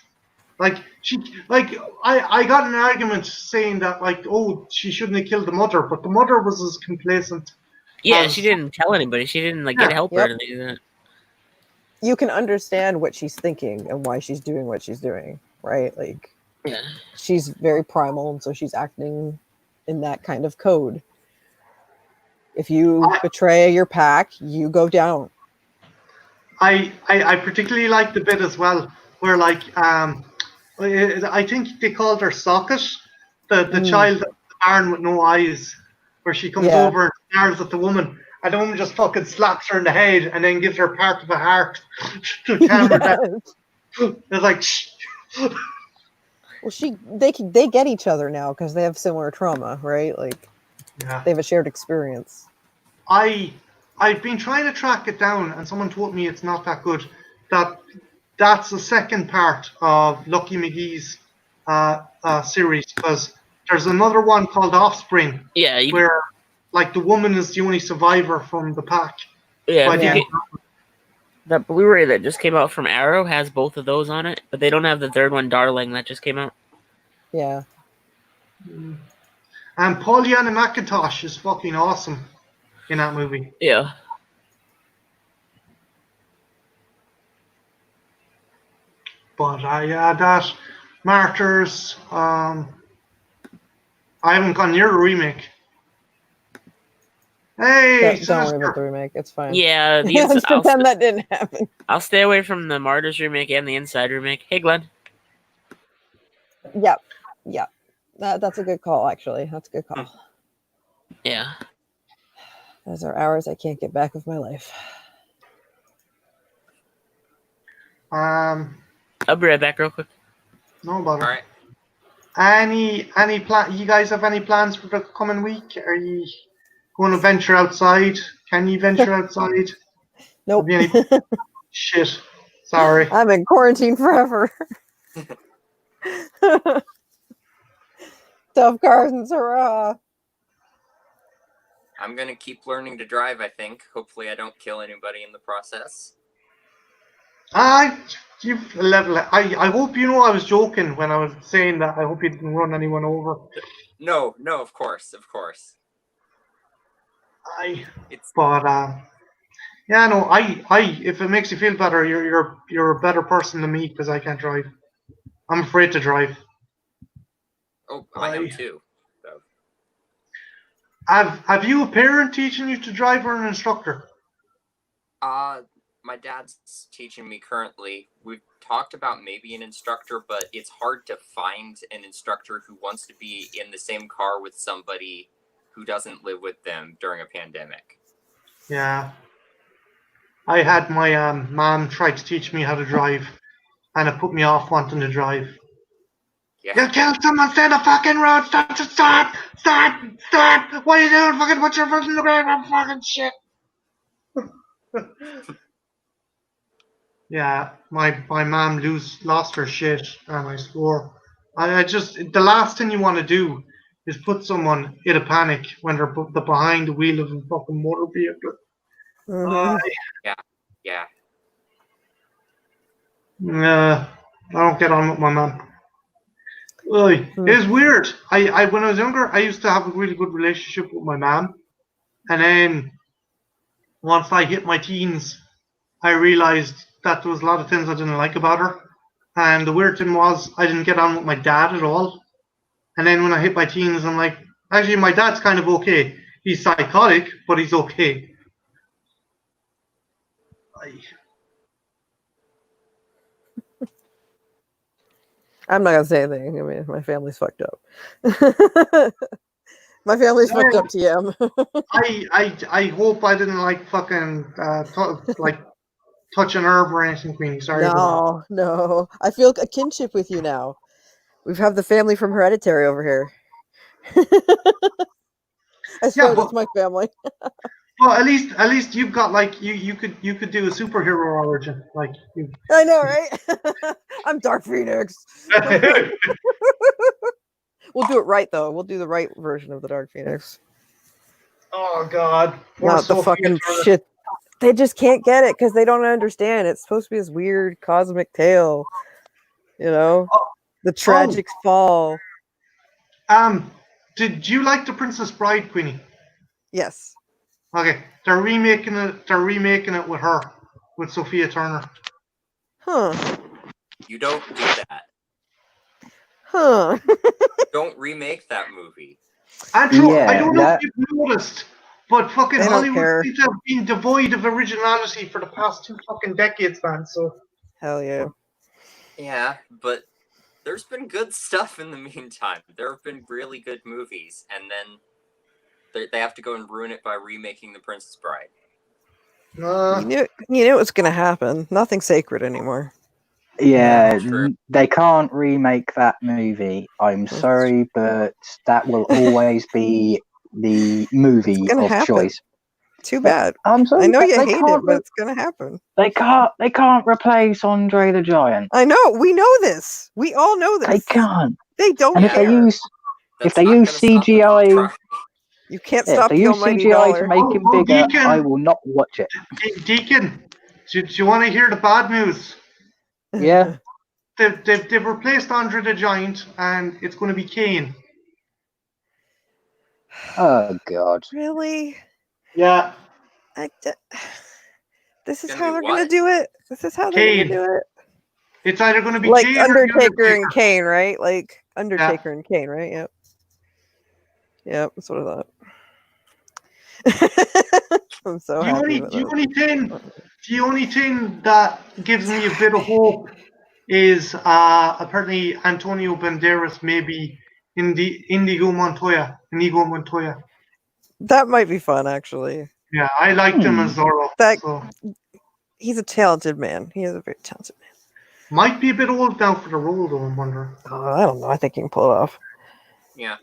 A: Like she like I got an argument saying that like oh she shouldn't have killed the mother, but the mother was as complacent.
E: Yeah,
A: as,
E: she didn't tell anybody. She didn't like
A: Yeah.
E: get help or
C: Yep.
E: anything like that.
C: You can understand what she's thinking and why she's doing what she's doing, right? Like
E: Yeah.
C: she's very primal, and so she's acting in that kind of code. If you betray your pack, you go down.
A: I particularly like the bit as well where like I think they called her Socket, the child at the barn with no eyes, where she comes
C: Yeah.
A: over and stares at the woman, and the woman just fucking slaps her in the head and then gives her part of a heart to calm her down. It's like, shh.
C: Well, they get each other now because they have similar trauma, right? Like
A: Yeah.
C: they have a shared experience.
A: I've been trying to track it down, and someone told me it's not that good. That's the second part of Lucky McGee's series, because there's another one called Offspring,
E: Yeah,
A: where like the woman is the only survivor from the pack.
E: yeah.
A: By
E: If
A: the
E: you
A: end.
E: get, that Blu-ray that just came out from Arrow has both of those on it, but they don't have the third one, Darling, that just came out.
C: Yeah.
A: And Pollyanna McIntosh is fucking awesome in that movie.
E: Yeah.
A: But yeah, that Martyrs. I haven't gone near a remake. Hey,
C: Don't worry about
A: Sinister.
C: the remake. It's fine.
E: Yeah,
C: Let's pretend that didn't happen.
E: I'll stay away from the Martyrs remake and the Inside remake. Hey, Glenn.
C: Yep. Yep. That's a good call, actually. That's a good call.
E: Yeah.
C: Those are hours I can't get back of my life.
E: I'll be right back real quick.
A: No bother.
D: All right.
A: Any plan? You guys have any plans for the coming week? Are you going to venture outside? Can you venture outside?
C: Nope.
A: Have you any- Shit. Sorry.
C: I'm in quarantine forever. Tough cards, hurrah.
D: I'm gonna keep learning to drive. I think. Hopefully, I don't kill anybody in the process.
A: You've level. I hope you know I was joking when I was saying that. I hope you didn't run anyone over.
D: No, of course.
A: But yeah, no, if it makes you feel better, you're a better person than me because I can't drive. I'm afraid to drive.
D: Oh, I am too. So.
A: Have you a parent teaching you to drive or an instructor?
D: My dad's teaching me currently. We've talked about maybe an instructor, but it's hard to find an instructor who wants to be in the same car with somebody who doesn't live with them during a pandemic.
A: Yeah. I had my mom try to teach me how to drive, and it put me off wanting to drive.
D: Yeah.
A: You killed someone, stay in the fucking road, stop! What are you doing? Fucking put your foot in the ground, fucking shit. Yeah, my mom lost her shit, and I swore. I just the last thing you want to do is put someone in a panic when they're behind the wheel of a fucking motor vehicle.
D: Yeah.
A: I don't get on with my mom. It's weird. I when I was younger, I used to have a really good relationship with my mom, and then once I hit my teens, I realized that there was a lot of things I didn't like about her. And the weird thing was, I didn't get on with my dad at all. And then when I hit my teens, I'm like, actually, my dad's kind of okay. He's psychotic, but he's okay.
C: I'm not gonna say anything. I mean, my family's fucked up. My family's fucked up, TM.
A: I hope I didn't like fucking touch a nerve or anything, Queenie. Sorry about that.
C: No. I feel a kinship with you now. We have the family from Hereditary over here. I swear, that's my family.
A: Well, at least you've got like you could do a superhero origin like you.
C: I know, right? I'm Dark Phoenix. We'll do it right though. We'll do the right version of the Dark Phoenix.
A: Oh God! Poor
C: Not the
A: Sophia
C: fucking
A: Turner.
C: shit. They just can't get it because they don't understand. It's supposed to be this weird cosmic tale, you know, the tragic fall.
A: Did you like The Princess Bride, Queenie?
C: Yes.
A: Okay, they're remaking it. They're remaking it with her, with Sophia Turner.
C: Huh.
D: You don't do that.
C: Huh.
D: Don't remake that movie.
A: Andrew,
B: Yeah,
A: I don't know
B: that-
A: if you've noticed, but fucking
C: They don't
A: Hollywood
C: care.
A: seems to have been devoid of originality for the past 2 fucking decades, man. So
C: Hell yeah.
D: Yeah, but there's been good stuff in the meantime. There have been really good movies, and then they have to go and ruin it by remaking The Princess Bride.
C: You knew it was gonna happen. Nothing's sacred anymore.
B: Yeah,
D: True.
B: they can't remake that movie. I'm sorry, but that will always be the movie
C: It's gonna
B: of
C: happen.
B: choice.
C: Too bad.
B: I'm sorry,
C: I know you
B: they
C: hate it,
B: can't
C: but it's gonna happen.
B: They can't replace Andre the Giant.
C: I know. We know this. We all know this.
B: They can't.
C: They don't
B: And if
C: care.
B: they use
D: That's
B: they
D: not
B: use
D: gonna stop them from
B: CGI,
D: trying.
C: You can't
B: if
C: stop
B: they
C: the
B: use
C: almighty
B: CGI
C: dollar.
B: to make him
A: Oh,
B: bigger,
A: Deacon.
B: I will not watch it.
A: Deacon, do you want to hear the bad news?
B: Yeah.
A: They've replaced Andre the Giant, and it's going to be Kane.
B: Oh God.
C: Really?
A: Yeah,
C: This is
D: Gonna
C: how
D: be
C: they're gonna
D: what?
C: do it. This is how they're
A: Kane.
C: gonna do it.
A: it's either going to be
C: Like
A: Kane or
C: Undertaker
A: the
C: and Kane, right? Like Undertaker and Kane, right? Yep. Yep, that's what I thought. I'm so happy with it.
A: The only thing that gives me a bit of hope is apparently Antonio Banderas may be in the Inigo Montoya.
C: That might be fun, actually.
A: Yeah, I liked him as Zorro.
C: That-
A: So.
C: He's a talented man. He is a very talented man.
A: Might be a bit old now for the role, though, I'm wondering.
C: I don't know. I think he can pull it off.
D: Yeah.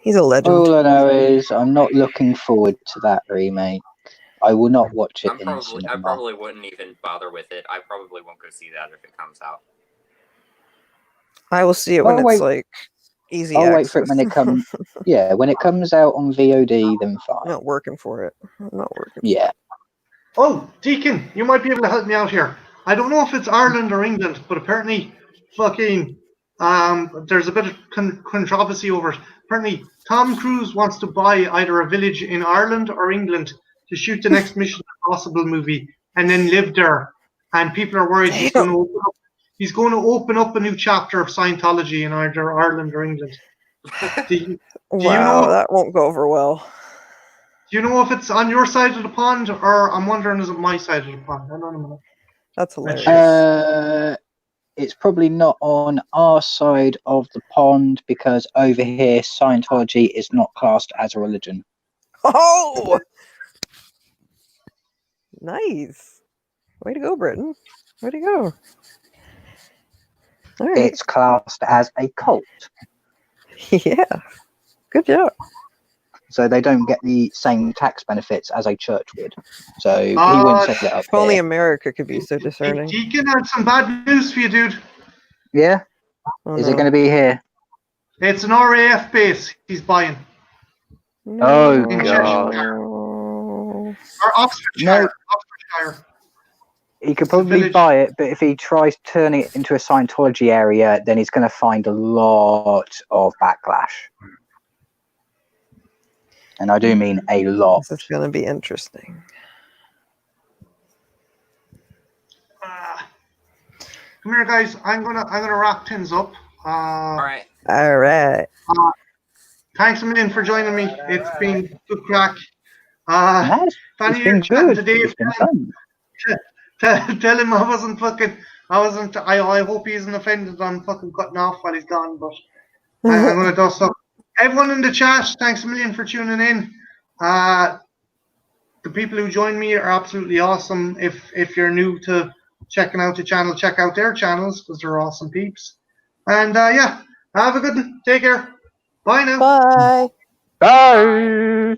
C: He's a legend.
B: All I know is I'm not looking forward to that remake. I will not watch it in
D: I
B: cinema.
D: probably wouldn't even bother with it. I probably won't go see that if it comes out.
C: I will see it when
B: I'll
C: it's
B: wait-
C: like easy
B: I'll
C: access.
B: wait for it when it comes. Yeah, when it comes out on VOD, then
C: I'm
B: fine.
C: not working for it. I'm not working.
B: Yeah.
A: Oh, Deacon, you might be able to help me out here. I don't know if it's Ireland or England, but apparently, there's a bit of controversy over it. Apparently, Tom Cruise wants to buy either a village in Ireland or England to shoot the next Mission Impossible movie and then live there. And people are worried he's going to open up a new chapter of Scientology in either Ireland or England. Do
C: Wow,
A: you know?
C: that won't go over well.
A: Do you know if it's on your side of the pond, or I'm wondering, is it my side of the pond? I don't know.
C: That's hilarious.
B: It's probably not on our side of the pond because over here Scientology is not classed as a religion.
C: Oh, nice. Way to go, Britain. Way to go. All right.
B: It's classed as a cult.
C: Yeah. Good job.
B: So they don't get the same tax benefits as a church would. So he wouldn't set it up
C: If only
B: here.
C: America could be so discerning.
A: Deacon had some bad news for you, dude.
B: Yeah?
C: Oh,
B: Is it
C: no.
B: going to be here?
A: It's an RAF base he's buying.
B: Oh,
A: In
B: God.
A: Cheshire.
C: No.
A: Or Oxfordshire.
B: No.
A: Oxfordshire.
B: He could probably
A: village.
B: buy it, but if he tries turning it into a Scientology area, then he's going to find a lot of backlash. And I do mean a lot.
C: This is going to be interesting.
A: Come here, guys. I'm gonna wrap things up.
D: All right.
C: All right.
A: Thanks a million for joining me. It's been good crack.
B: Nice.
A: Fanny,
B: It's been
A: you're chatting
B: good.
A: to Dave.
B: It's been fun.
A: Tell him I hope he isn't offended I'm fucking cutting off while he's gone, but I'm gonna dust up. Everyone in the chat, thanks a million for tuning in. The people who join me are absolutely awesome. If you're new to checking out the channel, check out their channels because they're awesome peeps. And yeah, have a good one. Take care. Bye now.
C: Bye.
B: Bye.